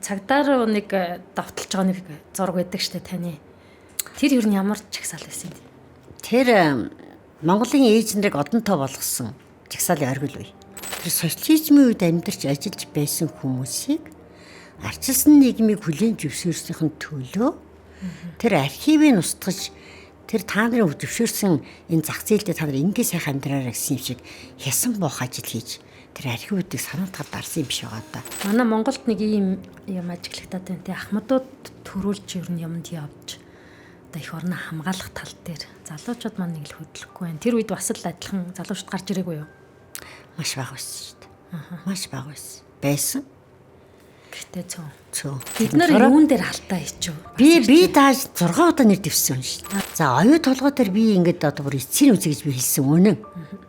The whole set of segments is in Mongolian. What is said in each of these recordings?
цагдаа руу нэг давталж байгаа нэг зураг байдаг штэ таны. Тэр юу ямар жагсаал байсан юм бэ? Тэр Монголын ээж нарыг одонтой болгосон жагсаалын оргил үе. Тэр социализмын үед амьдарч ажиллаж байсан хүмүүсийг арчилсан нийгмийг хүлээн зөвшөөрснийхэн төлөө тэр архивыг устгаж тэр та нарын зөвшөөрсөн энэ зах зээлдээ та нар ингэ сайхан амьдраарай гэсэн юм шиг хясан боох ажил хийж тэр архивуудыг санаатгаар дарсан юм биш байгаа да. Манай Монголд нэг ийм юм ажиглагтаад байна тий. Ахмадууд төрүүлж ер нь юмд явж одоо их орноо хамгаалах тал дээр залуучууд маань нэг л хөдлөхгүй байна. Тэр үед бас л адилхан залуучууд гарч ирээгүй юу? Маш бага байсан шүү дээ. Маш бага байсан. Байсан. Гэтэ цөө. Бид нар юун дээр халтаа хийчихв? Би дааж 6 удаа нэр дэвсэн шүү дээ. За оюу толгой дээр би ингээд одоо бүр эцсийн үзье гэж би хэлсэн үнэн.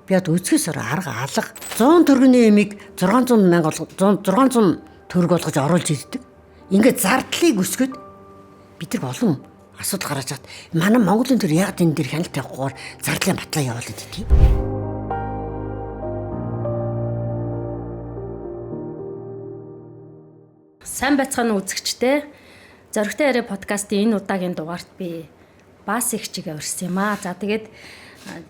Би одоо үзэхээс арга алга 100 төгрөгийн ямиг 600 мянга 600 төгрөг болгож оруулж ирдэг. Ингээд зардлыг өсгöd бид нар болон асуудал гаргаж хат. Манай Монголын төр яг энэ дээр хяналт тавихгүйгээр зардлын батлаа явуулдаг тийм. Сайн байцгаана үзэгчтэй. Зоригтой яриа подкастын энэ удаагийн дугаарт би бас их чиг урьсан юм аа. За тэгээд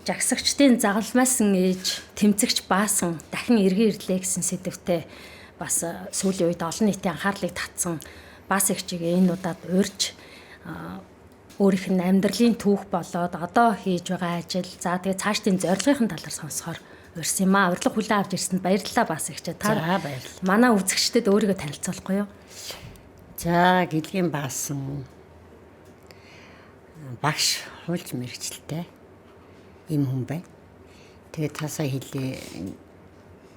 жагсагчдын загалмайсан ээж, тэмцэгч баасан дахин эргэн ирлээ гэсэн сэдвтэ бас сүүлийн үед олон нийтийн анхаарлыг татсан бас их чиг энэ удаад урьж өөрийнх нь амьдралын түүх болоод одоо хийж байгаа ажил за тэгээд цаашдын зорилгын талаар сонсохоор урьсан юм аа. Урилга хүлээн авч ирсэнд баярлалаа бас их ч. Та баярлалаа. Манай үзэгчдэд өөрийгөө танилцуулахгүй юу? За гэлгийн баасан багш хуульч мэрэгчлээ ийм хүн бай. Тэгээд тасаа хэлээ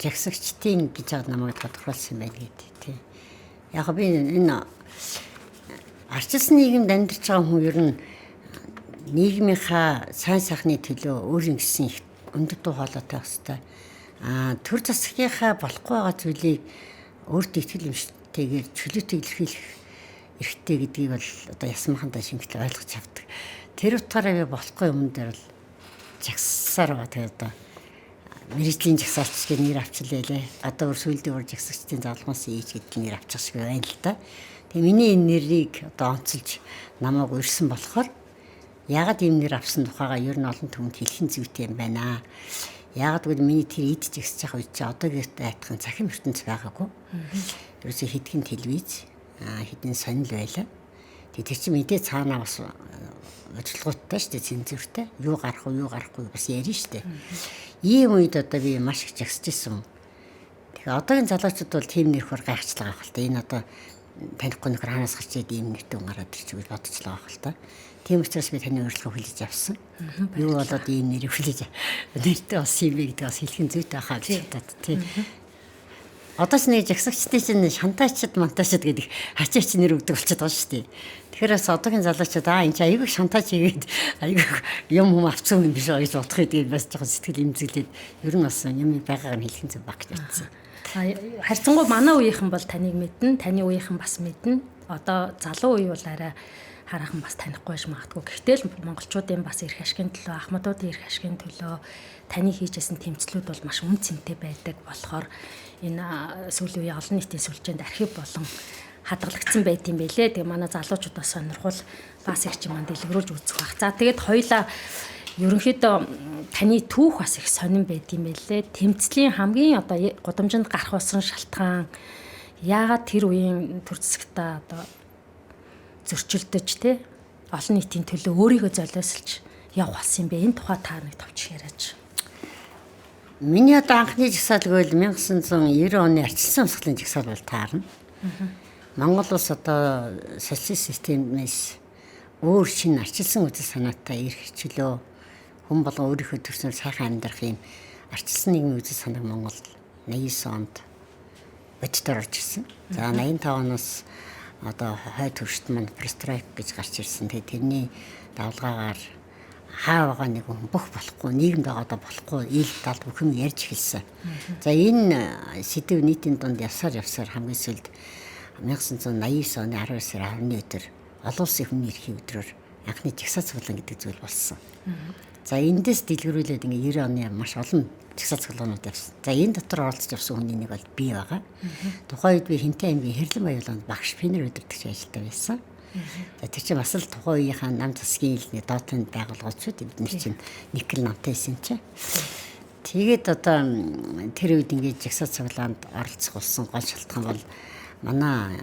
жагсагчдын гэж байгаа намайг тодорхойлсон байна гэдэг тий. Яг би энэ арчилсан нийгэмд амьдарч байгаа хүн ер нь нийгмийнхаа сайн сайхны төлөө өөрийн гэсэн их өндөр дуу хоолойтой байх хэрэгтэй. Төр засгийнхаа болохгүй байгаа зүйлийг өөртөө итгэл юмштэйгээр чөлөөтэй илэрхийлэх эрхтэй гэдгийг бол одоо ясмахандаа шингэтэл ойлгож авдаг. Тэр утгаараа би болохгүй юм дээр л жагсаар байгаа. Тэгээд одоо мэрэгжлийн жагсаалч гэж нэр авчлаа лээ. Одоо өөр сүйдийн уур жагсагчдын залгамаас ээж гэдэг нэр авчих шиг байна л да. Тэгээ миний энэ нэрийг одоо онцолж намайг урьсан болохоор яагаад ийм нэр авсан тухайга ер нь олон түмэнд хэлхэн зүйтэй юм байна. Яагаад гэвэл миний тэр идэж ихсэж байгаа үед чи одоогээртэй айтхан цахим ертөнц байгаагүй. Ерөөсөө хэдхэн телевиз, хэдэн сонил байлаа. Тэгээ тэр чи мэдээ цаанаа бас ожилгооттой шүү дээ, цензуртай. Юу гарах уу, юу гарахгүй бас ярина шүү дээ. Ийм үед одоо би маш их жагсаж исэн. Тэгээ одоогийн залуучууд бол тийм нэрхээр гайхчлаа авах л та. Энэ одоо танихгүй нөхөр ханаас гарч ирээд ийм нэртэй хүн гараад ирчих гэж бодчихлаа авах л та. Тийм учраас би таны урилга хүлээж авсан. Юу болоод ийм нэрийг хүлээж нэртэй болсон юм бэ гэдэг бас хэлхэн зүйтэй байхаа гэж бодоод тийм. Одоос нэг жагсагчдын чинь шантаачд монтаачд гэдэг хачаач нэр өгдөг болчиход байгаа шүү дээ. Тэгэхээр бас одоогийн залуучууд энэ чинь айгүй шантаач хийгээд айгүй юм авцсан юм биш гэж бодох гэдэг бас жоохон сэтгэл имзэглээд ер нь бас юм байгаагаар нь хэлхэн зөв баг гэж бодсон. Харьцангуй манай үеийнхэн бол таныг мэднэ, таны үеийнхэн бас мэднэ. Одоо залуу үе бол арай хараахан бас танихгүй байж магадгүй. Гэхдээ л монголчуудын бас эрх ашигын төлөө, ахмадуудын эрх ашигын төлөө таны хийжсэн тэмцлүүд бол маш үн цэнтэй байдаг болохоор энэ сүүлийн үеийн олон нийтийн сүлжээнд архив болон хадгалагдсан байт юм бэлээ. Тэгээ манай залуучуудаас сонирхол бас их ч юм дэлгэрүүлж үзэх бах. За тэгээд хоёлаа ерөнхийдөө таны түүх бас их сонирн байт юм бэлээ. Тэмцлийн хамгийн одоо гудамжинд гарах болсон шалтгаан яагаад тэр үеийн төр засагтаа одоо зөрчилдөж те олон нийтийн төлөө өөрийгөө золиослж явах болсон юм бэ? Энэ тухай та нэг товч яриач. Миний одоо анхны жагсаал гэвэл 1990 оны арчилсан умсгалын жагсаал бол таарна. Монгол улс одоо социалист системээс өөр шинэ арчилсан үзэл санаатай ирэх чөлөө хүн болгон өөрийнхөө төрснөөр сайхан амьдрах юм арчилсан нийгмийн үзэл санааг Монгол 89 онд бодитоор орж ирсэн. За 85 оноос одоо хойд хөршт манд престрайк гэж гарч ирсэн. Тэгээ тэрний давлгаагаар хаа байгаа нэг хүн бүх болохгүй, нийгэмд байгаа одоо болохгүй, ил тал бүх юм ярьж эхэлсэн. За энэ сэдв нийтийн дунд явсаар хамгийн сүүлд 1989 оны 12 сарын 10-ны өдөр олон улсын хүний эрхийн өдрөөр анхны жагсаа цуглан гэдэг зүйл болсон. За эндээс дэлгэрүүлээд ингээ 90 оны маш олон жагсаал цуглаанууд явсан. За энэ дотор оролцож явсан хүний нэг бол би байгаа. Тухайн үед би Хинтээ аймгийн Хэрлэн баялаанд багш пенер өдөртөгч ажилтаа байсан. За тэр чинь бас л тухайн үеийнхаа нам засгийн хэлний доотлын байгууллагууд бид нар чинь никkel намтай байсан чинь. Тэгээд одоо тэр үед ингээд жагсаал цуглаанд оролцох болсон гол шалтгаан бол манай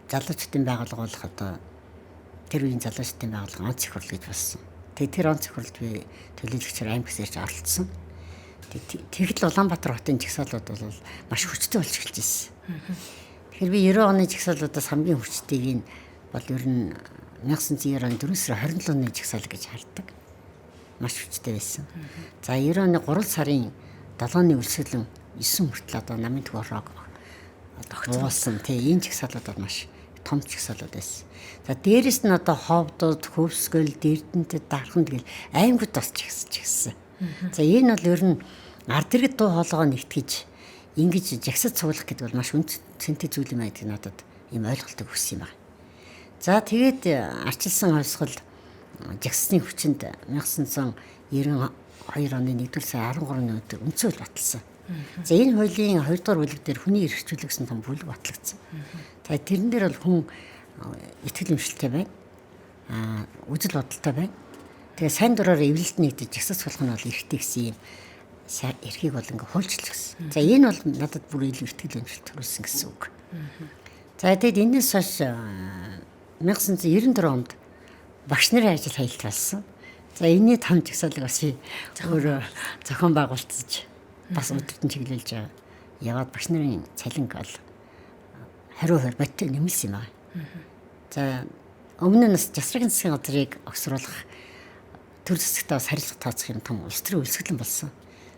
залуучуудын байгууллага болох одоо тэр үеийн залуучуудын байгууллага онц их хурл гэж болсон. Тэгээд тэр онц их хурлд би төлөөлөгчөөр аймагс ирж оролцсон. Тэгэхэд Улаанбаатар хотын жагсаалууд бол маш хүчтэй болж эхэлж ирсэн. Тэгэхээр би 90 оны жагсаалуудаас хамгийн хүчтэйг нь бол ер нь 1990 оны 4 сарын 27 оны жагсаал гэж хардаг. Маш хүчтэй байсан. За 90 оны 3 сарын 7-ны үлсэлэн 9 хүртэл одоо намын төгөөрөг тогтцуулсан. Энэ жагсаалууд маш том жагсаалууд байсан. За дээрэс нь одоо ховдод, хөвсгөл, Эрдэнэтэд, Дархан тэгэл аймагуд бас жагсаж. За энэ бол ер нь ард иргэд дуу хоолойгоо нэгтгэж ингэж жагсаж цуглах гэдэг бол маш үнэтэй зүйл юм аа гэдэг надад ийм ойлголтыг өгсөн юм байна. За тэгээд арчилсан хувьсгал жагсны хүчинд 1992 оны 1-р сарын 13-ны өдөр үнцөл баталсан. За энэ хуулийн 2-р бүлэг дээр хүний эрх зүйн гэсэн том бүлэг батлагдсан. За тэрэн дээр бол хүн итгэл үнэмшилтэй байна. Үзэл бодолтой байна. Тэгээ сайн дураар эвлэлд нэгдэж жагсаж болох нь бол эрхтэй гэсэн юм эрхийг бол ингээ хуульчлагдсан. За энэ бол надад бүр илүү итгэл үнэмшил төрүүлсэн гэсэн үг. За тэгээд энэс хойш 1994 онд багш нарын ажил хаялт болсон. За энэний том жагсаалыг бас өөрөө зохион байгуулж бас өдөртөн чиглүүлж байгаа. Яваад багш нарын цалинг бол 20% боттой нэмэлсэн юм байна. За өмнө нь бас засгийн засгийн газрыг огсруулах төр засагтаа бас харилцах тооцох юм том улс төрийн үлсгэлэн болсон.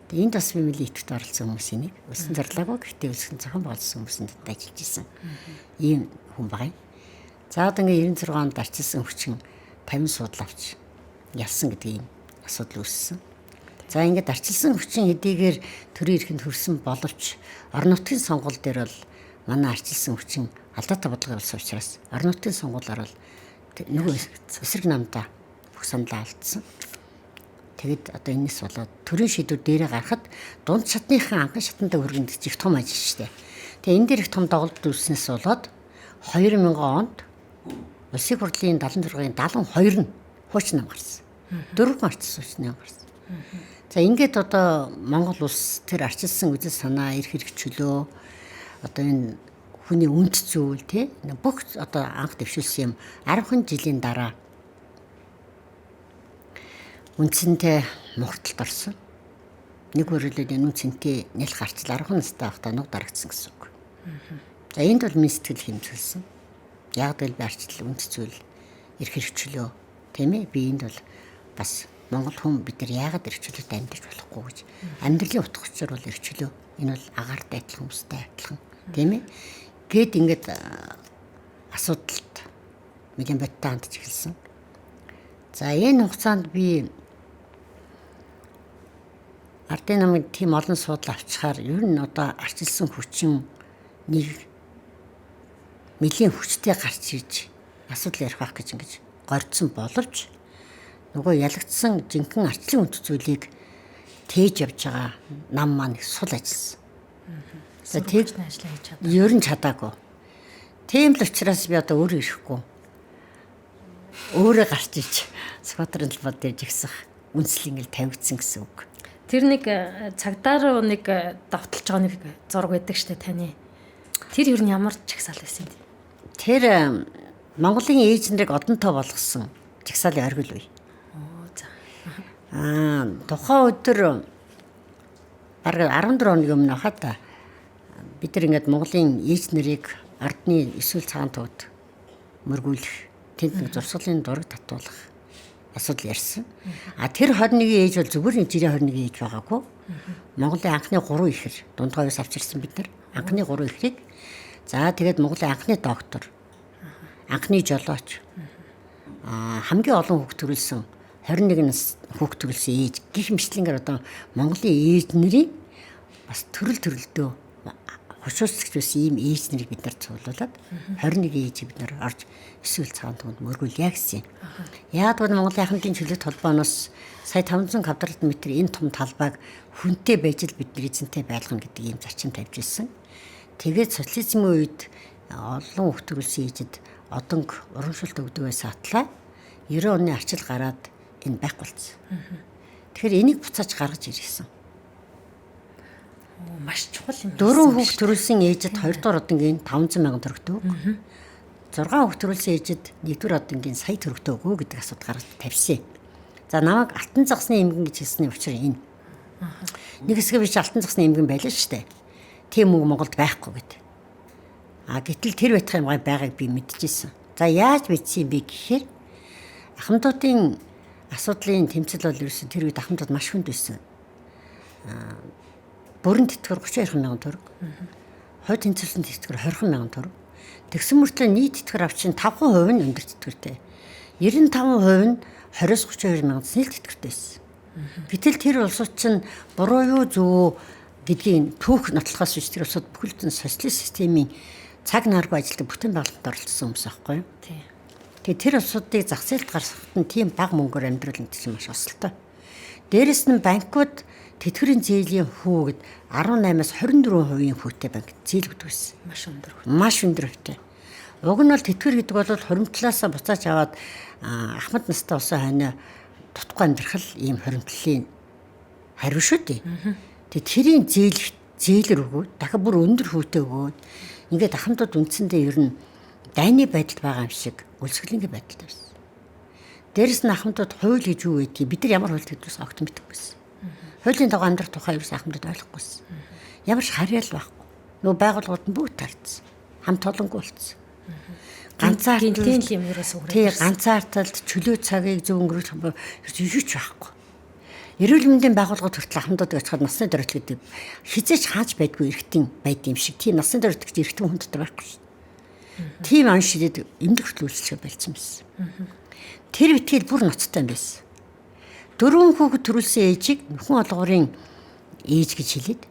Тэгээ энд бас би нэлээд идэвхтэй оролцсон хүмүүсийн нэг. Үлсэн зарлаагүй гэхдээ үлсгэн зохион байгуулсан хүмүүсийн дэд ажиллаж исэн. Ийм хүн байгаа. За одоо ингээ 96 онд арчилсан хүчин 50 судал авч ялсан гэдэг ийм асуудал үүссэн. За ингээд арчилсан хүчин хэдийгээр төрийн эрхэнд хүрсэн боловч орон нутгийн сонгуул дээр бол манай арчилсан хүчин алдаатай бодлого явуулсан учраас орон нутгийн сонгуулиар бол нөгөө эсрэг намдаа бүх саналаа алдсан. Тэгэд одоо энэс болоод төрийн шийдвэр дээрээ гарахад дунд шатныхаа анхан шатандаа хүргэндэж их том ажил шүү дээ. Тэгээ энэ дээр их том доголдол үүснээс болоод 2000 онд Улсын хурлын 76-ын 72 нь хуучин нам гарсан. 4 марцс хуучин нам гарсан. За ингээд одоо Монгол улс тэр арчилсан үзэл санаа, эрх хэрэг чөлөө одоо энэ хүний үнэт зүйл тий бүх одоо анх дэвшүүлсэн юм 10 жилийн дараа үнцэнтэй мухталд орсон. Нэг хүрээлээд энэ үнцэнтэй нэл гарчил 10 настай байхдаа нуг дарагдсан гэсэн үг. За энд бол минь сэтгэл хэмжүүлсэн. Яг л барьчлал үнэт зүйл эрх хэрэг чөлөө тийм ээ би энд бол бас Монгол хүн бид нар яагаад эрх чөлөөтэй амьдарч болохгүй гэж амьдралын утга учир бол эрх чөлөө энэ бол агаартай адилхан хүмүүстэй адилхан тийм ээ гэд ингээд асуудалд нэгэн бодтой хандж эхэлсэн. За энэ хугацаанд би ардын намын тийм олон судал авчихаар ер нь одоо арчилсан хүчин нэг нэлийн хүчтэй гарч ирж асуудал ярих байх гэж ингэж горьдсон боловч нөгөө ялагдсан жинхэнэ арчлын үнэт зүйлийг тээж явж байгаа нам маань сул ажилласан. За тэгж ажиллаа хийж чадаа. Ер нь чадаагүй. Тийм л учраас би одоо өөрөө ирэхгүй. Өөрөө гарч иж Сүхбаатарын талбай дээр жигсах үнслийг ингээл тавигдсан гэсэн үг. Тэр нэг цагдаа руу нэг давталж байгаа нэг зураг байдаг штэ таны. Тэр ер нь ямар жагсаал байсан юм бэ? Тэр Монголын ээж нарыг одонтой болгосон жагсаалын оргил үе. Тухайн өдөр бараг 14 хоногийн өмнө хата бид нар ингээд Монголын ээж нарыг ардны эсвэл цагаан тугад мөргүүлэх тэнд нэг зурсгалын дураг татуулах асуудал ярьсан. Тэр 21-ийн ээж бол зүгээр нэг жирийн 21-ийн ээж байгаагүй. Монголын анхны 3 ихэр дундгойгоос авчирсан бид нар. Анхны 3 ихрийг. За тэгээд Монголын анхны доктор, анхны жолооч, хамгийн олон хүүхд төрүүлсэн 21 нас хүүхд төрүүлсэн ээж гих мэтлэнгээр одоо Монголын ээж нарын бас төрөлдөө хушуулцагч байсан ийм ээж нарыг бид нар цуглуулад 21 ээжийг бид нар орж эсвэл цагаан тунд мөргүүлье гэсэн. Яг бол Монголын ахмадын чөлөөт холбооноос сая 500 квадрат метр энэ том талбайг хүнтэй байж л бидний эзэнтэй байлгана гэдэг ийм зарчим тавьж ирсэн. Тэгээд социализмын үед олон хүүхд төрүүлсэн ээжид одонг урамшуулт өгдөг байсан атлаа 90 оны арчил гараад энэ байхгүй болсон. Тэгэхээр энийг буцааж гаргаж ирсэн. Маш чухал юм. 4 хүүхд төрүүлсэн ээжид 2 дугаар одонгийн 500 сая төгрөгт өг. 6 хүүхд төрүүлсэн ээжид 1 дугаар одонгийн сая төгрөгт өгөө гэдэг асуудал гаргаж тавьсан. За намайг алтан загсны эмгэн гэж хэлсний учир энэ. Нэг хэсэг биш алтан загсны эмгэн байлаа шүү дээ. Тийм үг Монголд байхгүй гэдэг. Гэтэл тэр байтах юм байгааг би мэдчихсэн. За яаж мэдсэн бэ гэхээр ахмадуудын асуудлын тэмцэл бол ерөөсөн тэр үед ахмадууд маш хүнд байсан. Бүрэн тэтгэр 32 мянган төгрөг. Хойд тэнцвэрсэн тэтгэр 20 мянган төгрөг. Тэгсэн мөртлөө нийт тэтгэр авчин 5% нь өндөр тэтгэртэй. 95% нь 20-32 мянган снэл тэтгэртэй байсан. Гэтэл тэр улсууд чинь буруу юу зөв гэдгийг түүх нотлохоос биш тэр улсууд бүхэлдэн социалист системийн цаг наргүй ажилтг бүтээн байгуулалтад оролцсон хүмүүс аахгүй юу? Тийм. Тэгээ тэр улсуудыг зах зээлд гаргахад нь тийм бага мөнгөөр амьдруулна гэж маш осолтой. Дээрэс нь банкуд тэтгэврийн зээлийн хүүгэд 18-аас 24% хүүтэй банк зээлгдэг байсан. Маш өндөр хүүтэй. Уг нь бол тэтгэвэр гэдэг бол хуримтлаасаа буцааж аваад ахмад настай улсын хойно дутхгүй амьдрах ийм хуримтлалын хариу шүү дээ. Тэгээ тэрийн зээлэр өгөөд дахиад бүр өндөр хүүтэй өгөөд ингээд ахмадууд үндсэндээ ер нь дайны байдалд байгаа юм шиг үлсгэлэнгийн байдалтай байсан. Дээрэс нь ахмадууд хууль гэж юу гэдгийг бид нар ямар хууль гэдгээс огт мэддэггүйсэн. Хуулийн дагуу амьдрах тухай юу ахмадууд ойлгохгүйсэн. Ямар ч харьяал байхгүй. Нөгөө байгууллагууд нь бүгд тарцсан. Хамт олонгүй болцсон. Ганцаардын юм ерөөс өгрөө. Тий, ганцаардалд чөлөө цагийг зөв өнгөрүүлэх юм юу ч байхгүй. Эрүүл мэндийн байгууллагууд хүртэл ахмадууд очиход насны дөрөлт гэдэг хизээч хааж байдгүй эргэтийн байд юм шиг. Тийм насны дөрөлт гэж эргэтэн хүн дотор байхгүй шүү. Тийм аншидад эмнэлэг хүртэл үйлчлэгээ байлцсан байсан. Тэр битгэл бүр ноцтой юм байсан. 4 хүүхэд төрүүлсэн ээжийг нөхөн олгорын ээж гэж хэлээд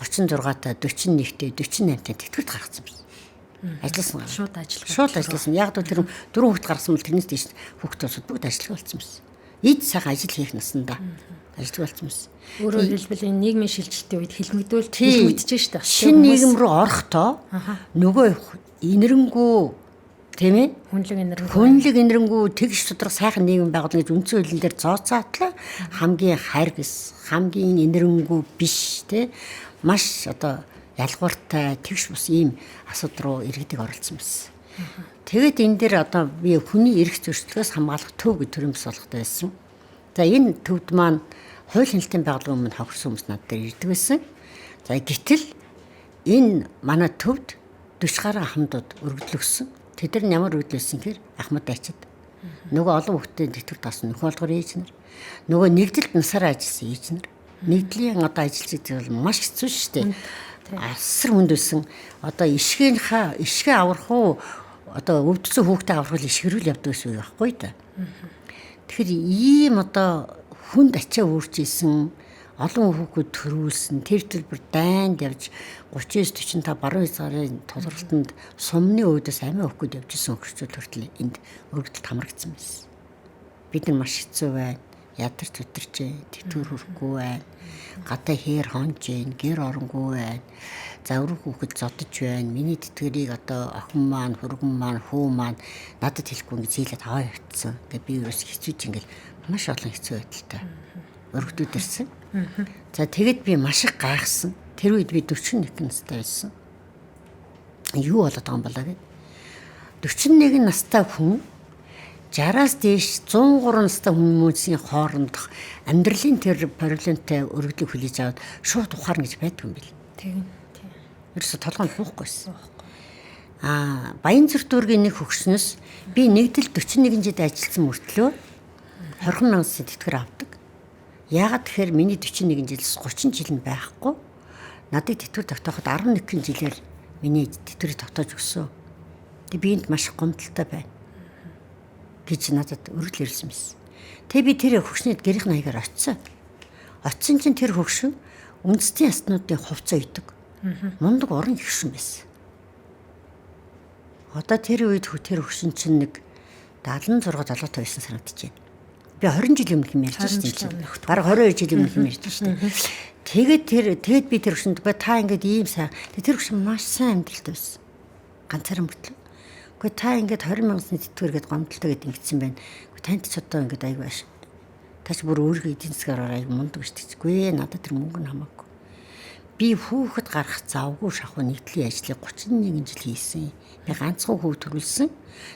36-та 41-т 48-т тэтгэврт гаргацсан байсан. Ажилласан. Шууд ажилласан. Яг тэр 4 хүүхэд гаргасан бол тэрнээс дэш хүүхэд тусад бүгд ажиллах болсон байсан. Эд сайхан ажил хийх насандаа ажиллах болсон байсан. Өөрөөр хэлбэл энэ нийгмийн шилжилтийн үед хэлмэгдэж шүү дээ. Шинэ нийгэм рүү орохдоо нөгөө инэрэнгүү тийм ээ хүнлэг инэрэнгүү тэгш судрах сайхан нийгэм байгуулна гэж үндсэн хуулийн дээр зооцоотлоо хамгийн харгас хамгийн инэрэнгүү биш тийм маш ялгууртай тэгш бус ийм асуудал руу иргэдэг оролцсон байсан. Тэгээд энэ дээр би хүний эрх зөрчилгөөс хамгаалах төв гэж төрөмс болгохтой байсан. За энэ төвд маань хууль хяналтын байгууллагын өмнө хохирсон хүмүүс над дээр ирдэг байсан. За гэтэл энэ манай төвд 40 гаруй ахмадууд өргөдлөгсөн. Тэд нар ямар өргөдлөсөн гэхээр ахмад дайчид. Нөгөө олон хүүхдийн тэтгэр таасан нөхөн олгор ээж нар. Нөгөө нэгдэлд насаараа ажилласан ээж нар. Нэгдлийн ажилчид бол маш хэцүү шүү дээ. Асар хүндсэн. Ишгээ аврах уу өвдсөн хүүхдээ аврах уу ишгэрүүл явдаг гэсэн үг байхгүй да. Тэгэхээр ийм хүнд ачаа үүрчээсэн олон хүүхэд төрүүлсэн тэр төлбөр дайнд явж 39-45 баруун хязгаарын тулгуурлалтанд сумны өөдөөс амиа өгөхөд явжсэн хөрчүүд хүртэл энд өргөдөлт хамрагдсан байсан. Бид нар маш хэцүү байна. Ядарч өдөрч тэтгэр хүрхгүй байна. Гадаа хээр хонж байна. Гэр оронгүй байна. Заврах хүүхэд зодож байна. Миний тэтгэрийг охин маань, хөргөн маань, хүү маань надад хэлэхгүй ингэ зээлээд аваа явцсан. Ингээ би ерөөс хэцүүж ингээл маш олон хэцүү байдалтай өргөдүүд ирсэн. За тэгэд би маш их гайхсан. Тэр үед би 41 настай байсан. Юу болоод байгаа юм болоо гэ. 41 настай хүн 60-аас дээш 103 настай хүмүүсийн хоорондох амьдралын тэр проблемтай өргөдлөг хүлээж аваад шууд ухаарна гэж байдгүй юм бэл. Тийм. Ерөөсө толгойн хуухгүйсэн. Баянзүрт дүүргийн нэг хөгшнөөс би нэгдэл 41 жилд ажилласан мөртлөө 20 мянган тэтгэр авдаг. Яагаад тэгэхээр миний 41 жилээс 30 жил нь байхгүй. Надад тэтгэр тогтооход 11 жилээр миний тэтгэрийг тогтоож өгсөн. Тэг би энд маш гомдолтой байна гэж надад өргөл ирсэн байсан. Тэг би тэр хөгшнөд гэрийн хаягаар очив. Очсон чинь тэр хөгшин үндэстэн яснуудын хувцас өгдөг. Мундаг уран гişүн байсан. Одоо тэр үед тэр хөгшин чинь нэг 76 70 байсан санагдаж байна. Би 20 жилийн өмнө юм ярьж байна. Бараг 22 жилийн өмнө юм ярьж байна. Тэгээд би тэр хөгшөнд та ингээд ийм сайн тэр хөгшин маш сайн амьдралтай байсан. Ганцаараа мөртлөө. Гэхдээ та ингээд 20,000-ны тэтгэвэргээд гомдолтой гэдэг ингэсэн байна. Танд ч одоо ингээд аяг маш. Таач бүр өөрийнхөө эдийн засгаар аяг мундаг шүү дээ. Гүй надад тэр мөнгө нь хамаагүй. Би хүүхэд гарах завгүй шахуу нэгдлийн ажлыг 31 жил хийсэн. Би ганцхан хүү төрүүлсэн.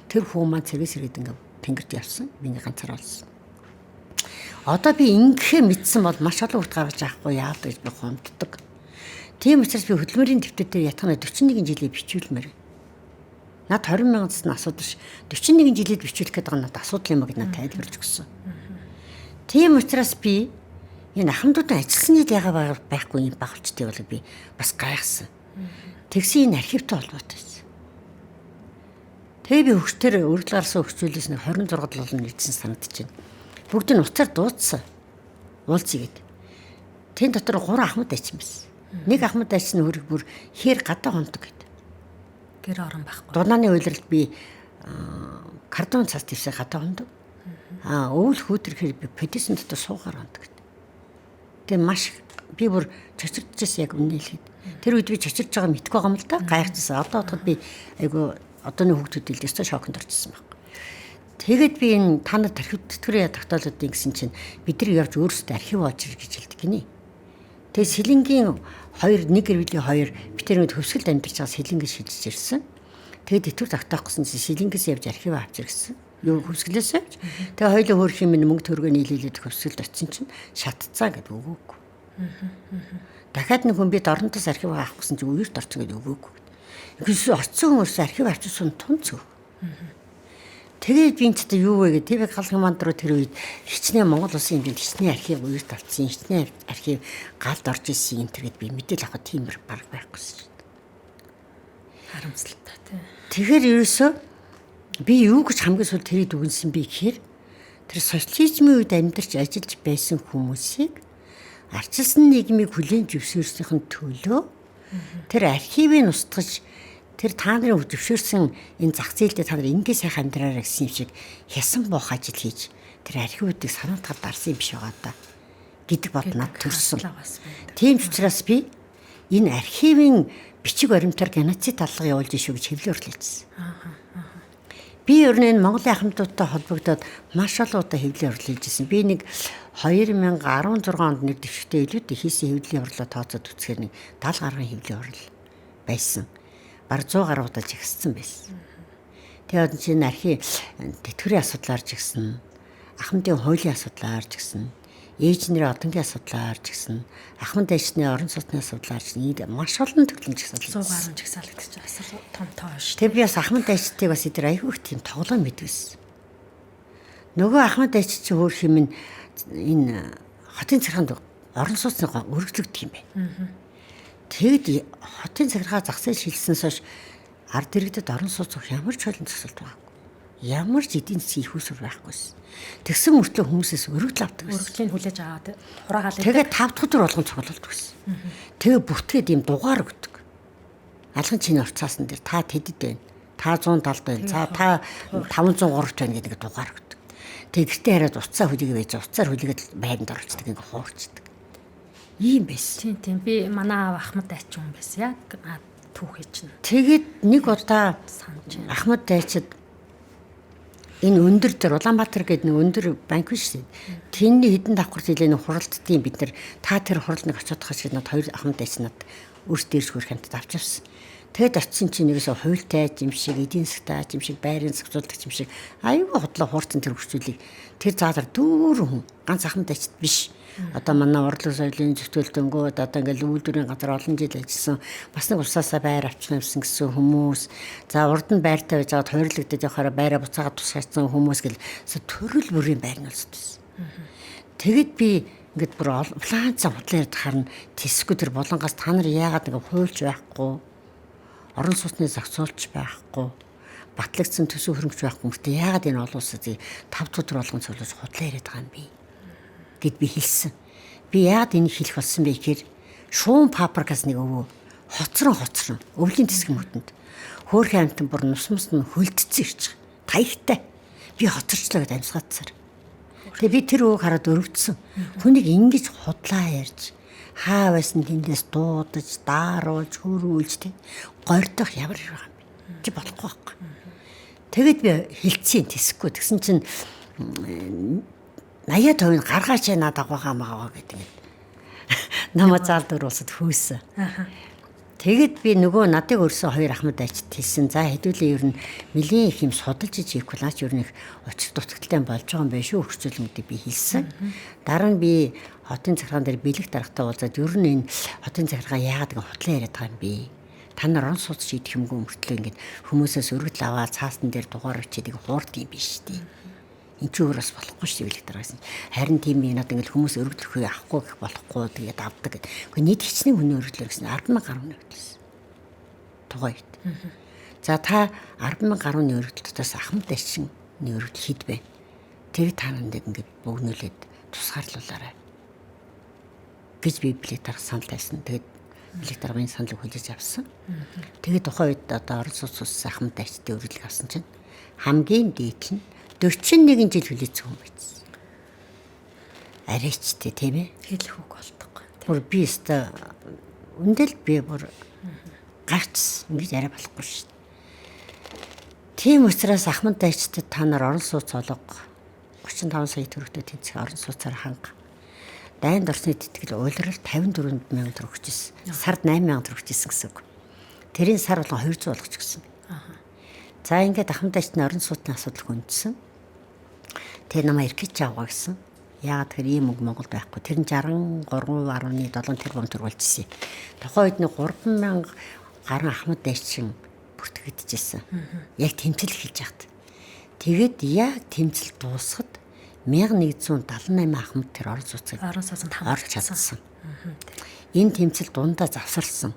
Тэр хүү маань цэргээс ирээд ингээд тэнгэрт явсан. Би ингээд ганцаар олсон. Одоо би ингэхээ мэдсэн бол маш олон хүүхэд гаргаж авахгүй яадаг гэж би гомддог. Тийм учраас би хөдөлмөрийн дэвтэр дээр ятгана 41 жилийн бичүүлмээр. Над 20,000-аас нь асуудал 41 жилийн бичүүлэх гэдэг нь надад асуудал юм гэж надад тайлбарлаж өгсөн. Тийм учраас би энэ ахмадуудын ажилласан жил ягаа байхгүй юм багчдыг бол би бас гайхсан. Тэгсэн энэ архивтай холбоотой байсан. Тэгээ би хөгчтөр өргөлгарсан хөгчүүлээс нэг 26 доллар нэгдсэн санагдаж байна. Бүгд нь уцаар дуудсан. Уулзъя гэд. Тэн дотор 3 ахмад дайчин байсан. Нэг ахмад дайчин хөрөг бүр хээр гадаа хондог гэд. Гэр орон байхгүй. Дунааны уйлралд би картон цас твсээ гадаа хондог. Өвөл хөөдрөхөр би педисэн дотор суугаар хондог гэд. Тэгээ маш би бүр чочирдчихсэн яг үнэ хэлэхэд. Тэр үед би чочирж байгаа мэдгүй байгаа юм л да. Гайхчихсан. Одоо бодоход би айгу одооны хүүхдүүд илээс шоконд орчихсон баг. Тэгээд би энэ та нарт архив тэтгэврийн тогтоолуудын гэсэн чинь бид нар явж өөрсдөө архив олж ир гэж хэлдэг гинэ. Тэгээд сэлэнгийн 2 нэг гэрвлийн 2 битэрүүд хөвсгөлд амьдарч байгаа сэлэнгээ шилжиж ирсэн. Тэгээд тэтгэвэр тогтоох гэсэн чинь сэлэнгээс явж архив авч ирсэн. Юу хөвсгөлөөс авч. Тэгээд хоёулаа хөөх юм мөнгө төргөө нийлүүлээд хөвсгөлд очсон чинь шатцаа гэдэг өгөөгүй. Дахиад нэг хүн бид орнотоос архив авах гэсэн чинь үерт орсон гэдэг өгөөгүй. Гэсэн орцсон хүмүүс архив авчихсан тунц өг. Тэгээд би энэ ч юу вэ гэдэг ТV галын манд руу тэр үед хичнээн Монгол улсын хэмжээнд хичнээн архив үерт авсан, хичнээн архив галд орж ирсэн энэ тэргээд би мэдээл авах тийм баг байхгүйсэн шүү дээ. Харамсалтай тий. Тэгэхээр ерөөсөө би юу гэж хамгийн сүүл тэрийг дүгнсэн бэ гэхээр тэр социализмын үед амьдарч ажиллаж байсан хүмүүсийг арчилсан нийгмийг хүлээн зөвшөөрснийхэн төлөө тэр архивыг устгаж тэр та нарын зөвшөөрсөн энэ зах зээлдээ та нар ингэ сайхан амьдраарай гэсэн юм шиг хясан боох ажил хийж тэр архивуудыг санаатгаар дарсан юм биш байгаа да гэдэг бод над төрсөн. Тийм учраас би энэ архивын бичиг баримтаар геноцид таллага явуулж шүү гэж хэвлэл орлуулсан. Би ер нь Монголын ахмадуудтай холбогдоод маш олон удаа хэвлэл орлуулж ирсэн. Би нэг 2016 онд нэг дэвшигтэй илүүд хийсэн хэвлэлийн орлоо тооцоод үзэхээр нэг 70 гаруй хэвлэлийн орл байсан. Бараг 100 гаруй удаа жигссэн байсан. Тэгээд чинь архив тэтгэврийн асуудлаар жигсэн, ахмадын хуулийн асуудлаар жигсэн, ээж нэрийн одонгийн асуудлаар жигсэн, ахмад дэшний орон сууцны асуудлаар жигсэн. Маш олон төрлийн жигсаал. 100 гаруй жигсаал гэж асар том тоо шүү. Тэгээд би бас ахмад дэштийг бас идэр аягүй их тийм тоглоом мэдвэсэн. Нөгөө ахмад дэш чи өөр хэмнэ энэ хотын царханд орон сууцны өргөжлөгдөх юм байна. Тэгэд хотын цагиргаа зах зээл шилжсэнээс хойш ард иргэдэд орон сууцох ямар ч хөлн зогсолт байхгүй. Ямар ч эдийн засгийн их усур байхгүйсэн. Тэгсэн мөртлөө хүмүүсээс өргөдөл авдаг. Өргөдлийн хүлээж аваад хураагаал. Тэгээд 5 дахь өдөр болгон цуглуулдаг байсан. Тэгээ бүтгээд ийм дугаар өгдөг. Алган чиний орцаасан дээр та тэдэд байна. Та 170 байна. За та 503 байна гэдэг дугаар өгдөг. Тэгээ гэртээ хараад уцаа хүлээгээ байж уцаар хүлээгээд байранд оролцдог ингээ хуурчдаг. Ийм байсан. Тийм би манай аав ахмад дайчин хүн байсан яг түүхий чинь. Тэгээд нэг удаа ахмад дайчид энэ өндөр дээр Улаанбаатар гэдэг нэг өндөр банк биш үү? Тэрний хідэн давхар зэлийн хуралдтын бид нар та тэр хурлыг очиод хашиг над хоёр ахмад дайчнаад өөрсдөө ирж хөрх хамт авч явсан. Тэгэд очисон чинь ерөөсө хуйлтай юм шиг, эдийн засгтай юм шиг, байрын зохицуулдаг юм шиг аюу хотлоо хуурцсан тэр хурцлыг тэр заалар дүүрэн хүн ганц ахмад дайчид биш. Одоо манай урлаг соёлын зөвтөлтөнгүүд одоо ингээл үйлдвэрийн газар олон жил ажилласан бас нэг усаасаа байр авчихсан гэсэн хүмүүс за урд нь байртай байж байгаад хойрлогдож явахаараа байраа буцаагаад тусгаацсан хүмүүс гэл төрөл бүрийн байр нь болсон. Тэгэд би ингээд бүр улаанцаа худлаа ярьж харна тэсгүй тэр болонгоос та нар яагаад ингээ хуульч байхгүй орон сууцны зохицуулч байхгүй батлагдсан төсөв хөрөнгөч байхгүй мөртөө яагаад энэ олон улсад 5 дахь өдөр болгон цуглаж худлаа яриад байгаа юм би гэд би хэлсэн. Би яагаад энийг хэлэх болсон бэ гэхээр шуун паприкас нэг өвөө хоцрон өвлийн тэсэг мөдөнд хөөрхөн амтан бүр нусмас нь хөлдсөн ирж байгаа. Таягтай. Би хоцорчлоо гэд амьсгаацсаар. Тэгээ би тэр үг хараад өрөвдсөн. Хүнийг ингэж худлаа ярьж хаа байсан тэндээс дуудаж, дааруулж, хөрвүүлж тэг гордох ямар юм бэ? Чи болохгүй байхгүй. Тэгэд би хилцэн тэсэхгүй. Тэгсэн чинь 80% гаргаач надад байгаа гэдэг юм. Намаа заалдуруулсад хөөсөн. Тэгэд би нөгөө надыг өрсөн хоёр ахмад ажид хэлсэн. За хэдүүлээ ер нь нэлийн их юм судалж ижихгүй наач ер нь их учир дутагдaltaй болж байгаа юм байна шүү хөрчүүлмүүдийг би хэлсэн. Дараа нь би хотын захиргаан дээр бэлэг дарахтаа уулзаад ер нь энэ хотын захиргаа яагаад ингэ хутлаа яриад байгаа юм бэ? Та нар орон сууц шийдэх юмгүй мөртлөө ингэ хүмүүсээс өргөдөл аваад цаасан дээр дугаар өчиэдэг хуурд юм биш тий. Энд ч өөрөөс болохгүй шүү бэлэг дараасан. Харин тийм юм надад ингэ хүмүүс өргөдлөхөө авахгүй гэх болохгүй тэгээд авдаг гэд. Гэхдээ нийт хичнээн хүний өргөдлөө гэсэн 10,000 гаруй нэгдсэн. Тугайд. За та 10,000 гаруйны өргөдлөлтөөс ахмад ашигны өргөдөл хэд бэ? Тэр та нандыг ингэ бөгнүүлээд тусгаарлуулаарай. Гэж би бэлэг дарах санал тавьсан. Тэгээд бэлэг даргын саналыг хүлээж авсан. Тэгээд тухайн үед одоо орон сууц улс ахмад ашигны өргөдлөг авсан чинь хамгийн дээд нь 41 жил хүлээсэн хүн байсан. Арайчтэй тийм ээ. Хэлэх үг болдоггүй. Бүр би өстө үндэл би бүр гарч ингэж арай болохгүй шүү дээ. Тийм учраас ахмад дайчтай та нар орон сууц олго 35 сая төгрөгтэй тэнцэх орон сууцаар ханга. Дайнд орсны тэтгэл уйлрал 54,000 төгрөг өгчээсэн. Сард 8,000 төгрөг өгчээсэн гэсэн үг. Тэрийн сар болгон 200 болгоч гэсэн. За ингээд ахмад дайчны орон сууцны асуудал хүндсэн. Тэр намайг иркэж аваа гэсэн. Яагаад тэр ийм үг Монголд байхгүй. Тэр нь 63.7 тэрбум төгрөлжсэн. Тухайн үед нэг 3,000 гаруй ахмад дайчин бүртгэгдчихсэн. Яг тэмцэл эхэлж байхад. Тэгээд яг тэмцэл дуусахад 1178 ахмад тэр орон сууцыг орж чадсан. Энэ тэмцэл дундаа завсарласан.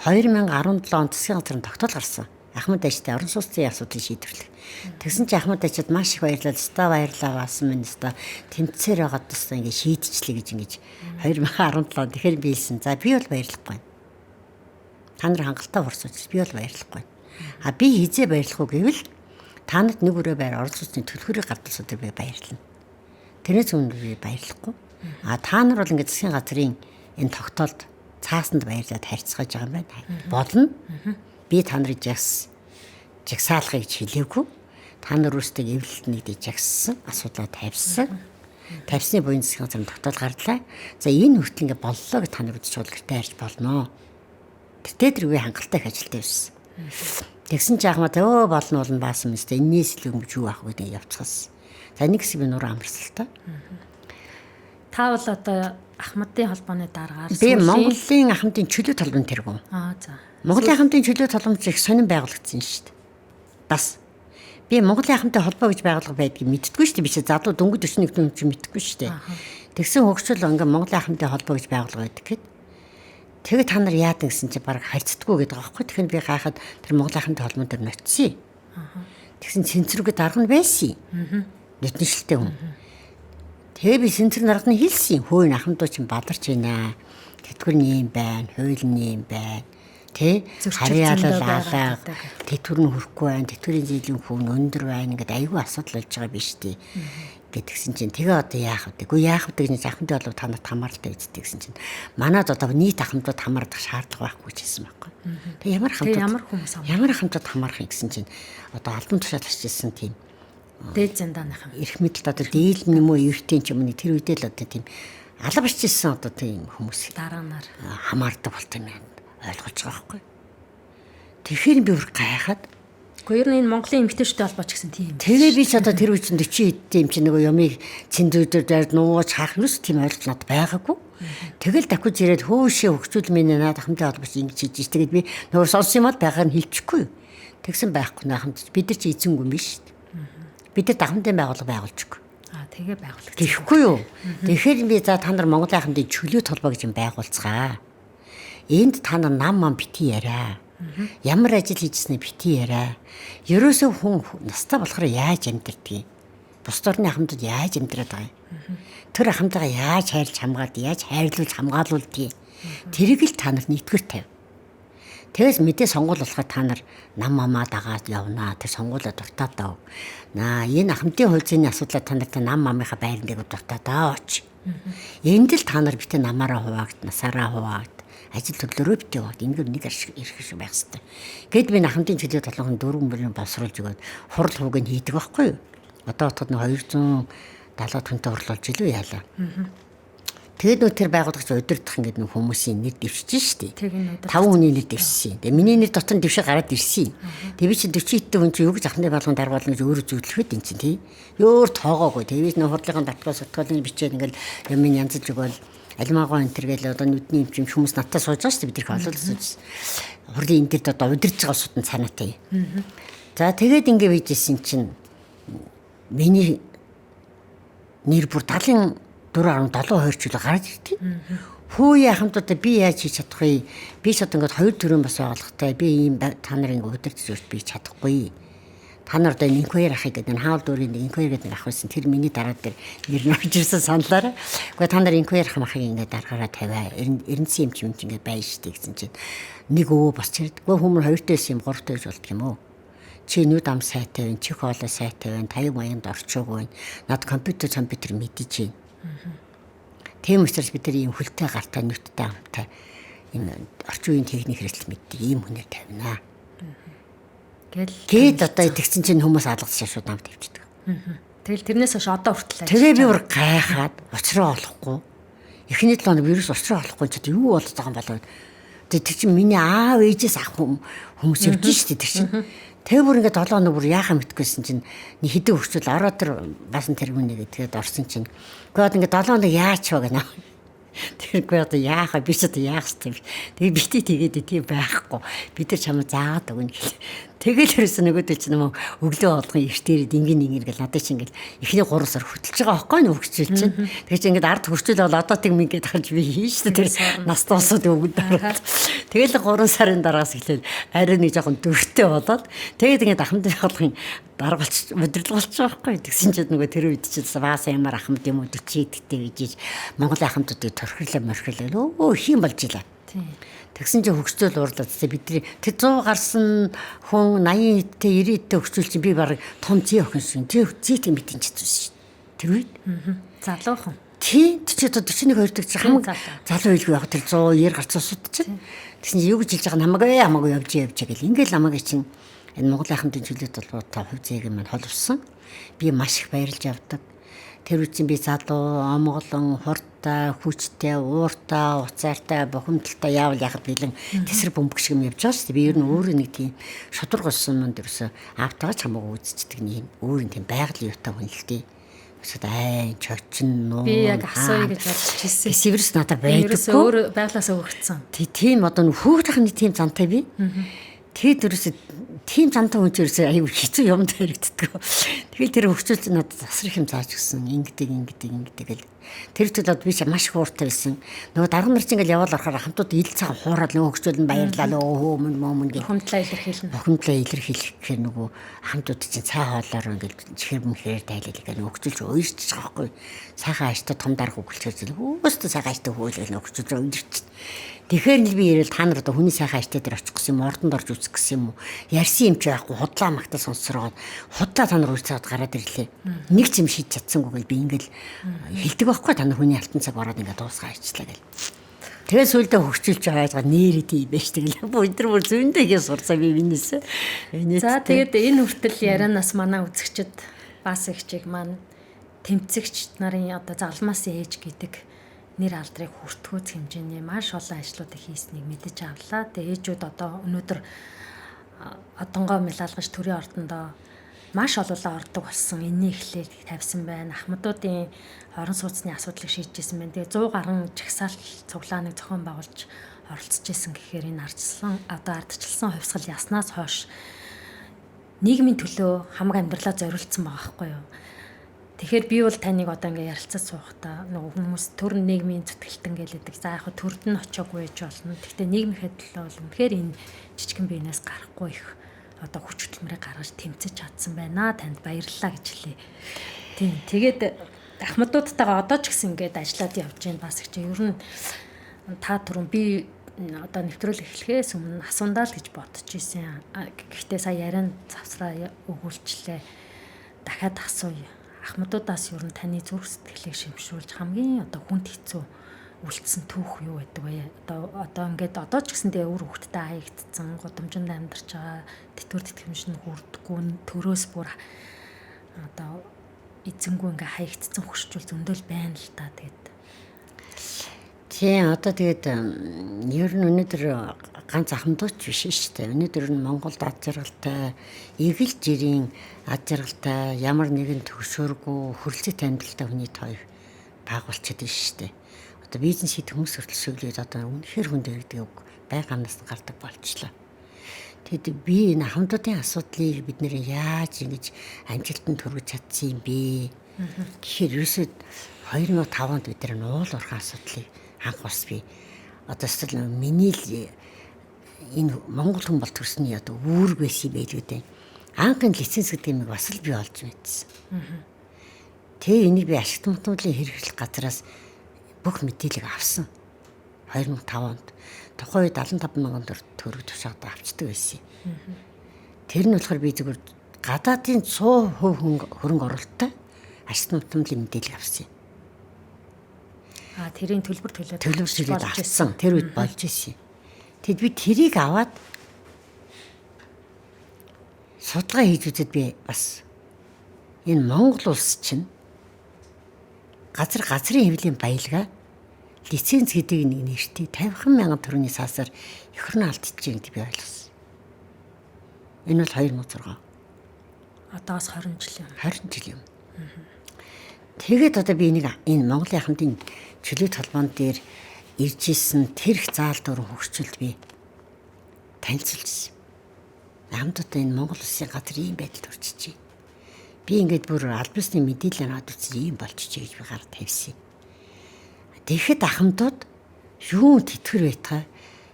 2017 онд засгийн газрын тогтоол гарсан. Ахмад дайчтай орон сууцын асуудлыг шийдвэрлэх. Тэгсэн чинь ахмад дайчид маш их баярлалаа. Ста баярлалаа баасан минь ста тэмцээр байгаад тусаа ингэ шийдчихлээ гэж ингэж 2017 тэгэхээр би хэлсэн. За би бол баярлахгүй. Та нар хангалттай хурцууч би бол баярлахгүй. А би хизээ баярлах уу гэвэл та нарт нэг өрөө байр орон сууцны төлхөрийг гардалсуу дээр би баярлана. Тэрнээс өмнө би баярлахгүй. А та нар бол ингэ засгийн газрын энэ тогтоолд цаасанд баярлаад харьцааж байгаа юм байна. Болно. Би та нарыг жагсаалахыг хэлээгүй. Та нар өөрсдөө эвлэлт нэгдэж жагссан, асуудлаа тавьсан. Тавьсны буян засгийн газрын тогтоол гарлаа. За энэ хүртэл ингэ боллоо гэж та нар үдчих бол гэртээ харж болно. Тэр үе хангалттай их ажилтаа байсан. Тэгсэн чи ахмад болно баасан мэт энэс л юм юу ах гэдэг явцгаас. За нэг хэсэг би нуруу амарсалтай. Та бол одоо ахмадын холбооны дараагаар би Монголын ахмадын чөлөө толгойн тэргүүн. За. Монголын ахмадын чөлөө толгомж их сонин байгуулагдсан шүү дээ. Бас би Монголын ахмадын холбоо гэж байгуулга байдгийг мэддэггүй шүү дээ. Би ч залуу дөнгөж 41 хүн ч мэддэггүй шүү дээ. Тэгсэн хөгжил ингээ Монголын ахмадын холбоо гэж байгуулга байдаг гэхэд тэгээд та нар яадаг гэсэн чи баг харьцдаггүй гэдэг байгаа байхгүй. Тэгэхээр би гайхаад тэр Монголын ахмадын холбоон дээр ноцсон. Тэгсэн цэнцрүүгээ дарга нь байсан. Нэвтнэшилтэй хүн. Тэгээ би цэнцэр дарга нь хэлсэн. Хөөе ахмадууд чинь бадарч байна. Тэтгэр нь юм байна, хууль нь юм байна. Тэ харьяалал тэтгэр нь хөрөхгүй байна, тэтгэрийн зээлийн хүн өндөр байна гэдэг айгүй асуудал болж байгаа биш үү гэдгсэн чинь тэгээ одоо яах вэ? Үгүй яах вэ гэж ахмад болов та нарт хамааралтай үздэй гэсэн чинь манад одоо нийт ахмадууд хамаардах шаардлага байхгүй ч гэсэн байхгүй. Тэгээ ямар ахмадууд хамаарах юм гэсэн чинь одоо албан тушаал ашигласан тийм дээд зандааныхан эрх мэдэлд одоо дийл юм уу эртний ч юм уу тэр үедээ л одоо тийм алба бичсэн одоо тийм хүмүүс дараанаар хамаардаг болтой юм байна. Ойлгож байгаа байхгүй. Тэгэхээр би бүр гайхаад. Гэхдээ ер нь энэ Монголын эмэгтэйчүүдтэй холбооч гэсэн тийм. Тэгээ би ч одоо тэр үеийн 40 эдтэй юм чи нөгөө юмыг цэндүүдээр нууж хаах юус тийм ойлголт надад байгаагүй. Тэгэл дахиж ирээд хөөшөө хөгжүүл минь надад хамтаа холбооч ингэж хийж тэгээд би нөгөө сонсон юм бол байгаар нь хэлчихгүй. Тэгсэн байхгүй наахамд бид нар чи эзэнгүй юм биш. Бид нар дахамтын байгууллага байгуулчихгүй. Тэгээ байгуулах. Тэгэхгүй юу? Тэгэхээр би за та нар Монголын ахмадын чөлөө толгой гэж юм байгуулцгаа. Энд та нар нам бити яриа. Ямар ажил хийжснээ бити яриа. Ерөөсөө хүн настай болохоор яаж амьдрдгийг. Бус орны ахмадууд яаж амьдраад байгаа юм. Тэр ахмадгаа яаж хайрлж хамгаад, яаж хайрлуулж хамгаалуулдгийг. Тэрийг л та нар нэгдүгээр тавь. Тэгээс мэдээ сонгуул болохоо та нар нам мамаа дагаад явнаа. Тэг сонгуулаа дуртаад даа. Энэ ахмадын хуулзын асуудлаа та нарт нам мамынхаа байранд дуртаад даа оч. Энд л та нар битээ намаараа хуваагд, насаараа хуваагд, ажил төрлөөрөө битээ хуваагд. Ингээд нэг ирэх шиг байх хэрэгтэй. Гэт би ахмадын чөлөө толгойн 4 мөрийн боловсруулж өгөөд хурал хувийг нь хийдэг байхгүй юу? Одоо хотод 270 хүнтэй хурлуулж илүү яалаа. Тэгээд нөө тэр байгуулагч удирдах ингээд нөх хүмүүсийн нэр дэвшиж штий. 5 хүний нэр дэвшсэн. Тэгээ миний нэр дотор дэвшээ гараад ирсэн. Тэгээ би чи 40 хэдэн хүн чи юу гэж ахны болгон даргаална гэж өөрөө зүтлэхэд энэ чинь тий. Өөр тоогоогүй. Тэгээ нөө хурлын батгаас сотгоолын бичээд ингээд юм янзлж өгөөл алимаагаа энэ төргээл одоо нүдний эмчим хүмүүс надтай сууж байгаа штий бид их олуулсан. Хурлын энэ дээр одоо удирдах байгаа судан цаанатай. За тэгээд ингээд bijсэн чинь миний нэр бүр 4.7 чөлөө гараад иртий. Хөөе хамтдаа би яаж хийж чадах вэ? Би ч одоо ингээд 2 төрөн бас байгуулгатай. Би ийм та нарын удирдах зүйлс би чадахгүй. Та нар одоо инквайр ахыг гэдэг хаал дүүрийн инквайр гэдэг ах байсан. Тэр миний дараа дээр нэр нь орж ирсэн саналаараа. Гэхдээ та нар инквайр хамахыг ингээд даргаараа тавиа. Эрдэнэсийн юм чи ингээд байна штэ гэсэн чинь нэг өвөө босч ирдэг. Хүмүүс 2-т юм 3-т байж болдго юм уу? Чи нүд ам сайтай байна, чих хоолой сайтай байна, таяг маянд орчоогүй байна. Над компьютер мэдэж байна. Тийм учраас бид нар ийм хөлтэй гартай нүдтэй амтай ийм орчин үеийн техник хэрэгсэл мэддэг ийм хүнээр тавина. Гээд одоо итгэсэн чинь хүмүүс алгадсан шууд намд тавьчихдаг. Тэгэл тэрнээс хойш одоо хүртэл тэгээ би бүр гайхаад учраа олохгүй. Эхний 7 хоног вирус учраа олохгүй ч юу болж байгаа юм болоо. Тэр чинь миний аав ээжээс ах хүмүүс явж штэ тэр чинь. Тэгээ бүр ингээд 7 хоног бүр яахаа мэдгүйсэн чинь нэг хэдэн хөвчөл ороод тэр басан тэргүүнэ тэгээд орсон чинь гээд ингээд 7 хоног яач вэ гэнэ. Тэргүй одоо яахаа би ч одоо яах вэ. Тэгээ бити тэгээд тийм байхгүй. Бид нар чамд заагаад өгнө гэл. Тэгэл ерөөсөө нөгөөдөл чинь юм өглөө болгон эртээр ингийн гэл надад чинь ингээд эхний 3 сар хөтөлж байгаа байхгүй нөө хөвчөл чинь. Тэгээ чи ингээд ард хөвчөл бол одоо тийм ингээд хаж би хийштэй тэр настай усууд өгд ороод. Тэгэл 3 сарын дараагаас эхлээд арай нэг жоохон дөрвтэй болоод тэгээд ингээд ахмад болгон даргалч удирдлагч байгаа байхгүй. Тэгсэн чинь нөгөө тэр үед чинь бааса ямар ахмад юм уу 40 идэгтэй гэж Монголын ахмадуудыг торхирлаа хийм болж илаа. Тэгсэн чинь хөгжөөл уурлаад бидний тэр 100 гарсан хүн 80 идтэй 90 идтэй хөгжөөл чинь би баг том зээ охин шин зээтэй мэдэн чадсан шүү. Тэр үед залуухан. Тий чи одоо 41 2 дэх хамаг залуу илгүй яг тэр 190 гарцсан сууд чинь. Тэгсэн чинь юу гэж хэлж байгаа хамаагүй явж гэл ингээл намайг чинь энэ Монголын ахмадын чөлөөт толгойтой хувь зээг маань холвсон. Би маш их баярлж явдаг. Тэр үчин би залуу, омголон, хурдтай, хүчтэй, ууртай, уцаартай, бухимдалтай яавал яхад билэн тесрэг бөмбөг шиг юм явж байгаа шүү дээ. Би ер нь өөрөө нэг тийм шудраг болсон юм дэрсэ автаач хамаагүй үзчихдэг нэг өөр тийм байгалийн юутай хүн л дээ. Өсөд чочин нуу. Би яг асууя гэж бодож хэлсэн. Севэрс надад байдаггүй. Өөр байглаасаа өгцөн. Тийм одоо хүүхд тахны тийм зантай би. Тэгээд ерөөсөө тийм зантай хүн ч ерөөсөө аюу хэцүү юмд хэрэгддэг. Тэгээд тэр хөвчөлт надад засрах юм зааж өгсөн. Ингэдэг гэл. Тэр төлөд би ч маш хууртай байсан. Нөгөө дарга нар чинь ингээл яваал орохоор хамтууд ил цаг хуураад нөгөө хөвчөл нь баярлалаа мөн гэл. Бухимдлаа илэрхийлнэ. Бухимдлаа илэрхийлэх гэхээр нөгөө хамтууд чинь цаа хоолоор ингээл чихэр мөхөр тайлал гэх нөгөө хөвчөлж уйрч байгаа байхгүй. Сайхан ааштай том дарга өгүүлчихэр өөстөө сайхан ааштай хөөлгөл нөгөө хөвчөлж уйрч. Тэгэхээр л би ирэл та нар одоо хүний сайхан ааштай дээр очих гэсэн юм ордонд орж үзэх гэсэн юм уу? Ярьсан юм ч байхгүй худлаа магтаа сонсороод худлаа та нар үрцээд гараад ирлээ. Нэг ч юм шийдэж чадсангүй гэл би ингээл хэлдэг байхгүй та нар хүний алтан цаг ороод ингээд дуусгаа хийчлаа гэл. Тэгээ сүлдээ хөвчүүлж байгаа нэрээ тийм байж тэгэл. Өндөр бүр зөндөгөө сурцаа би минийсээ. За тэгээд энэ хүртэл ярианаас манай үзэгчд бас ихчиг маань тэмцэгч нарын одоо залмаас ээж гэдэг нэр алдрыг хүртгүүц хэмжээний маш олон ажлуудыг хийснийг мэдэж авлаа. Тэгээ ээжүүд одоо өнөөдөр одонгоо мэлалгаж төрийн ордондоо маш олоолаа ордог болсон. Энэний эхлэлийг тавьсан байна. Ахмадуудын орон сууцны асуудлыг шийдэжсэн байна. Тэгээ 100 гаруй жагсаалт цуглааныг зохион байгуулж оролцож исэн гэхээр энэ ардчилсан хувьсгал яснаас хойш нийгмийн төлөө хамаг амьдралаа зориулсан байгаа байхгүй юу? Тэгэхээр би бол таныг одоо ингээ ярилцаж суухдаа нөгөө хүмүүс төр нийгмийн зүтгэлтэн гэлээдэг. За яг төрд нь очоогүй гэж болно. Гэхдээ нийгмийнхээ төлөө бол үнэхээр энэ жижигхэн биенээс гарахгүй их одоо хүч хөдөлмөрийг гаргаж тэмцэж чадсан байна. Танд баярлалаа гэж хэлье. Тийм. Тэгээд ахмадуудтайгаа одоо ч гэсэн ингээд ажиллаад явж байна бас их чи ер нь та түрүүн би одоо нэвтрүүлэг эхлэхээс өмнө асундаа л гэж бодож ирсэн. Гэхдээ сая ярианд завсраа өгүүлчлээ. Дахиад асууя. Ахмадуудаас юу н таны зүрх сэтгэлийг шимшүүлж хамгийн одоо хүнд хэцүү үлдсэн түүх юу байдаг вэ? Одоо ингээд одоо ч гэсэндээ өр хөвгттэй хаягдсан, гудамжинд амьдарч байгаа, тэтгэр тэтгэмж нь хүрдэггүй, төрөөс бүр одоо эзэнгүй ингээ хаягдсан хөшчүүл зөндөл байна л та. Тэгээд Тийм одоо тэгээд ер нь өнөөдөр ганц ахмадууд биш шүү дээ. Өнөөдөр нь Монголд ад жаргалтай, эгэл жирийн ад жаргалтай, ямар нэгэн төгшөөргүй хөрлөцөт амьдралтай хүний тоог байгуулчихад байна шүү дээ. Одоо бизнес хийх хүмүүс хүртэл сөглөөд одоо үнэхээр хүнд ирдэг үг байгаанаас гардаг болчихлоо. Тэгэд би энэ ахмадуудын асуудлыг бид нэр яаж ингэж амжилтанд хүргэж чадсан юм бэ? Гэхээр ерөөсөө 2005 онд бид нар уул уурхай асуудлыг анх бас би одоо эсвэл миний л энэ Монгол хүн бол төрсний одоо үүрэг байсан байлгүй дээ. Анхын лиценз гэдэг юм бас л би олж мэдсэн. Тэгээ энийг би ашигт мутуудлын хэрэглэх газраас бүх мэдээлэл авсан. 2005 онд тухайн үед 75,000 төгрөг тушаад авчдаг байсан. Тэр нь болохоор би зөвхөн гадаадын 100% хөрөнгө оруулалттай ашигт мутуудлын мэдээлэл авсан. тэрийн төлбөр төлөөд авсан. Тэр үед болж ирсэн. Тэгэд би тэрийг аваад судалгаа хийж үзээд би бас энэ Монгол улс чинь газрын хэвлийн баялгаа лиценз гэдэг нэг нэртэй 50,000 төгрөгийн саасаар ехөрнө алдчихжээ гэдэг би ойлгосон. Энэ бол 2006. Одоос 20 жил юм. 20 жил юм. Тэгээд одоо би энэ Монголын ахмадын чөлөөт холбоон дээр ирж исэн тэрх заал дөрөв хөгжүүлд би танилцуулсан. Хамтдаа энэ Монгол улсын газар ийм байдалд орчиж байна. Би ингээд бүр аль бисны мэдээлэл аваад үзсэн ийм болчихжээ гэж би гар тавьсан. Тэгэхэд ахмадууд юу тэтгэр байтгаа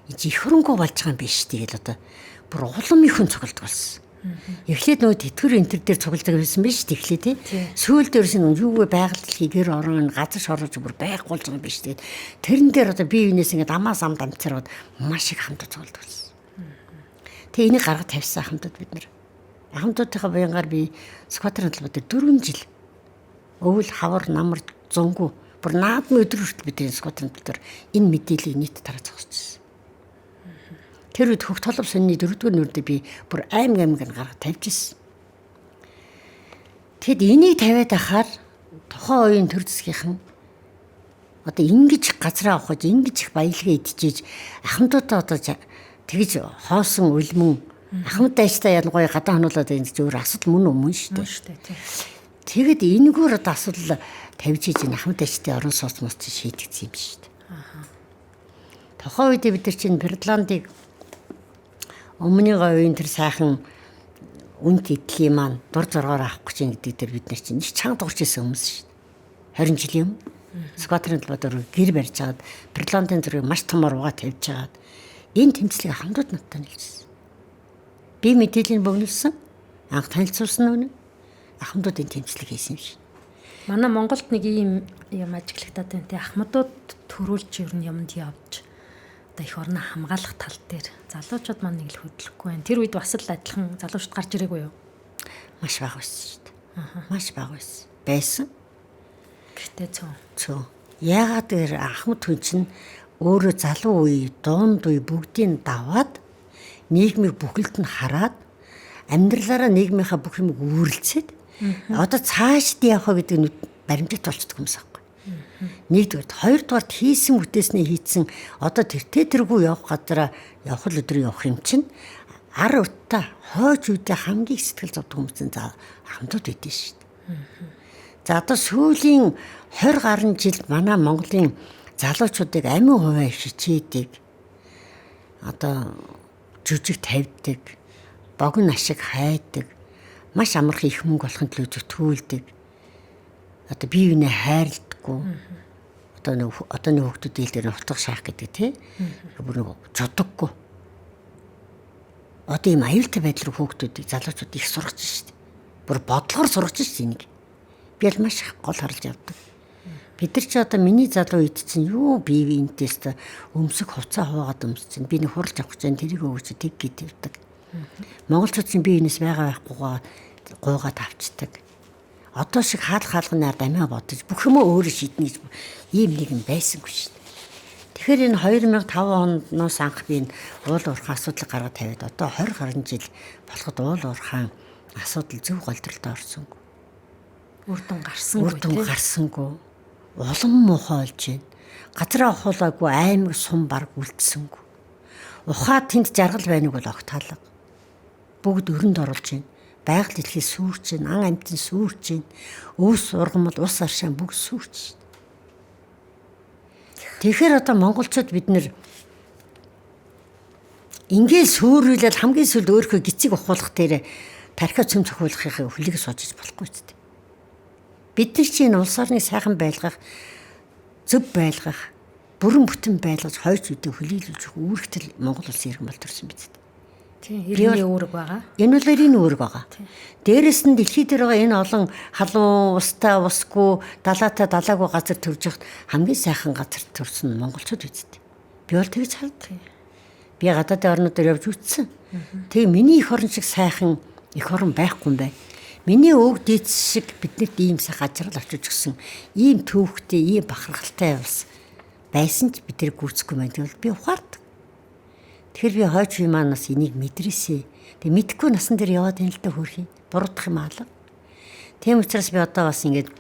их хөрөнгө болж байгаа юм биш тэгэл одоо бүр улам их хүн цуглдаг болсон. Эхлээд нөгөө тэтгэр энтер дээр цуглдаг байсан биш тэгэхээр тий. Сүүл дээрс нь юугүй байгальд гэр орон газар шорож бүр байхгүй болж байгаа юм биш тэгээд тэрэн дээр одоо бие биенээс ингээд амаас амд амцарууд маш их хамт цуглдаг болсон. Тэгээ энийг гаргаж тавьсан хамтад бид нар. Хамтуудынхаа буянгаар би скватрын талбай дээр 4 жил өвөл хавар намар зөнгүү бүр наадмын өдөр хүртэл бид энэ скватрын талбай дээр энэ мэдээллийг нийт тараад зогсчихсон. Тэр үед хөх толгой сонины 4-р нүрдээ би бүр аймаг гаргаж тавьж ирсэн. Тэгэд энийг тавиад ахаар тухайн үеийн төр засгийнхан одоо ингэж газраа авахж ингэж их баялгаа идчихэж ахмадуудаа одоо тэгж хоосон үлмэн ахмад дайчтай ялангуяа гадаа хонуулаад энэ зөвөр асуудал мөн шүү дээ. Тэгэд энэгээр одоо асуудал тавьж ийж ахмад дайчтай орон сууц мус шийдэгдсэн юм шүү дээ. Тухайн үед бид нар чинь Финландыг өмнөний үеийн тэр сайхан үнэт идлийн маань дур зоргоор авах гэж гэдэг дээр бид нар чинь нэг чанга дуурч ирсэн хүмүүс шүү дээ. 20 жилийн өмнө скватрын талбайд гэр барьж агаад Финландын зүрийг маш томор угаа тавьж агаад энэ тэмцлийг хамтууд надад нэлсэн. Би мэдээлэл богинолсон, анх танилцуулсан үнэ ахмадууд энэ тэмцлийг хийсэн юм шиг. Манай Монголд нэг ийм юм ажиглагтаад байна тий. Ахмадууд төрүүлж ер нь юмд явж одоо их орноо хамгаалах тал дээр залуучууд маань нэг л хөдлөхгүй байна. Тэр үед бас л адилхан залуучууд гарч ирээгүй юу? Маш бага байсан шүү дээ. Маш бага байсан. Байсан. Гэхдээ цөө. Яагаад гэхээр ахмад хүн чинь өөрөө залуу үе, дунд үе бүгдийг даваад нийгмийг бүхэлд нь хараад амьдралаараа нийгмийнхаа бүх юмыг үүрлцээд одоо цаашд явах гэдэг нь баримтат болчихдог хүмүүс аахгүй. Нэгдүгээр, хоёрдугаар хийсэн бүтээснээ хийцэн одоо тэргүй явах газараа явах л өдөр явах юм чинь ар утаа хойж үедээ хамгийн сэтгэл зовдөг хүмүүсийн хамтууд байдсан шүү дээ. За одоо сүүлийн 20 гаруй жилд манай Монголын залуучуудыг амин хуваа хичээдэг одоо жүжиг тавьдаг, богино ашиг хайдаг, маш амархан их мөнгө болохын төлөө зүтгүүлдэг. Одоо бие биенээ хайрладаггүй. Одоо нэг хүүхдүүд дээр нутаг шаах гэдэг тий. Бүр нэг жодоггүй. Одоо ийм аюултай байдал руу хүүхдүүдийг залуучууд их сургаж шүү дээ. Бүр бодлогоор сургаж шүү дээ энийг. Би л маш их гол харж явдаг. Бид нар ч одоо миний залуу үед чинь юу бие энтэс өмсөх хувцас хуваагаад өмсөж чинь би нэг хуралж авах гэж тэрийг өгч тэг гээд явдаг. Монголчууд чинь биенээс байгаа байхгүйгаа гуугаад авчдаг. Одоо шиг хаалганаар дамиа бодож бүх юм өөрөө шийднэ гэж ийм нэг юм байсангүй шүү дээ. Тэгэхээр энэ 2005 оноос анх би уул уурхай асуудал гаргаад тавиад одоо 20 гаруй жил болоход уул уурхай асуудал зөв голдролд орсонгүй. Үр дүн гарсангүй. Улам муухай болж байна. Газраа ухуулаагүй аймаг сум баг үлдсэнгүй. Ухаа тэнд жаргал байныг бол огтаалга. Бүгд өрөнд оруулж байна. Байгаль дэлхий сүрч байна. Ан амьтан сүрч байна. Өвс ургамал ус аршаан бүгд сүрч байна. Тэгэхээр одоо монголчууд бид нэр ингээл сүрүүлээд хамгийн сүлд өөрийнхөө гизиг ухуулах дээр тархиа цөм цохиулахын хөлийг суужиж болохгүй ч. Бид нар чинь улс орныг сайхан байлгах, зөв байлгах, бүрэн бүтэн байлгаж хойч үдээ хүлээлүүлж үүрэгтэл Монгол улсын иргэн болторсон биз дээ. Тийм, иргэний үүрэг байгаа. Энэ бол иргэний үүрэг байгаа. Дээрээс нь дэлхий дээр байгаа энэ олон халуун, устай, усгүй, далаатай, далаагүй газар төрж явахт хамгийн сайхан газар төрсөн монголчууд биз дээ. Би бол тэгж хардаг. Би гадаадын орнуудаар явж үзсэн. Тэг миний эх орн шиг сайхан эх орн байхгүй юм байна. Миний өг дээдс шиг биднэрт ийм сайхан ажрал очиж гисэн ийм төвхтэй, ийм бахархалтай бас байсан ч бид тэр гүйцэхгүй байна. Тэгвэл би ухаардаг. Тэгэхээр би хойч би манаас энийг мэдрээсэй. Тэг мэдхгүй насан дээр яваад энэ л дэ хөрхий. Буруудах юм аалаа. Тийм учраас би одоо бас ингэж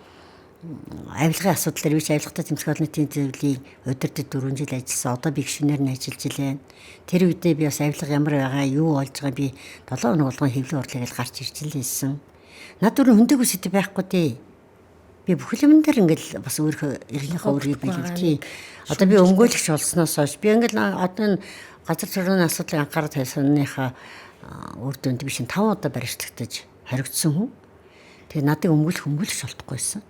авилгын асуудал дээр би ч авилгатай тэмцэх олонны төвлийн удирдад 4 жил ажилласан. Одоо би гишүүнээр нь ажиллаж байна. Тэр үедээ би бас авилга ямар байгаа, юу болж байгаа би 7 хоног болгон хэвлэн урлагийг гарч ирж лээсэн. Над дүр хүндэггүй сэт байхгүй дээ. Би бүхэл юм дээр ингээл бас өөрийнхөө иргэнийхээ үрийг биелүүлдэг. Одоо би өмгөөлөгч болсноос хойш би ингээл одоо газар зөрүүний асуудлыг анхаарал тавьсаныхаа үр дүнд би шин 5 удаа баримтлагдаж хоригдсон хүн. Тэгээ надыг өмгөөлөгч болтохгүйсэн.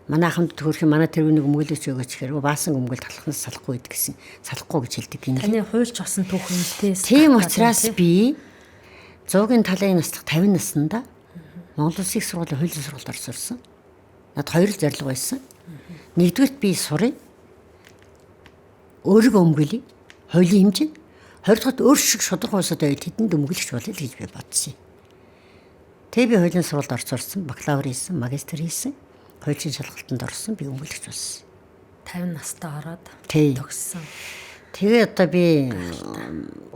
Манай хамт төрөх манай тэрвэнийг өмгөөлөгч өгөөч гэхээр баасан өмгөөл талхнаас салахгүй байд гэсэн. Салахгүй гэж хэлдэг гинэ. Таны хуульч болсон түүхнтэй. Тийм учраас би 100-гийн талын наслах 50 наснда Монгол Улсын их сургуулийн хуулийн сургуульд орсон. Над 2 зорилго байсан. Нэгдүгürt би сурыг. Өөрийгөө өмгөөлье. Хуулийн хэмжээнд. Хоёрдугаар өөр шиг шударга улсад байвал тэдэнд өмгөөлөгч болъё гэж би бодсон. Тэгээ би хуулийн сургуульд орсон, бакалавр хийсэн, магистр хийсэн. Хуулийн шалгалтанд орсон, би өмгөөлөгч болсон. 50 настай ороод төгссөн. Тэгээ одоо би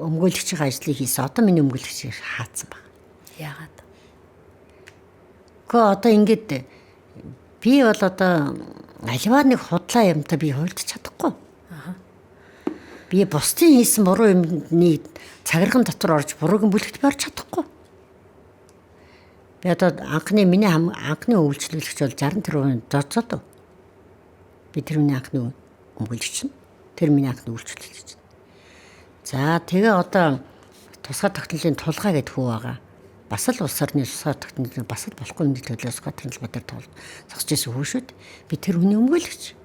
өмгөөлөгчийн ажлыг хийсэн. Одоо миний өмгөөлөгчийг хаацсан баг. Яагаад? Гэхдээ одоо ингээд би бол одоо аливаа нэг худлаа юмтай би хуульдчих чадахгүй. Би бусдын хийсэн буруу юмны цагирган дотор орж буруугийн бүлэгт барьж чадахгүй. Би одоо миний анхны үйлчлүүлэгч бол 60% зоцоод. Би тэр миний анхны өмгөөлөгч нь. Тэр миний анхны үйлчлүүлэгч. За тэгээ одоо тусгай тогтнолын тулгай гэдэг хүү байгаа. Бас л улс орны тусгай тогтнол бас л болохгүй юмны төлөө тусгай тогтнол зогсож ирсэн хүү шүү дээ. Би тэр хүний өмгөөлөгч.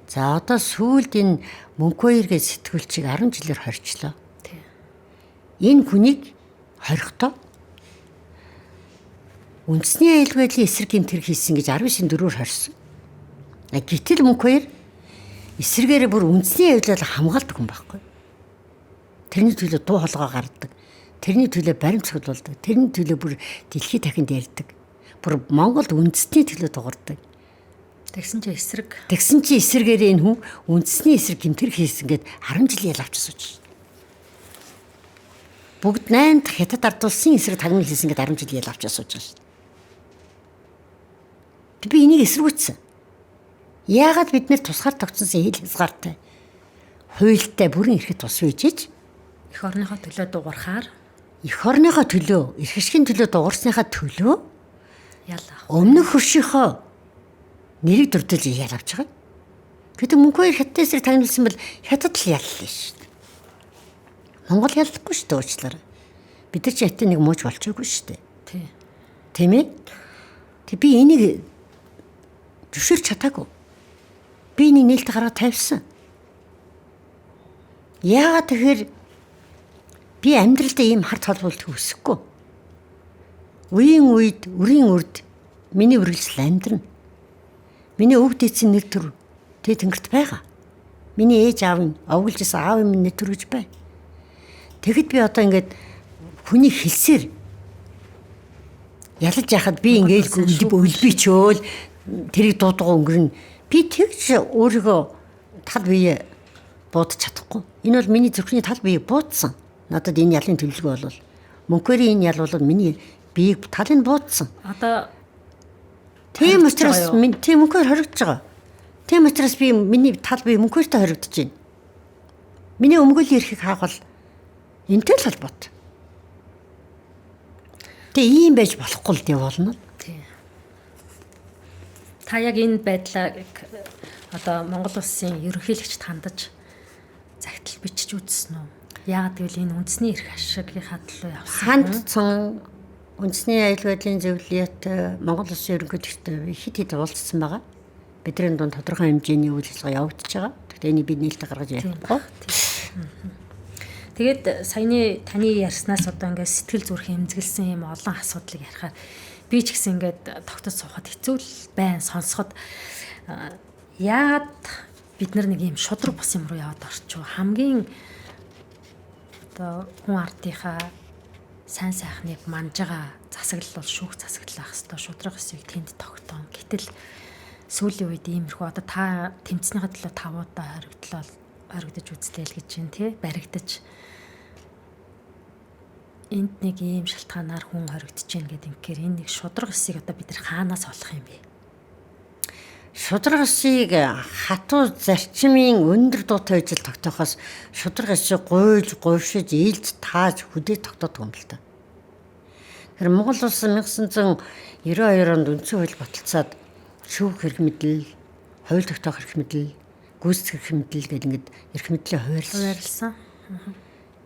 За одоо сүүлд энэ Мөнхбаяр гэж сэтгүүлчийг 10 жилээр хорчлоо. Энэ хүнийг хорихдоо үндэсний аюул байдлын эсрэг гэмтэр хийсэн гэж 19-4-өр хорсон. Гэтэл Мөнхбаяр эсрэгээр бүр үндэсний аюулыг хамгаалдаг хүн байхгүй. Тэрний төлөө дуу хоолой гаргадаг. Тэрний төлөө баримт цуглуулдаг. Тэрний төлөө бүр дэлхийд дахинд ярьдаг. Бүр Монголд үндэсний төлөө дуурдаг. Тэгсэн чи эсрэг. Тэгсэн чи эсрэгээр энэ хүн үндэсний эсрэг гэмтэр хийсэн гэд 10 жил ял авч сууж. Бүгд 8 дахь хятад ард улсын эсрэг тагнал хийсэн гэд 10 жил ял авч сууж байгаа шүү. Би энийг эсэргүүцсэн. Яагаад бид нэр тусгаар тогтсон хил хязгаартай хуультай бүрэн ирэхэд тус үйжиж эх орныхоо төлөө дуурахаар эх орныхоо төлөө, эрх ашигын төлөө дуурсныхаа төлөө ял авах. Өмнөх хөршийнхөө нэрийг дурдж ял авч байгаа. Гэдэг Мөнхбаяр хятад эсрэг тагналсан бол хятад л яллаа шүү дээ. Монгол яллахгүй шүү дээ уучлаарай. Бид нар ч хятад нэг мууж болчихоогүй шүү дээ. Тийм ээ? Тэг би энийг зөвшөөрч чадаагүй. Би энийг нээлттэй гараад тавьсан. Яагаад тэгэхээр би амьдралдаа ийм харт холбоолт хүсэхгүй. Үеийн үед, үрийн үрд миний үргэлжлэл амьдрна. Миний өвд эцсийн нэр төр тэнгэрт байгаа. Миний ээж аав нь овгилжсэн аав минь нэр төр гэж байна. Тэгэхэд би одоо ингээд хүний хэлсээр ялаж яхад би ингээд өлбий чөөл тэрийг дуудгаа өнгөрнө. Би тэгж өөрийгөө тал бие буудаж чадахгүй. Энэ бол миний зүрхний тал бие буудсан. Надад энэ ялын төлөвлөгөө бол мөнхөөр энэ ял бол миний биеийг талыг буудсан. Одоо тийм учраас тийм мөнхөөр хоригдож байгаа. Тийм учраас би миний тал бие мөнхөөртэй хоригдож байна. Миний өмгөөллийн эрхийг хаах бол энтэй л холбоотой. Тэгээ ийм байж болохгүй л дээ болно. тийм. Та яг энэ байдлаа одоо Монгол улсын ерөнхийлөгчд хандаж загтал бичиж үзсэн үү? Яагаад гэвэл энэ үндэсний эрх ашигийнхаа төлөө явсан. Хандсан үндэсний аюул байдлын зөвлөлт Монгол улсын ерөнхийлөгчтэй хит хит уулзсан байгаа. Бидний дунд тодорхой хэмжээний үйл ажиллагаа явагдаж байгаа. Гэхдээ энийг би нээлттэй гаргаж ярихгүй. Тэгээд саяны таны ярьснаас одоо ингээд сэтгэл зүрх эмзэглсэн юм олон асуудлыг ярихаар би ч гэсэн ингээд тогтож суухад хэцүү л байна сонсоход яагаад бид нар нэг юм шудраг бус юм руу яваад орчих вэ? Хамгийн одоо хүн ардынхаа сайн сайхныг манж байгаа засаглал бол шүүх засаглал ах хэвээр шудраг хэсгийг тэнд тогтоон. Гэтэл сүүлийн үед иймэрхүү одоо та тэмцснийхаа төлөө тавуудаа хоригдож үзлээ л гэж байна тий баригдаж энд нэг ийм шалтгаанаар хүн хоригдож байна гэдэг ингээр энэ нэг шудраг хэсгийг одоо бид нар хаанаас олох юм бэ? Шудраг хэсгийг хатуу зарчмын өндөр дуутай ажил тогтоохоос шудраг хэсгийг гуйлж, гуйшиж, ийж, тааж, хөдөө тогтоодог юм л та. Тэр Монгол улс 1992 онд үндсэн хууль баталцаад шүүх эрх мэдэл, хууль тогтоох эрх мэдэл, гүйцэтгэх эрх мэдэл гэдэг ингээд эрх мэдлээ хуваарлсан.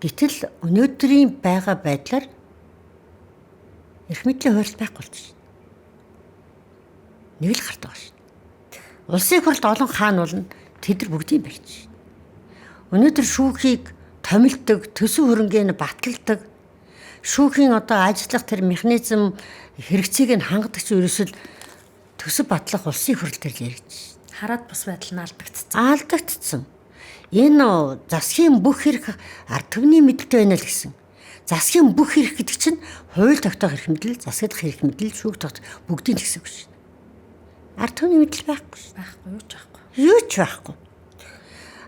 Гэтэл өнөөдрийн байгаа байдлаар эрх мэдлийн хууль байхгүй болчих. Нэг л гардаг шүү. Улсын хурлд олон хаан болно. Тэд нар бүгдийг барьж. Өнөөдөр шүүхийг томилдог, төсөв хөрөнгөний баталдаг, шүүхийн одоо ажиллах тэр механизм хэрэгцээг нь хангадаг ч ерөөсөл төсөв батлах улсын хурл дээр ярьж. Хараад бус байдал нь алдагдсан. Алдагдсан. Энэ засгийн бүх хэрэг ард түмний мэдэлтэй байна л гэсэн. Засгийн бүх хэрэг гэдэг чинь хууль тогтоох эрх мэдэл, засаглах эрх мэдэл, шүүх тогтоох бүгдийн гэсэн үг шүү. Ард түмний мэдэл байхгүй шүү. Юу ч байхгүй.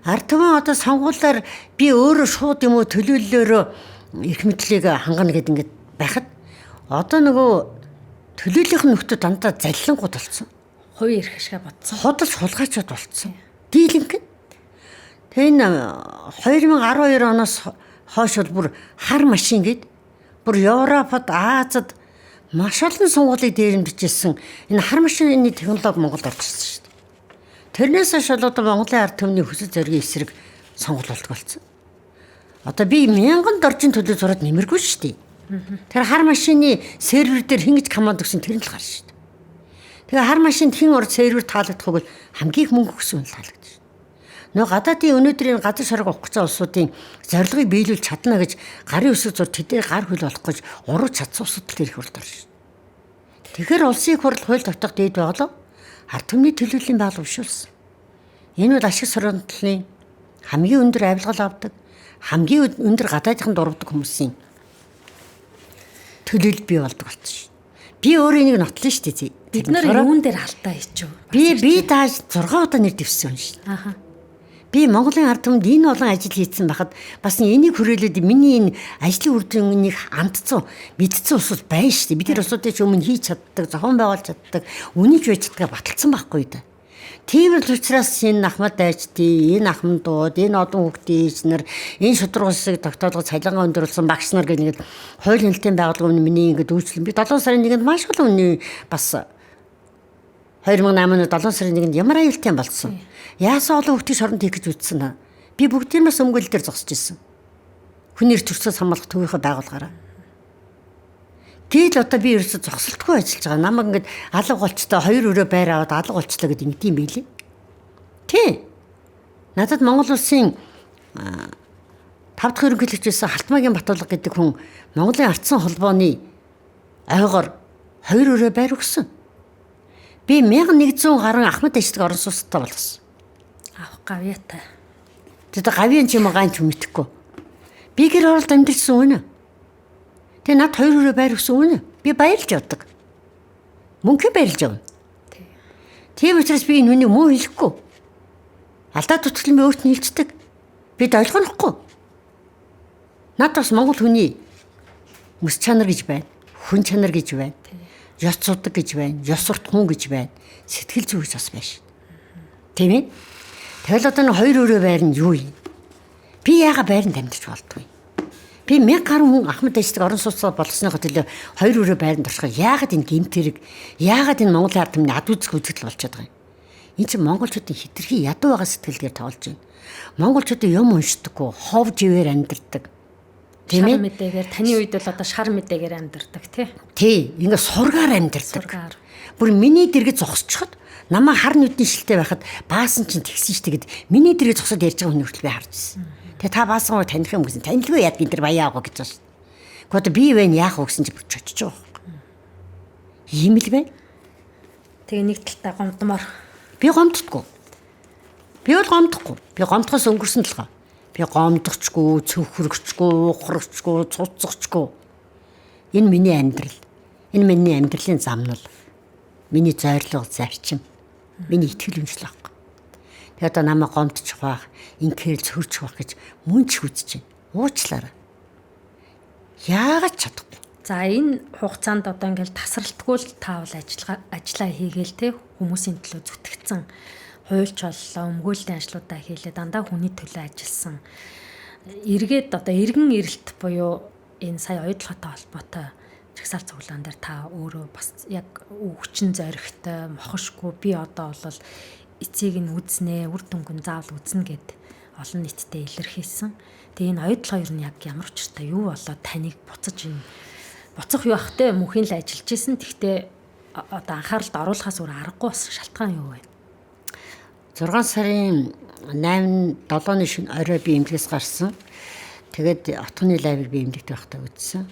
Ард түмэн одоо сонгуулиар би өөрөө шууд юм уу төлөөллөөрөө эрх мэдлийг хангана гэдэг ингээд байхад одоо нөгөө төлөөллийнх нь нөхдөд дандаа заллингууд болсон. Хувийн эрх ашигаа бодсон. Худалч хулгайчуд болсон. Дийлэнх. Энэ 2012 оноос хойш бүр хар машин гээд бүр Европод, Азад маш олон сонгуулийг дээрэмжижсэн энэ хар машины технологи Монголд орж ирсэн шүү дээ. Тэрнээс хойш одоо Монголын ард түмний хүсэл зоригийн эсрэг сонгуул болдог болсон. Одоо би 1000 доржин төлөв зураад нэмэргүй шүү дээ. Тэр хар машины сервер дээр хингэж команд өгсөн тэр нь л гарна шүү дээ. Тэгээ хар машинд хэн орж сервер таалагдахгүй бол хамгийн их мөнгө өгсөн нь таалагдаж шүү. Нөгөө гадаадын өнөөдрийн газар шарга авах гэж улсуудын зорилгыг биелүүлж чадна гэж гарын өсөг зур тэдээр гар хөл болох гэж урууж чадсан улсууд ирэх болдоо шүү. Тэгэхээр улсын хурл хууль тогтоох дээд байгалаа ард түмний төлөөллийн байгал бишүүлсэн. Энэ бол ашиг сургалтын хамгийн өндөр авилгал авдаг, хамгийн өндөр гадаадын дурвдаг хүмүүсийн төлөөлөл бий болдог болчих. Би өөрөө энийг нотлоо шүү дээ. Бид нар юун дээр алдаа хийчихв? Би дааж 6 удаа нэр дэвсэн юм шүү. Би Монголын ард түмэнд энэ олон ажил хийсэн байхад бас энийг хүрээлээд миний энэ ажлын үр дүнийг амтцсан, мэдцсэн усуд байна шүү дээ. Бид нар усуудыг ч өмнө хийж чаддаг, зохион байгуулж чаддаг, үнийг байж чаддаг баталсан байхгүй да. Тийм л учраас энэ Ахмад дайчдын, энэ Ахмад дууд, энэ одон хүүхдийн эзнэр, энэ шудраг усыг тогтоолгож цалингаа өндөрлсөн багш нар гэх нэг хууль нэлтийн байгууллагын миний ингээд үйлчлэн би 7 сарын 1-нд маш олон үний бас 2008 оны 7 сарын 1-нд ямар аюултай болсон. Яасан олон хүүхдийн шоронд хийх гэж үзсэн. Би бүгдийнээс өмгөл дээр зогсож ирсэн. Хүний төрцөөс хамгаалах төвийнхөө байгууллагаараа. Тэгэл одоо би ерөөсө зогсолтгүй ажиллаж байгаа. Намайг ингээд алга болчтой 2 өрөө байр аваад алга болчлоо гэдэг ингэдэм билээ. Тий. Надад Монгол улсын 5 дахь ерөнхийлөгчөөс Халтмаагийн Батулга гэдэг хүн Монголын ардсан холбооны ойгоор 2 өрөө байр өгсөн. Би 1100 гаруй Ахмад дэждэг орон сууцтай болсон. Авах гавьяатай. Тэгээд гавьяан ч юм гаан ч мэдэхгүй. Би гэр оролд амьдэрсэн үнэ. Тэгээ над 2 өрөө байр өгсөн үнэ. Би баярлж явдаг. Мөнгө баярлж явна. Тийм учраас би энэ хүнийг муу хэлэхгүй. Алдаа тутгалан би өөрт нь хэлцдэг. Бид ойлгохгүй. Над бас монгол хүний мэс чанар гэж байна. Хүн чанар гэж байна. Ёс зудаг гэж байна. Ёс сурт хүн гэж байна. Сэтгэл зүй гэж бас байна шүү. Тийм ээ. Тэгэл одоо нэг 2 өрөө байр нь юу юм? Би яага байранд амьдарч болдгүй. Би 1000 гаруй хүн Ахмад дэждэг орон сууцаа болгосныхоо төлөө 2 өрөө байранд орчих. Яагаад энэ гэмтэрэг? Яагаад энэ Монголын ард түмний ад үзэх үзэгдэл болчиход байгаа юм? Энд чинь монголчуудын хитрхи ядуу байгаа сэтгэлээр тоглож байна. Монголчуудын юм уншдаггүй, хов живээр амьдардаг. Тийм ээ. Шар мэдээгээр таны үед бол одоо шар мэдээгээр амьдардаг тий. Ингээ сургаар амьдардаг. Сургаар. Бүр миний дэргэд зогсчиход намаа хар нүдний шилтэй байхад баасан чинь тэгсэн ш тэгэд миний дэргэд зогсоод ярьж байгаа хүн хүртэл би харж ирсэн. Тэгээ та баасан гоо таних юм гэсэн. Танилгүй яд гинтэр баяа авах гэж байна ш. Гэхдээ би вэ яах вэ гэсэн чи бүч очиж байгаа. Ийм л байна. Тэгээ нэг талтаа гомдмоор. Би гомддоггүй. Би бол гомдохгүй. Би гомдохоос өнгөрсөн талгаа. Би гомдохчгүй, цөвхөрөгчгүй, ухрагчгүй, цуцгачгүй. Энэ миний амьдрал. Энэ миний амьдралын замнал. Миний зорилго, зарчим. Миний итгэл үнэмшил авах. Тэгээ одоо намайг гомдчих байх, инхээр цөрчих байх гэж мөн ч үзэж байна. Уучлаарай. Яагаад чадахгүй? За энэ хугацаанд одоо ингээл тасралтгүй л таавал ажиллаа хийгээл те хүмүүсийн төлөө зүтгэцэн хуульч боллоо, өмгөөллийн ажлуудаа хийлээ дандаа хүний төлөө ажилласан. Эргээд одоо эргэн эрэлт буюу энэ сая оюутлоготой холбоотой жагсаал цуглаан дээр та өөрөө бас яг өвчин зоригтой, мохошгүй би одоо бол эцийг нь үзнэ, үр дүнг нь заавал үзнэ гэд олон нийтэд илэрхийлсэн. Тэгээ энэ оюутлогоо ер нь яг ямар учиртай юу болоод таныг буцаж энэ буцах юу ахтай мөнхийн л ажиллаж исэн. Тэгтээ одоо анхааралд оруулахаас өөр аргагүй бас шалтгаан юу вэ? 6 сарын 8-7-ны шөнө орой би эмнэлгээс гарсан. Тэгээд отгоны лайвыг би эмнэлэгт байхдаа үзсэн.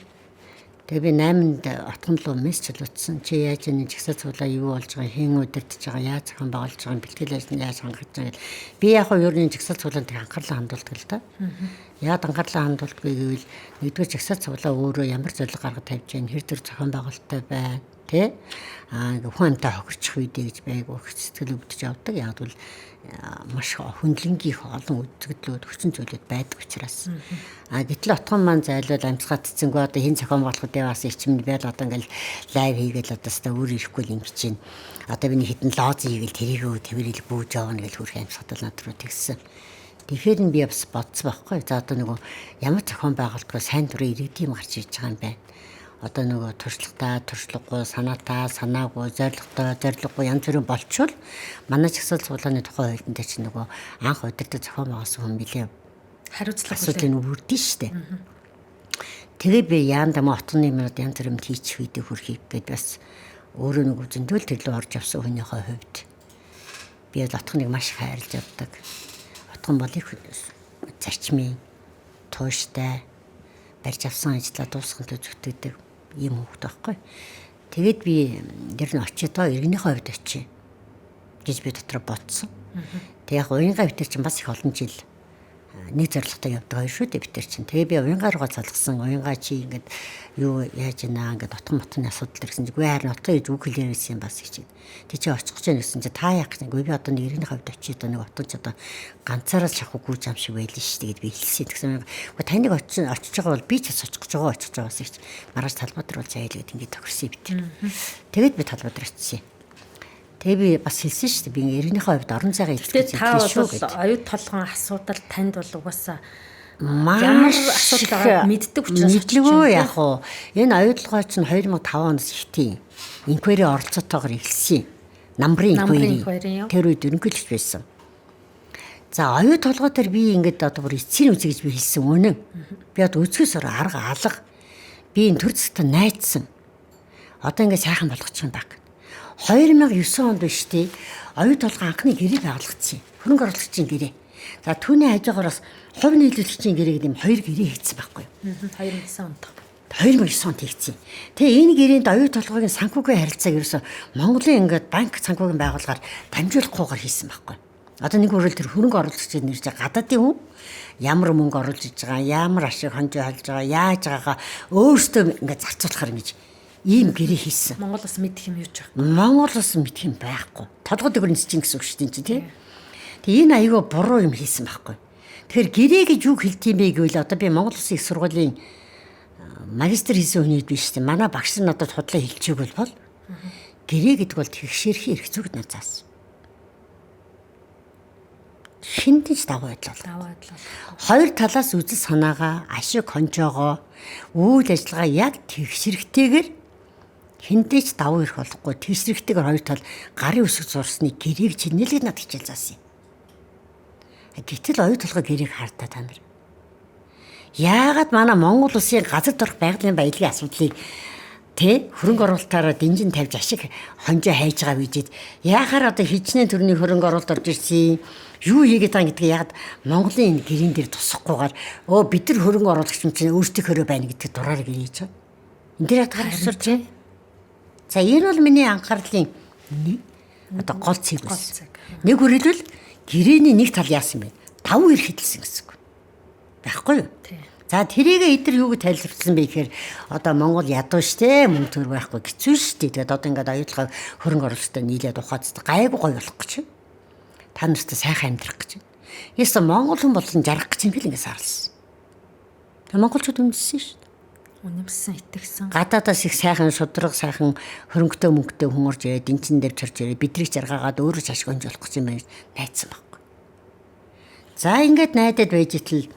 Тэгээ би 8-нд отгон руу мессеж утсан. Чи яаж энэ жагсаал цуглаа юу болж байгаа, хэн удирдах байгаа, яаж зохион байгуулж байгаа, бэлтгэл ажил яаж хангаж байгаа. Би яг нь ер нь жагсаал цуглаанд анхаарлаа хандуулдаг л да. Яагаад анхаарлаа хандуулдаггүй гэвэл нэгдүгээр жагсаал цуглаа өөрөө ямар зорилго гаргаж тавьж байна, хэр төр зохион байгуулалттай байна, тэ? Хүнтэй хохирчих үедээ гэж байгуу сэтгэл өвдөж явдаг. Яг бол маш хөндлөнгийнх олон үзэгдлүүд хүчин зүйлүүд байдаг учраас. Гэтэл отгон маань зайлуул амьсгаатцсангүй одоо хин зохион байгуулалтын бас ичмэнд байл одоо ингээл лайв хийгээл одоо өстой өөр ирэхгүй юм гэж байна. Одоо миний хитэн лоз хийгээл тэрийгөө тэрийг бүүж явна гэж хөрх амьсгатал над руу тэгсэн. Тэгэхээр нь би бас бодсон байхгүй. За одоо нөгөө ямар зохион байгуулалтгүй сайн дурын иргэдийн гарч иж байгаа юм байна. Одоо нөгөө туршлагатай, туршлагагүй, санаатай, санаагүй, зоригтой, зориггүй янз бүрийн болчвол манай жагсаал цуглааны тухай хуулинд дээр чинь нөгөө анх удирдах зохион байгуулсан хүн билээ. Хариуцлага асуудлыг үрдэн штэ. Тэгээ би яанда мо отгоны юмнууд янз бүрийн хийчих үедээ хүрхийг гээд бас өөрөө нөгөө зөндөл төрлөө орж авсан хүнийхээ хувьд би отгоныг маш хайрлаж явдаг. Отгон бол их зарчмын тууштай барьж авсан ажлаа дуусгахад зүтгэдэг юм хөвгт байхгүй. Тэгээд би дэр нь очиодоо иргэнийхээ хувьд очие гэж би дотор бодсон. Тэг яг уянгаа битэр чинь бас их олон жил нэг зорилготой явдаг хоёр шүү дээ битэр чинь. Тэгээ би уянгаа руугаа залгасан. Уянгаа чи ингээд юу яаж ийна ингээд отгон мотны асуудал гэсэн чинь үгүй харин отгоо гэж үг хэлээрсэн юм бас гэж. Тэг чи очих гэж байсан чи та яах гэсэн. Үгүй би одоо нэг иргэнийхээ хувьд очиодоо нэг отгож одоо ганцаараа л шахах гүйж ам шиг байлаа шүү дээ гэд би хэлсэн. Тэгсэн юм. Үгүй таныг очиж байгаа бол би ч очих гэж байгаа очих байгаас гэж маргааш талбайд руу зайлаа гэд ингээд тохирсон битэр. Тэгээд би талбайд руу очив. Тэгээ би бас хэлсэн шүү дээ. Би иргэнийхээ хувьд орон зайгаа илтгэж хэлсэн шүү гэдэг. Оюут толгойн асуудал танд бол угаасаа ямар асуудал мэддэг учраас мэдлэгөө яах вэ? Энэ оюутлогоо чинь 2005 оноос ихтэй инквери оролцоотойгоор эхэлсэн. Намбрын инквери. Тэр үед ерөнхийлөгч байсан. За оюут толгой дээр би ингээд одоо бүр эцсийн үзье гэж би хэлсэн үнэн. Би одоо үзэхээс арга алга. Би энэ төр зэгтээ найдсан. Одоо ингээд сайхан болгочих юм баг. 2009 онд биш тий оюут толгой анхны гэрээ байгуулагдсан. Хөрөнгө оруулагчийн гэрээ. За түүний хажуугаар бас хувь нийлүүлэгчийн гэрээ гэдэг юм 2 гэрээ хийсэн байхгүй юу? 2009 онд. 2009 онд хийгдсэн. Тэгээ энэ гэрээнд оюу толгойн санхүүгийн харилцааг ерөөсө Монголын ингээд банк санхүүгийн байгууллагаар дамжуулахгүйгээр хийсэн байхгүй. Одоо нэг хүрэл тэр хөрөнгө оруулагчид нэрж гадаадын хүн ямар мөнгө оруулж иж байгаа, ямар ашиг хонжоо халж байгаа, яаж байгаагаа өөрсдөө ингээд зарцуулахар ингэж ийм гэрээ хийсэн. Монгол бас мэдэх юм юуж байгаа. Монгол бас мэдэх юм байхгүй. Толгой дээгүүр нисчин гэсэн үг шүү дээ тий. Тэгээ энэ аюу буруу юм хийсэн байхгүй. Тэгэхээр гэрээ гэж юу хэлдэм бэ гэвэл одоо би Монгол Улсын их сургуулийн магистр хийсэн хүнийд биш тийм. Манай багш нь надад худлаа хэлчихээг бол гэрээ гэдэг бол тэгшэрхийн эрх зүйд над заасан. Хинтэж даваа байдлаа. Хоёр талаас үзэл санаагаа, ашиг хонжоогоо, үйл ажиллагаа яг тэгшэрхтэйгээр хинтэж даваа ирэх болохгүй. Тэгшэрхтэйгээр хоёр тал гарын үсэг зурсны гэрээг чинэлэг над хичээл заасан юм. Гэтэл оюу толгой гэрээг хардаа та нар. Яагаад манай Монгол Улсын газар дорх байгалийн баялагын асуудлыг хөрөнгө оруулалтаараа дэнжин тавьж ашиг хонжоо хайж байгаа үедээ яахаар одоо хичнээн төрний хөрөнгө оруулалт орж ирсэн юу хийгээд байгаа гэдгийг ягаад Монголын энэ гэрэн дээр тусахгүйгээр бид нар хөрөнгө оруулагч юм чинь өөрсдөө хөрөө байна гэдгийг дураараа гэрээж байгаа. Энд дээр гарах сурч байна. За энэ бол миний анхаарлын одоо гол цэг байсан. Нэг хүрээлвэл гэрээний нэг тал яасан бэ? 5 эрх хэдэлсэн гэсэн үг. Байхгүй юу? За тэрийгээ эдгээр юу гэж тайлбарласан бэ гэхээр одоо Монгол ядуу штэ мөнгө төр байхгүй хэцүү штэ. Тэгээд одоо ингээд аюулгүй хөрөнгө оруулалтаа нийлээд ухаацтай гайгүй гоё болох гэж байна. Та нартай сайхан амьдрах гэж байна. Яста Монгол хүн болон жаргах гэж юм бэл ингээд саарлсан. Тэгээд монголчууд үнэлсэн штэ. Үнэмсэн итгэсэн. Гадаадаас их сайхан шудраг сайхан хөрөнгөтэй мөнгөтэй хүн орж ирээд дэнчин дээр чорж ирээд бидрийг жаргаагаад өөрөө ашиг хонжуулах гэж юм байна найдсан байхгүй. За ингээд найдаад байж итэл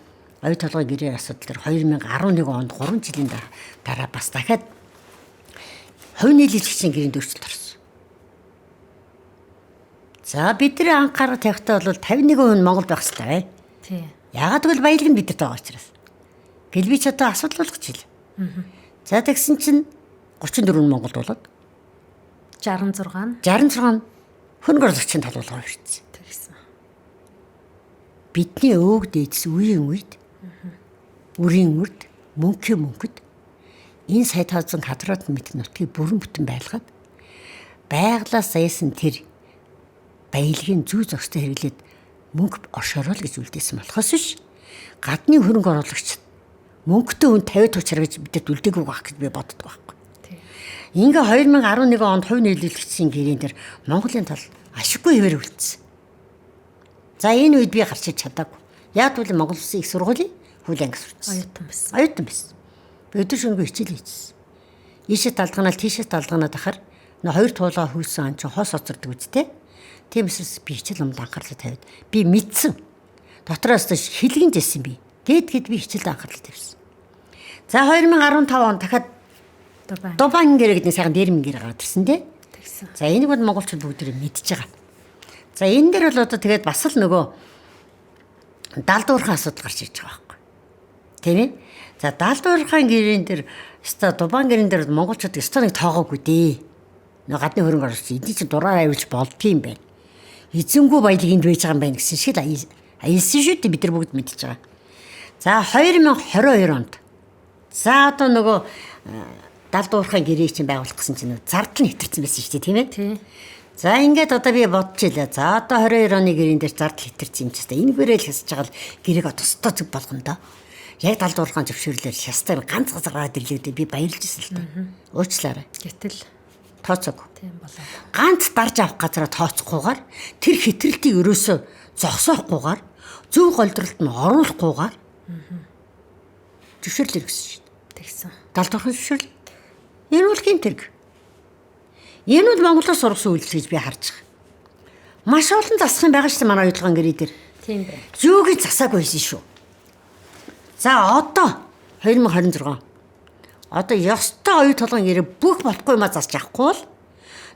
оюу толгой гэрээ асуудал төр 2011 онд 3 жилийн дараа бас дахиад хувь нийлэгчийн гэрээнд өөрчлөлт орсон. За бидний анхаарал тавихтаа бол 51% Монгол байх хэрэгтэй. Тий. Яагаад гэвэл баялаг нь бидэд байгаа учраас. Гэл би ч одоо асуудал болгож хэл. За тэгсэн чинь 34 Монголд болоод 66 хөрөнгө оруулагчийн талуулга ирсэн. тэгсэн. Бидний өвөг дээдс үеийн үед үрийн үрд мөнхийн мөнгөд энэ сая тавцан квадрат метр нутгийг бүрэн бүтэн байлгаад байглаас заяасан тэр баялагын зүй зохистой хэрэглээд мөнгө оршоорол гэж үлдээсэн болохоос биш гадны хөрөнгө оруулагчид мөнгөтэй хүн 50 туучраа гэж бидэд үлдээгүй байх гэж би боддог байхгүй. Ингээ 2011 онд хувь нийлэгчийн гэрээн дээр Монголын тал ашиггүй хэвээр үлдсэн. За энэ үед би гарч иж чадаагүй. Яг үл Монгол Улсын их сургуулийн хүл анги сурчсан. Оюутан байсан. Би өдөр шөнөгүй хичээл хийсэн. Ийшээ талдганаал тийшээ талдганаад ахаар хоёр туулаа хүйсэн ан чи хос оцордог үсттэй. Тийм учраас би хичээл юмд анхаарлаа тавиад би мэдсэн. Дотроос хилгэн жисэн би. Гээд би хичээлд анхаарлаа тавьсан. За 2015 онд дахиад Дубайн гэрээ гэдэг сайхан дээрмэн гэрээ гараад ирсэн тий. За энийг бол монголчууд бүгд мэдж байгаа. За энэ дээр бол одоо тэгээд бас л нөгөө далдуурхан асуудал гарч ирж байгаа байхгүй. Тийм ээ. За далдуурхан гэрээн дээр өстой Дубайн гэрэн дээр монголчууд өстой нэг тоогоогүй дээ. Нөгөө гадны хөрөнгө оруулагч эдний чи дураар авилж болдгийм байна. Эзэнгүй баялаг энд байж байгаа юм байна гэсэн шиг аялсан шүү дээ бид нар бүгд мэдж байгаа. За 2022 онд за одоо нөгөө далдуурхан гэрээг чинь байгуулах гэсэн чинь зардал нь хэтэрсэн байсан шүү дээ тийм ээ. Тий. За ингээд одоо би бодож илаа. За одоо 22 оны гэрэн дээр зардал хэтэрсэн юм ч гэсэн энэ бэрэл хэсэж байгаа л гэрээг одоо өстой зүг болгоно доо. Яг далдуурхан зөвшөөрлөөр шастаа ганц газараа дэрлэгдээ би баярлж ирсэн л та. Уучлаарай. Гэтэл тооцоог. тийм болоо. Ганц дарж авах газараа тооцохгүйгээр тэр хэтрэлтийг өрөөсөө зогсоохгүйгээр зөв голдролт нь оруулахгүйгээр зөвшөөрлөөр гэсэн шүү дээ. Тэгсэн. Далдуурхан зөвшөөрөл. Энэ бол гэмтэрэг. Энэ бол Монголоос сургасан үйлдэл гэж би харж байгаа. Маш олон засах юм байгаа шүү дээ манай оюутлогын гэрээ дээр. Тийм байна. Юуг засаагүй байсан шүү. За одоо 2026. Одоо ёстой оюу толгойн гэрээ бүх болохгүй юмаа засч авахгүй бол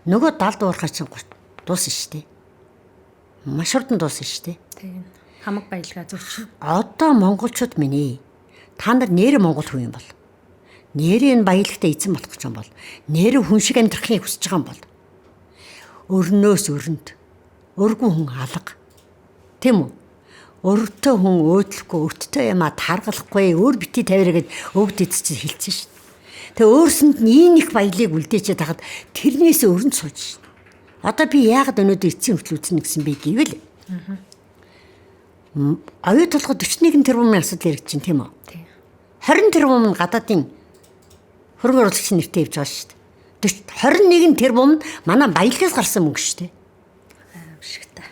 нөгөө далдуурхаа чинь дуусна шүү дээ. Маш хурдан дуусна шүү дээ. Тийм. Хамаг баялгаа зөрчин. Одоо монголчууд минь та нар нэр монгол хүн юм бол нэрийн баялагтай эзэн болох гэж юм бол нэр хүн шиг амьдрахыг хүсэж байгаа юм бол өрнөөс өрөнд өргөн хүн алга тийм үү өртөө хүн өөдлөхгүй өртөө юмаа таргалахгүй өөр бити тавираа гэд өвд эд чинь хэлсэн шүү дээ. Тэгээ өөрсөнд нь ийм их баялаг үлдээчихэд хахад тэрнээс өрөнд сууж шин. Одоо би яагаад өнөөдөр эцсийн хүртэл үзнэ гэсэн бэ гэвэл оюу толгой 41 тэрбумын асуудал яригдж байна тийм үү? 20 тэрбум нь гадаадын хөрөнгө оруулагчийн нэртэй явж байгаа шүү дээ. 21 тэрбум нь манай баялагаас гарсан мөнгө шүү дээ. Ашигтай.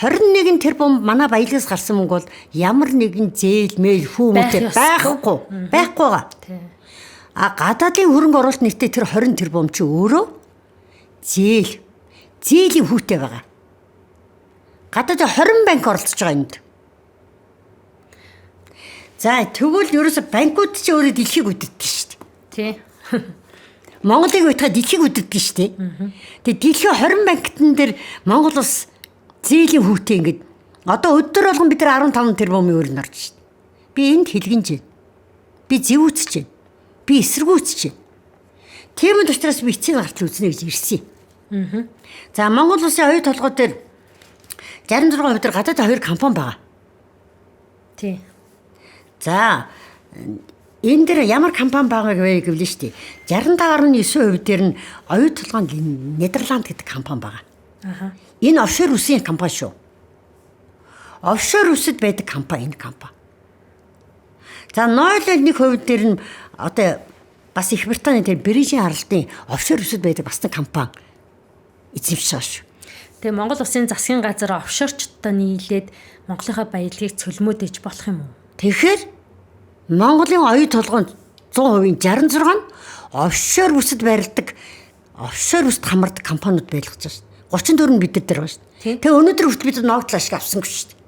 21 тэрбум манай баялагаас гарсан мөнгө бол ямар нэгэн зээл мэйл хүүмтэй байхгүй байгаа. Гадаадын хөрөнгө оруулалт нэртэй тэр 20 тэрбум чи өөрөө зээлийн хүүтэй байгаа. Гадаад 20 банк оролцож байгаа юмд. За тэгвэл ерөөсө банкуд чи өөрөө дэлхийг үддэж шүү дээ. Тий. Монголыг уйтгаа дэлхийг үддэж шүү дээ. Тэгээ дэлхийн 20 банктан дээр Монгол улс зээлийн хүүтэй ингээд одоо өдөр болгон бид нар 15 тэрбумын өрн орж шүү дээ. Би энд хэлгэнж байна. Би зэвүүцэж байна. Би эсэргүүцэж байна. Тийм учраас би эцсийн гартал үзнэ гэж ирсэн. За Монгол улсын оюу толгой дээр 66% дээр гадаад 2 компани байгаа. Тий. За энэ дээр ямар компани байгаа гэвэл шүү дээ. 65.9% дээр нь оюу толгойн Нидерланд гэдэг компани байгаа. Энэ офшор улсын компани шүү. Офшор улсад байдаг компани энэ компани. За 0.1% дээр нь одоо бас Их Британий тэр Брижийн харалтын офшор улсад байдаг бас нэг компани эзэмшиж байгаа шүү. Тэгээ Монгол улсын засгийн газар офшорчдод нийлээд Монголынхаа баялагийг цөлмөөдөж болох юм уу? Тэгэхээр Монголын оюу толгойн 100% 66 нь офшор улсад байрладаг офшор улсад хамардаг компаниуд байлгаж байгаа шүү. 34 нь бид нар дээр байгаа шүү. Тэгээ өнөөдөр хүртэл бид ногдол ашиг авсангүй шүү дээ.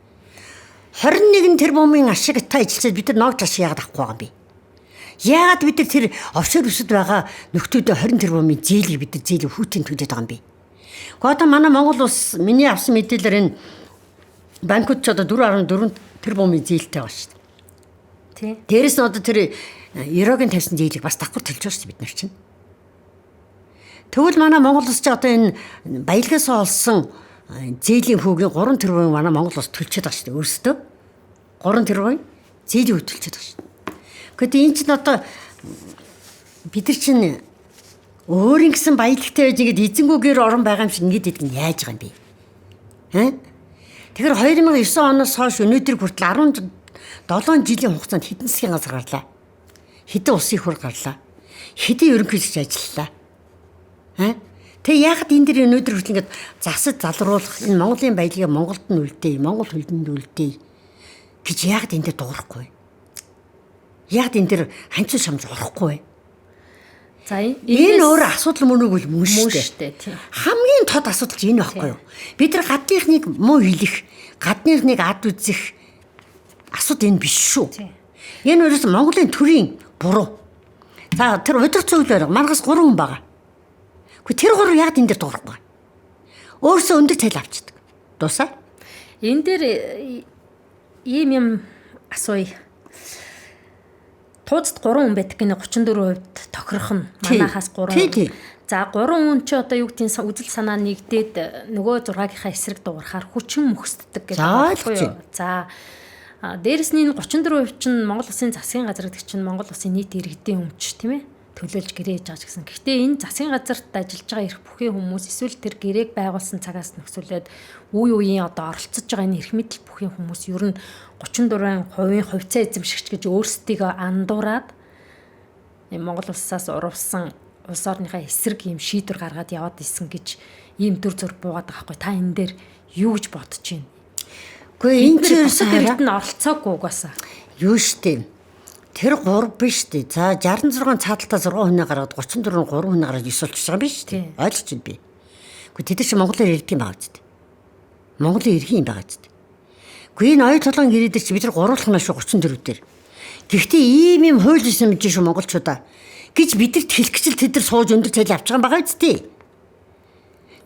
21 тэрбумын ашиг та ижилсээд бид нар ногдол ашиг яагаад авахгүй байгаа юм бэ? Яагаад бид нар тэр офшор улсад байгаа нөхдүүдээ 20 тэрбумын зээлийг бид нар зээлийн хүүтийн төлөөд байгаа юм бэ? Гэхдээ одоо манай Монгол улс миний авсан мэдээлэлээр энэ банкуд ч одоо 4.4 тэрбумын зээлтэй байгаа шүү дээ. Тий. Дээрээс нь одоо тэр Еврогийн тавьсан зээлийг бас давхар төлж байгаа шүү дээ бид нар чинь. Тэгвэл манай Монгол улс ч одоо энэ баялагаас олсон зээлийн хүүгийн 3 тэрбум манай Монгол улс төлчихэд байгаа шүү дээ өөрсдөө. 3 тэрбум зээлийн хүү төлчихэд байгаа шүү дээ. Гэхдээ энэ чинь одоо бид нар чинь өөрийн гэсэн баялагтай байж ингээд эзэнгүүгээр орон байгаа юм шиг ингээд идэх нь яаж байгаа юм бэ? Тэгэхээр 2009 оноос хойш өнөөдөр хүртэл 17 жилийн хугацаанд хэдэн засгийн газар гарлаа. Хэдэн улсын хөр гарлаа. Хэдэн ерөнхийлөгч ажиллалаа. Тэгээ яагаад энэ дэр өнөөдөр хүртэл ингээд засаж залруулах энэ Монголын баялагийг Монголд нь үлдээе, Монгол хөлдөнд үлдээе гэж яагаад энэ дэр дуурахгүй вэ? Яагаад энэ дэр ханцуу шамж орохгүй вэ? За энэ өөр асуудал мөн үгүй мөн шүү дээ. Хамгийн тод асуудал чинь энэ байхгүй юу? Бид нар гадныхныг муу хэлэх, гадныхныг ад үзэх асуудал энэ биш шүү. Энэ өөрөөс Монголын төрийн буруу. За тэр удирдах зөвлөөр манаас 3 хүн байгаа. Гэхдээ тэр 3 яг энэ дээр дуурахгүй. Өөрөөсөө өндөр цайл авчдаг. Дуусаа. Энэ дээр ийм юм асууя. Тууцд 3 хүн байдаг гинэ 34% тохирох нь манахаас 3. За 3 хүн чи одоо юу гэдгийг үзэл санаа нэгдээд нөгөө 6-гийнхаа эсрэг дуурахаар хүчин мөхсддөг гэдэг байхгүй юу? За дээрэс нь энэ 34% чинь Монгол Улсын засгийн газар гэдэг чинь Монгол Улсын нийт иргэдийн өмч тийм ээ төлөөлж гэрээ хийж байгаа ч гэсэн. Гэхдээ энэ засгийн газарт ажиллаж байгаа эрх бүхий хүмүүс эсвэл тэр гэрээг байгуулсан цагаас нөхцөлөд үе үеийн одоо оролцож байгаа энэ эрх мэдэл бүхий хүмүүс ер нь 34% хувьцаа эзэмшигч гэж өөрсдийгөө андуураад Монгол улсаас урвсан улс орныхаа эсрэг юм шийдвэр гаргаад яваад исэн гэж ийм төр зур буугаад байгаа хгүй. Та энэ дээр юу гэж бодож байна? Гэхдээ энэ чинь хэрэгт нь оролцоогүй угаасаа. Юу штэ. Тэр 3 биш дээ. За 66 цааталтаа 6 хүн гаргаад 34 3 хүн гараад 9 болчихж байгаа биш дээ. Ойлгож байна би. Гэхдээ тэд чинь монголоор ярьдаг юм байгаа зү. Монголын иргэн юм байгаа зү. Гэхдээ энэ оюу толгойн гэрээ дээр чи бид нар гуруулах нь шүү 34 дээр. Гэхдээ ийм юм хууль ёсны мэдээ шүү монголчуудаа гэж бидэрт хэлчихэл тэд нар сууж өндөр цайл авч байгаа юм байгаа зү.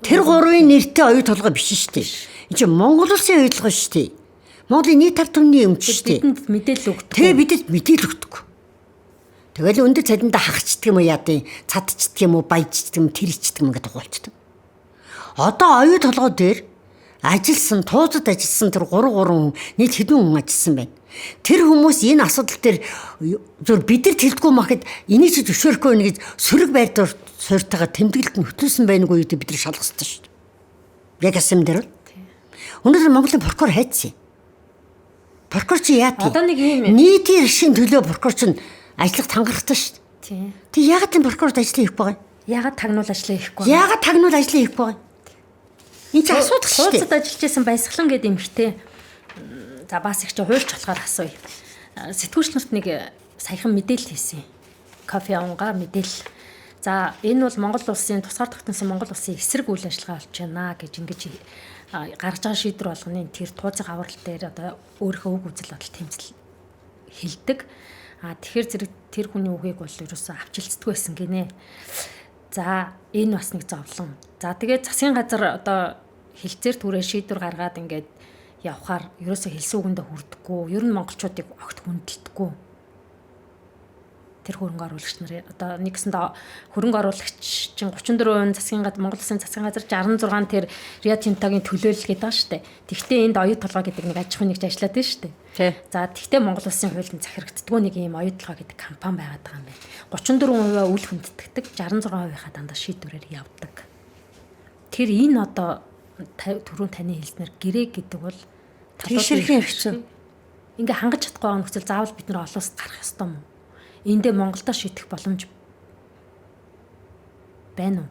Тэр 3-ын нэртэй оюу толгой биш шүү дээ. Энэ чи Монгол улсын оюу толгой шүү дээ. Монголын нийт ард түмний өмчтэй. Бидэнд мэдээлэл өгдөг. Тэгээ бидэд мэдээлэл өгдөг. Тэгэл өндөр цалиндаа хагчдаг юм уу яадын, цадчдаг юм уу, баяждаг юм, тэричдэг юм гэдэг гуйлцдаг. Одоо оюу толгой дээр ажилласан, туузад ажилласан тэр 3 хүн нийт хэдэн хүн ажилласан байна. Тэр хүмүүс энэ асуудал дээр зөв бид нар тэлдэггүй махад энийг ч зөвшөөрөхгүй нэг сөрөг байр суурьтайгаа тэмдэглэлд нь хөтлөсөн байнгүй гэдэг бид нар шалгах хэрэгтэй шүү дээ. Яг асам дээр. Өнөөдөр Монголын прокурор хайцсан. Прокурор чи яа тий? Одоо нэг юм нийтийн эрхийн төлөө прокурор чинь ажиллах тангарахтай шүү дээ. Тэг яагаад энэ прокурорд ажил хийх байгаа юм? Яагаад тагнуул ажлаа хийхгүй? Яагаад тагнуул ажил хийх байгаа юм? Энэ ч асуудал шүү дээ. Хуудсад ажиллаж байсан Баясгалан гэдэг эмэгтэй за бас их ч хуульч болохоор асууя. Сэтгүүлч нарт нэг саяхан мэдээлэл хийсэн. Кофе унгаа мэдээлэл. За энэ бол Монгол улсын тусгаар тогтносон Монгол улсын эсрэг үйл ажиллагаа болж байна гэж ингэж гаргаж байгаа шийдвэр болгоны тэр тууцын аврал дээр одоо өөрийнхөө үг үзэл бодол тэмцэл хэлдэг. Тэгэхээр зэрэг тэр хүний үгийг бол ерөөсөө авчилцдаггүй байсан гинэ. За энэ бас нэг зовлон. За тэгээд засгийн газар одоо хилцээр түрээ шийдвэр гаргаад ингээд явхаар ерөөсөө хэлсэн үгэндээ хүрдэггүй. Ер нь монголчуудыг огт хүндэлдэггүй. Тэр хөрөнгө оруулагч нар одоо нэгсэндээ хөрөнгө оруулагч чинь 34% засгийн газар Монгол Улсын засгийн газар 66 тэр Рио Тинтогийн төлөөлөл гэдэг байгаа шүү дээ. Тэгвэл энд оюут толгой гэдэг нэг аж ахуйн нэгж ажиллаад байна шүү дээ. За тэгвэл Монгол Улсын хуулинд захирагддаггүй нэг юм оюут толгой гэдэг компани байгаад байгаа юм байна. 34% үл хүндэтгдэг, 66%-ийнхаа дандаа шийдвэрээр явдаг. Тэр энэ одоо түрүүн таны хэлснээр гэрээ гэдэг бол Тийшэрхийн хэвчээ. ингээ хангаж чадахгүй байгаа нөхцөл заавал бид нар олоос гарах ёстой юм. Эндээ Монголдо шийдэх боломж байна уу?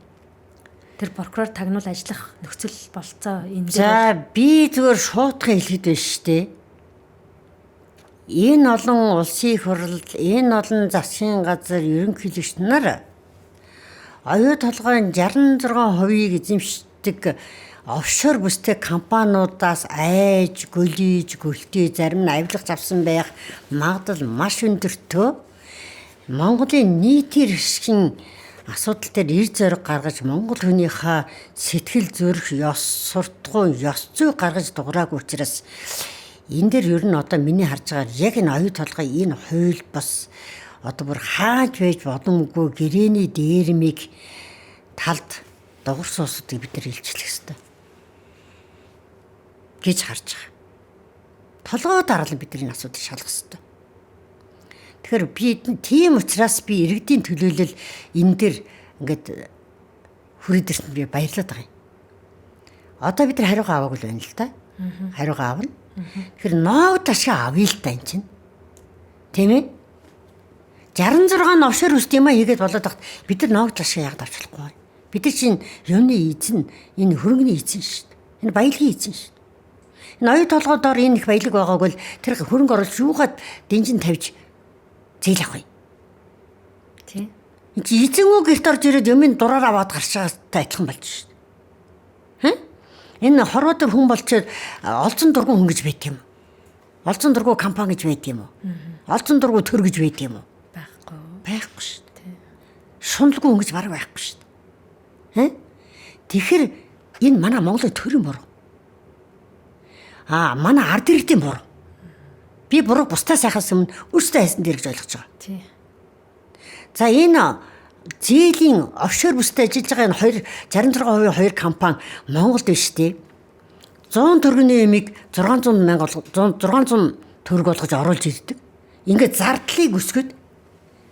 Тэр прокурор тагнуул ажиллах нөхцөл болцоо энэ. За би зүгээр шуутхан хэлэхэд байна шүү дээ. Энэ олон улсын хурал, энэ олон засгийн газар ерөнхийлөгч нар оюут толгойн 66%-ийг эзэмшдэг офшор бүстэй компаниудаас айж, гөлийж, гөлтий зарим нь авилгаж авсан байх магадлал маш өндөртөө. Монголын нийтийн эрхийн асуудал дээр ир зориг гаргаж монгол хүнийхээ сэтгэл зүрх, ёс суртахуун, ёс зүй гаргаж дуграагүй учраас энэ дээр ер нь одоо миний харж байгаа яг энэ оюут толгой энэ хууль бас одоо бүр хааж байж боломжгүй гэрээний дээрмийг талд дугуйр суусуудыг бид нар илчлэх ёстой гэж харж байгаа. Толгой дараалан бид нар энэ асуудыг шалгах ёстой. Тэгэхээр би тийм учраас би иргэдийн төлөөлөл энэ дээр ингээд хүрээдэрт би баярлаад байгаа юм. Одоо бид нар хариугаа аваагүй л байна л да. Хариугаа авна. Тэгэхээр ноог ташаа авъя л да энэ чинь. Тийм ээ? 66 новшор үст юм а хийгээд болоод тахт бид нар ноог ташаа яг давчлахгүй байна. Бид нар чинь юмны эзэн, энэ хөрөнгөний эзэн шүү дээ. Энэ баялагын эзэн шүү дээ. Энэ оюут толгойдоор энэ их баялаг байгааг бол тэр хөрөнгө оруулж юугаад дэнжин тавьж зээл авах юм. Тийм. Энд чи эзэнгүү гэрт орж ирээд юмын дураар аваад гарч байгаатай адилхан болж шүү дээ. Энэ хорвоод хүн болчоод олзон дургуун хүн гэж байт юм. Олзон дургуун компани гэж байт юм уу? Олзон дургуун төр гэж байт юм уу? Байхгүй. Байхгүй шүү дээ. Шуналгүй хүн гэж бараг байхгүй шүү дээ. Тэгэхээр энэ манай Монголын төрийн буруу. Манай ард иргэдийн буруу. Би буруу бусдаа сайхаас өмнө өөртөө хайсан дээр гэж ойлгож байгаа. Тийм. За энэ зээлийн офшор бүстэй ажиллаж байгаа энэ 66% хоёр компани Монголд биш дээ. 100 төгрөгийн ямиг 600 мянга 600 төгрөг болгож оруулж ирдэг. Ингээд зардлыг өсгöd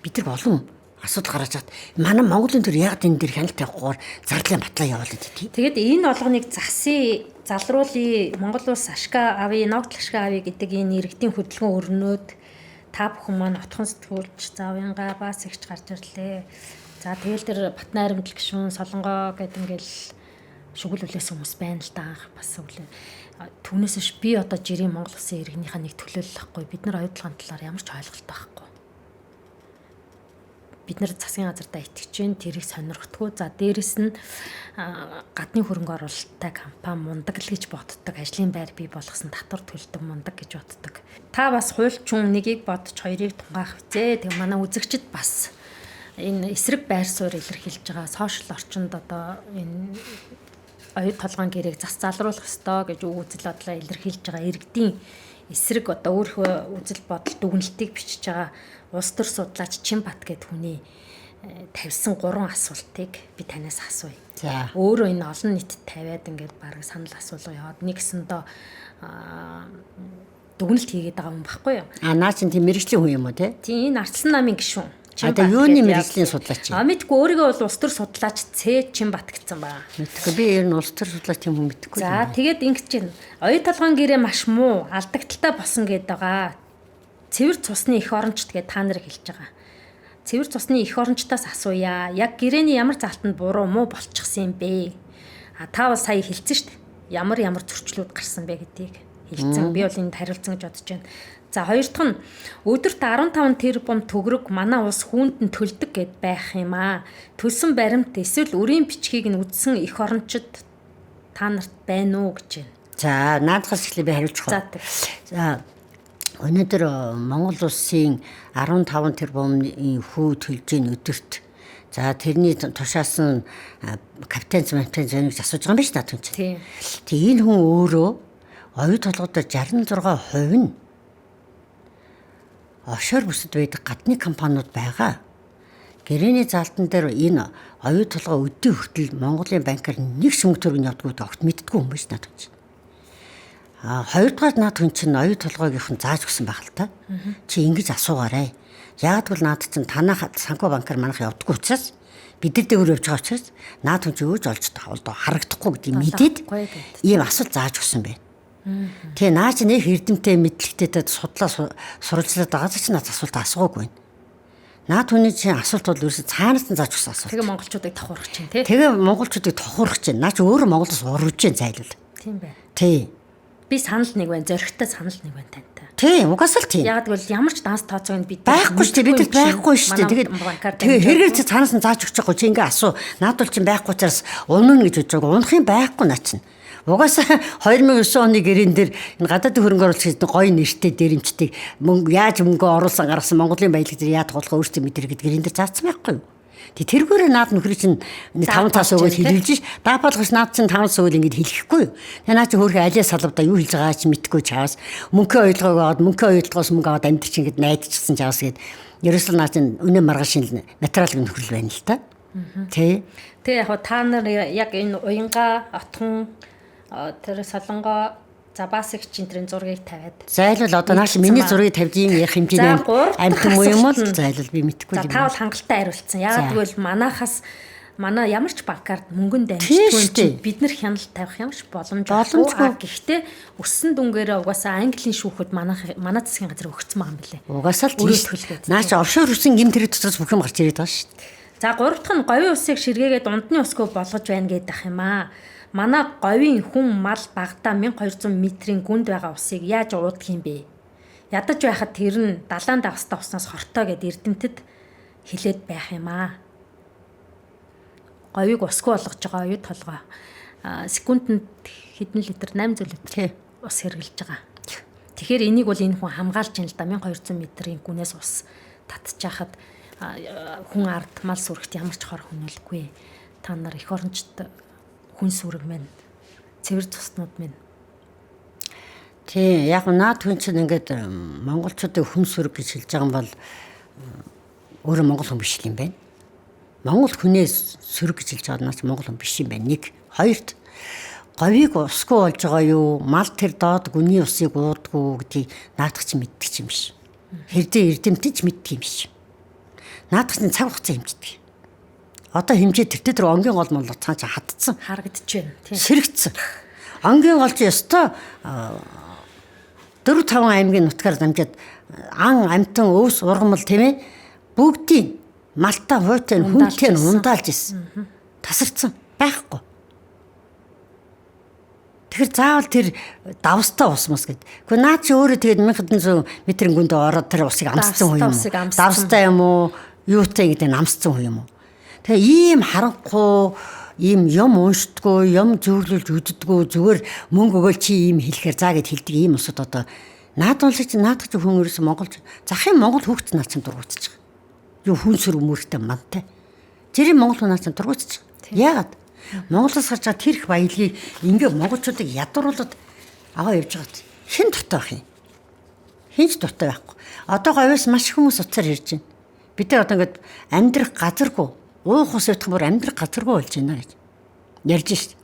бид нар болон асуудал гаргаж хаад манай Монголын төр яг энэ дээр хяналт тавихгүйгээр зардлын батлаа явуулаад идэв. Тэгэд энэ олгоныг засъя, залруулъя, Монгол улс ашгаа авъя, ногдол ашгаа авъя гэдэг энэ иргэдийн хөдөлгөөн өрнөөд та бүхэн маань отхон сэтгүүлч завынгаа бас ихч гарч ирлээ. За тэгэл тэр Батнайрамдал гишүүн Солонгоо гэдэг ингээл шүглүүлсэн хүмүүс байна л да. Бас үгүй. Түүнээс биш би одоо жирийн Монгол улсын иргэнийхээ нэг төлөөлөл ахгүй. Бид нар оюутлогын талаар ямар ч ойлголт байхгүй. Бид нар засгийн газартаа итгэж जैन тэрийг сонирхдаггүй. За дээрэс нь гадны хөрөнгө оруулалттай компани мундаг л гэж боддог. Ажлын байр бий болгосон татвар төлдөг мундаг гэж боддог. Та бас хуульчун нэгийг бодож хоёрыг тунгаах вүзээ. Тэг манай үзэгчд бас энэ эсрэг байр суурь илэрхийлж байгаа сошиал орчинд одоо энэ оюут толгойн гэрээг зас залруулах ёстой гэж үзэл бодлоо илэрхийлж байгаа иргэдийн эсрэг одоо өөрийнхөө үзэл бодол дүгнэлтийг бичиж байгаа улс төр судлаач Чинбат гэдэг хүний тавьсан 3 асуултыг би танаас асууя. За. Өөрөө энэ олон нийтэд тавиад ингээд баг санал асуулга яваад нэгсэндээ дүгнэлт хийгээд байгаа юм баггүй юу? Наа чин тийм мэрэгжлийн хүн юм уу те? Тийм энэ Арслан намын гишүүн. Одоо юуны мэрэгжлийн судлаач юм? Мэдгүй өөрийгөө бол улс төр судлаач Ц Чимбат гэсэн байна. Мэдгүй би ер нь улс төр судлаач тийм хүн мэдгүй. За тэгээд ингэж байна. Оюу толгойн гэрээ маш муу, алдагдaltaй босон гээд байгаа. Цэвэр цусны эх орончт гээд та нарыг хэлж байгаа. Цэвэр цусны эх орончтоос асууя. Яг гэрээний ямар залтанд буруу муу болчихсон юм бэ? Та бол сая хэлсэн шүү дээ. Ямар зөрчлүүд гарсан бэ гэдгийг хэлсэн. Би бол энд хариулсан гэж бодож байна. За хоёр дахь нь өдөрт 15 тэрбум төгрөг манай улс хүүнд нь төлдөг гэд байх юм аа. Төлсөн баримт эсвэл өрийн бичгийг нь үзсэн эх орончид та нарт байна уу гэж байна. За наадхаас эхлээ би хариулчих. За өнөөдөр Монгол улсын 15 тэрбумын хүү төлж ийн өдөрт. За тэрний тушаас нь капитан зөнийг асууж байгаа юм байна шүү дээ түнч. Тэг энэ хүн өөрөө оюу толгойд 66% нь офшор бүсэд байдаг гадны компаниуд байгаа. Гэрээний залтан дээр энэ оюу толгой өдөө хүртэл Монголын банкар нэг шүмэг төгрөг явдгууд огт мэддэггүй юм байна надад. Хоёрдугаар наад хүн чинь оюу толгойгийнх нь зааж өгсөн байх л та. Чи ингэж асуугаарай. Яг бол наад чинь танах санхүү банкар манайх явдггүй учраас бид нар дээгүүр явж байгаа учраас наад хүн чи өөж олж тавалдаа харагдахгүй гэдгийг мэдээд ийм асуулт зааж өгсөн байна. Тэгээ наач нэг эрдэмтэй мэдлэгтэй судлаа суралцлаад байгаа ч надад асуулт асуугаагүй. Наад хүний чинь асуулт бол ерөөсө цаанаас нь зааж өгсөн асуулт. Тэгээ монголчуудыг тохуурах чинь тий. Тэгээ монголчуудыг тохуурах чинь. Наач өөрөө Монголоос урвж जैन зайлвал. Тийм бай. Тий. Би санал нэг байна, зөрөгтэй санал нэг байна тантай. Тий, угаасаа л тийм. Яг бол ямар ч данс тооцоог бид байхгүй шүү дээ. Бид байхгүй шүү дээ. Тэгээд хэрэгэр чи цаанаас нь зааж өгч байгаа чи ингээ асуу. Наад бол чи байхгүй учраас унах гэж бодож байгаа. Унах юм байхгүй наа чинь. Угаасаа 2009 оны гэрэн дээр энэ гадаадын хөрөнгө оруулагч гоё нэртэй дээрэмчдэг мөнгө яаж мөнгө оруулсан гаргасан Монголын баялаг дээр яаж тоглох өөрсдөө мэдэр гэдэг гэрэн дээр заасан байхгүй юу? Тэг тэргүүрээ наад нөхөр чинь 5 таас өгөөд хэлүүлж ш даапалгаш наад чинь 5 өгөөл ингэж хэлэхгүй юу? Тэг наа чи хөөрхөн алиа салвда юу хэлж байгаа чи мэдгүй чаас мөнгө ойлгоогоод мөнгө ойлгоос мөнгө аваад амьд чинь ингэж найдчихсан чаас гээд ерөөсөө наа чинь өнөө маргааш шинэ материал нөхрөл байна л та. Тэ. Тэгээ яг та нар яг энэ уянга отхон тэр солонгоо забаасагч энтрийн зургийг тавиад. Зайлвал одоо нааш миний зургийг тавьж ийм ярих хэмжээний амтан уу юм бол зайлвал би мэдэхгүй юм. За та бол хангалттай хариулцсан. Яагаад гэвэл манай ямар ч банкард мөнгөнд дамжтгүй бид нар хяналт тавих ямар ч боломжгүй. Гэхдээ өссөн дүнгээрээ угаасаа Английн шүүхэд манай засгийн газар өгсөн байгаа юм билээ. Угаасаа л тийм. Нааш офшор үсэн гэмтэрэг дотроос бүх юм гарч ирээд байгаа шүү дээ. За гурав дахь нь говийн усыг ширгээгээд дундны усгүй болгож байна гэдэг юм аа. Манай говийн хүн мал багада 1200 метрийн гүнд байгаа усыг яаж уудах юм бэ? Ядаж байхад тэр нь далайн дагстаа уснаас хортой гэд эрдэмтэд хэлээд байх юм аа. Говийг усгүй болгож байгаа оюу толгой секундэд хэдэн литр 800 литр ус хэрглэж байгаа. Тэгэхээр энийг бол энэ хүн хамгаалж ин л да 1200 метрийн гүнээс ус татчихахад хүн ард мал сүрэгт ямар ч хор хөнөөлгүй. Та нар эх орончд хүн сүрэг мэн цэвэр цуснууд мэн. Тий, яг наад хүн чинь ингээд монголчуудыг хүн сүрэг гэж хэлж байгаа юм бол өөрөө монгол хүн биш юм байна. Монгол хүнээс сүрэг гэж хэлж байгаа нь монгол хүн биш юм байна. Нэг, хоёрт говийг усгүй болж байгаа юу? Мал тэр доод гүний усыг уудгүй гэдгийг наадах чинь мэддэг юм биш. Хэрдээ эрдэмтэж мэддэг юм биш. Наадах чинь цаг хугацаа хэмждэг. Одоо хэмжээ тэр онгийн гол мол цааш хатцсан харагдаж байна тийм сэрэгцсэн онгийн гол ч ёстой 4-5 аймгийн нутгаар дамжаад ан амтан өвс ургамал тийм ээ бүгдийн малта хуйтай хүнтэй ундаалж ирсэн тасарсан байхгүй. Тэгэхээр заавал тэр давстаа усмас гэд. Гэхдээ наа чи өөрөө тэгээд 1700 метрийн гүнд ороод тэр усыг амссан хүн юм уу? Давстаа юм уу? Юутай гэдэг нь амссан хүн юм уу? Тэгээ ийм харанхуй, ийм юм уншдаггүй, юм зөвлөлж үддэггүй зүгээр мөнгө өгөөл чи ийм хэлэхээр заа гэд хэлдэг ийм усуд одоо наадуулж наадах хүн ерөөсө монголч захын монгол хүүхд наа чинь дургуутчих. Юу хүн сүр өмөрхтэй мантай. Тэрийн монгол хүн наа чинь дургуутчих. Яагаад? Монголоос гарч байгаа тэр их баялагийг ингээ монголчуудыг ядууруулад аваа явж байгаа. Хэн дуртай байх юм? Хинч дуртай байхгүй. Одоо говьос маш хүмүүс уцаар ирж байна. Бид одоо ингээд амьдрах газаргүй уух ус ятах бүр амьдрах газаргүй болж байна гэж ярьж шít.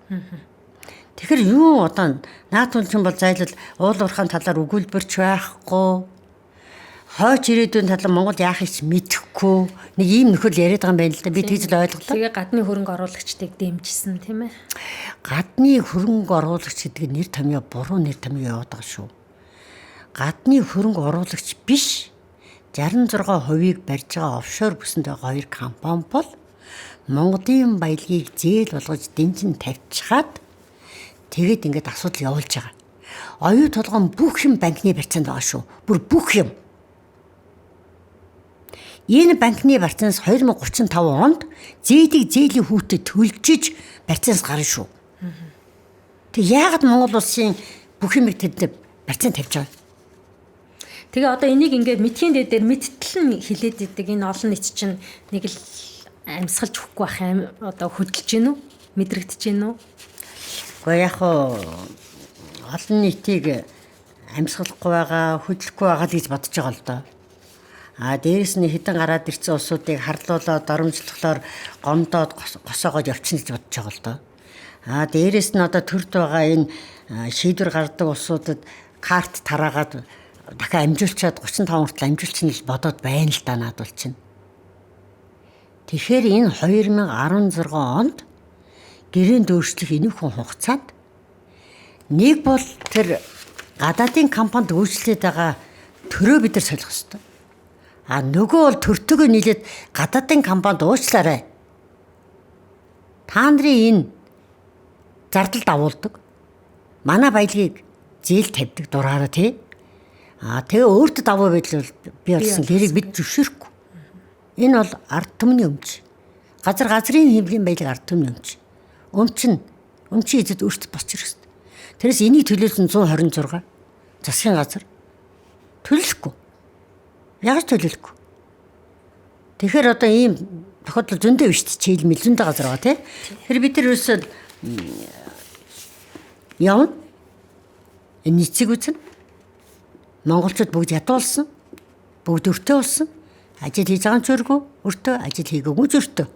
Тэгэхээр юу одоо наадмын бол зайлшгүй уул уурхайн талаар өгүүлбэрч байхгүй. Хойч ирээдүйн талаар Монгол яах гэж мэдэхгүй нэг ийм нөхөл яриад байгаа юм байна л да. Би тийж л ойлголоо. Тэгээ гадны хөрөнгө оруулагчдыг дэмжсэн тийм ээ. Гадны хөрөнгө оруулагч гэдэг нэр томьёо буруу нэр томьёо яваад байгаа шүү. Гадны хөрөнгө оруулагч биш 66%-ийг барьж байгаа офшор бүсэнд байгаа 2 компани бол Монголын баялагийг зээл болгож дэмжин тавьчихад тэгээд ингээд асуудал явуулж байгаа. Оюу толгойн бүх юм банкны барьцаанд байгаа шүү. Бүр бүх юм. Энэ банкны барьцаанаас 2035 онд зээлийн хүүтэд төлжиж барьцаанаас гарна шүү. Тэг яагаад Монгол улсын бүх юмыг тэд барьцаанд тавьж байгаа? Тэгээ одоо энийг ингээд мэдхийн дээр мэдтэл нь хилээд идэг энэ олон нийт чинь нэг л амьсгалж өгөхгүй байх юм одоо хөдөлж гин үү? Мэдрэгдэж гин үү? Гэхдээ яг олон нийтийг амьсгалахгүй байгаа, хөдлөхгүй байгаа гэж бодож байгаа л доо. Дээрэс нь хэдэн гараад ирсэн улсуудыг харлуулаад доромжлохлоор гомдоод госоогоод явчихна гэж бодож байгаа л доо. Дээрэс нь одоо төрд байгаа энэ шийдвэр гаргадаг улсуудад карт тараагаад дахиад амжуулчаад 35 хүртэл амжуулчихна гэж бодоод байна л да надад чинь. Тэгэхээр энэ 2016 онд гэрээнд өөрчлөх энэхүү хугацаанд нэг бол тэр гадаадын компанид үйлчлээд байгаа төрөө бид нар солих хэрэгтэй. Нөгөө бол төртөгөө нийлээд гадаадын компанид уучлаарай. Та нарын энэ зардал давуулдаг. Манай баялагийг зээл тавьдаг дураараа тий. Тэгээ өөртөө давуу байдал би болсон хэрэг бид зөвшөөрөхгүй. Энэ бол ард түмний өмч. Газрын хэмжээний баялаг ард түмний өмч. Өмчийн эзэд өөртөө босч ирэх хэрэгтэй. Тэрээс энийг төлөөлсөн 126 засгийн газар төлөхгүй. Яаж төлөхгүй? Тэгэхээр одоо ийм тохиолдол зөндөө биш чийл мэлзэндээ газар байгаа тий. Тэгэхээр бид нар ерөөсөө явна. Энэ нийцэг үзэн. Монголчууд бүгд ядуулсан. Бүгд өртөө болсон. Ажил хийж байгаа ч өргөө, өртөө, ажил хийгээгүй ч өртөө.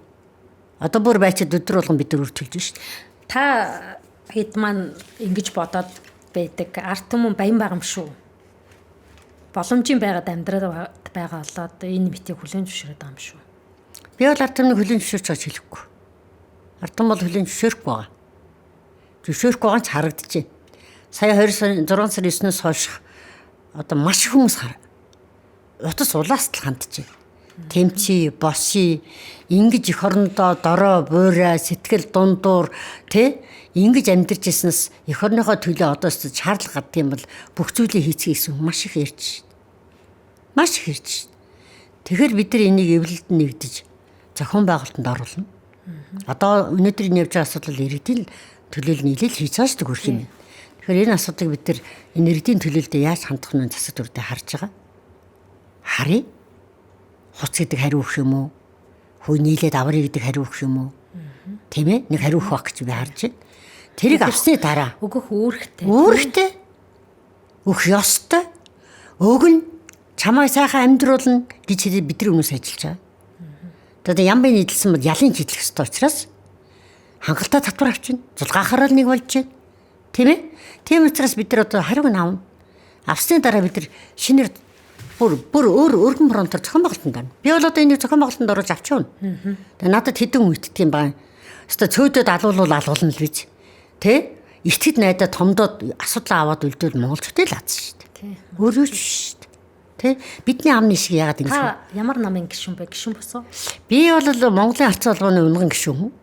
Одоо бүр байцад өдөр болгон бид нар өртөлж шүү дээ. Та хэд маань ингэж бодоод байдаг арт түмэн баян байгаа юм шүү. Боломжийн байгаад амьдраад байгаа болоод энэ мэтийг хүлээн зөвшөөрөд байгаа юм шүү. Би бол арт түмнийг хүлээн зөвшөөрч байгаа хэлэхгүй. Арт түмэн бол хүлээн зөвшөөрөхгүй байгаа. Зөвшөөрөхгүй байгаа ч харагдаж байна. Сая 26 сарын 9-өөс хойш одоо маш их хүмүүс утас улаастал хандж байна. Тэмцээ, босъё, ингэж эх орондоо дорой, буурай, сэтгэл дундуур тий ингэж амьдарч ирснээс эх орныхоо төлөө одоос шаардлага гадсан бол бүх зүйлийг хийцгээсэн маш их ярьж шээ. Маш их ярьж шээ. Тэгэхээр бид нар энийг эвлэлд нэгдэж зохион байгуулалтанд оруулна. Одоо өнөөдөр энэ явж байгаа асуудал иргэдийн төлөөлөл нийлэл хийж байгаа шүү дээ хөрх юм. Тэгэхээр энэ асуудлыг бид нар энэ иргэдийн төлөөлөлд яаж хандах нь засаг дүрдээ харж байгаа. Харъя. Хуц гэдэг хариу өгөх юм уу? Хүй нийлээд аврыг гэдэг хариу өгөх юм уу? Тийм ээ? Нэг хариу өгөх баг гэж би харж байна. Тэрийг авсны дараа өгөх үүрэгтэй. Үүрэгтэй. Өгөх ёстой. Өгнө. Чамайг сайхан амьдруулна гэж бид нар өмнөөс ажиллаж байгаа. Тэгээд ямбын нийтлсэн бол ялын хийх ёстой учраас хангалттай татвар авчихна. Зулгаахаараа нэг болж байна. Тийм ээ? Тийм учраас бид нар одоо хариуг нь авна. Авсны дараа бид нар шинээр бүр өөр өргөн фронтоор зохион байгуулалтанд орно. Би бол одоо энийг зохион байгуулалтанд оруулж авчихна. Тэгээ надад хэдэн үйтдэг юм байна. Өстө цөөдөд алуулна л биз. Тэ? Итгэд найдаа томдоод асуудал аваад үлдэвэл монголчуудыг л ааз шүү дээ. Өөрөө ч шүү дээ. Тэ? Бидний амны шиг яагаад ингэж Та ямар намын гишүүн бэ? Гишүүн босоо? Би бол Монголын арц холбооны унган гишүүн.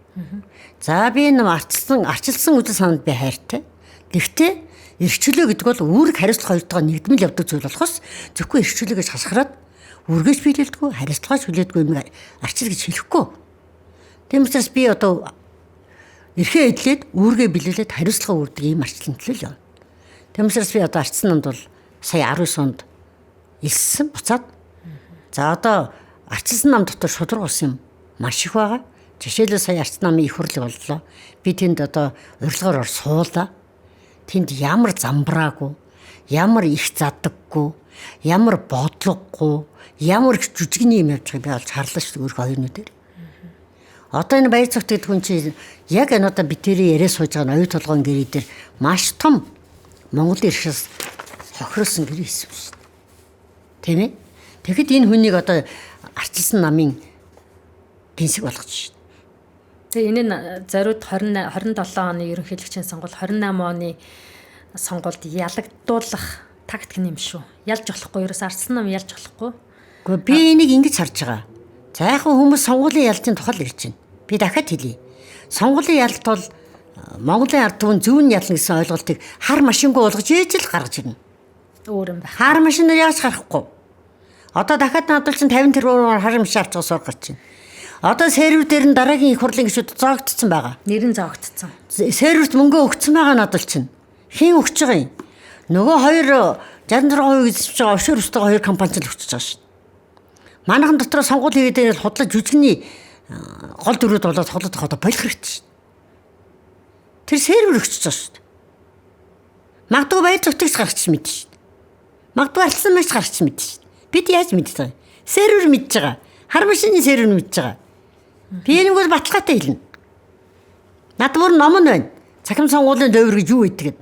За би энэ арчилсан үйл санаанд би хайртай. Гэхдээ эрхчлөө гэдэг бол үүрэг хариуцлага хоёртойгоо нэгдмэл явдаг зүйл болохоос зөвхөн эрхчлөө гэж хасгараад үүргэж биелүүлдэггүй, хариуцлагаач хүлээдэггүй юм арчил гэж хэлэхгүй. Тийм учраас би одоо эрхээ эдлээд үүргээ биелүүлээд хариуцлага үүрдэг ийм арчлалын төлөө явна. Тийм учраас би одоо арчсан намд бол сая 19 онд илссэн буцаад. За одоо арчилсан нам дотор шудраг ус юм маш их байгаа. Жишээлбэл сая арчсан намын их хурлыг боллоо. Би тэнд одоо урилгаар суулаа. Тэнд ямар замбраагүй, ямар их задаггүй, ямар бодлогогүй, ямар их жүжигний юм явж байгааг би олж харлаа шүү дээ өөр хоёрнууд дээр. Одоо энэ баяр цогт гэдэг хүн чинь яг энэ одоо битэрийн яриа сууж байгаа оюу толгойн гэрээ дээр маш том Монголын иршээс хохирсон гэрээ хийсэн шүү дээ. Тийм ээ? Тэгэхэд энэ хүнийг одоо арчилсан намын гинсэг болгож шүү дээ. Тэгээ энэ нь зориуд 27 оны ерөнхийлөгчийн сонгуул 28 оны сонгуульд ялагдуулах тактик юм шүү. Ялж болохгүй, ерөөс арчилсан нам ялж болохгүй. Гэхдээ би энийг ингэж харж байгаа. За яг хүмүүс сонгуулийн ялтын тухай л ярьж байна. Би дахиад хэлье. Сонгуулийн ялт бол Монголын ард түмэн зөв нь ялна гэсэн ойлголтыг хар машингүй болгож ээж л гаргаж ирнэ. Өөр юм байна. Хар машинаар яаж гарахгүй? Одоо дахиад надад чинь 50 тэрбумаар хар машин авчихсан суур гарч байна. Одоо сервер дээр нь дараагийн их хурлын гишүүд зоогдсон байгаа. Нэр нь зоогдсон. Серверт мөнгө өгсөн байгаа надад чинь. Хин өгч байгаа юм? Нөгөө хоёр 66% эзэмшиж байгаа овшоор устгаа хоёр компани л өгч байгаа шүү. Манайхан дотор сонгуул хийгээд худлаж жүжигний гол дөрүүд болоод холоод одоо болох хэрэгтэй шүү. Тэр сервер өгч байгаа шүү. Магадгүй баяр цогтойгч гаргач мэдэн шүү. Магадгүй арчсан маш гаргач мэдэн шүү. Бид яаж мэдэж байгаа? Сервер мэдж байгаа. Хар машины сервер мэдж байгаа. Би энийг бол баталгаатай хэлнэ. Над бүр ном нь байна. Цахим сонгуулийн дövөр гэж юу гэдэг.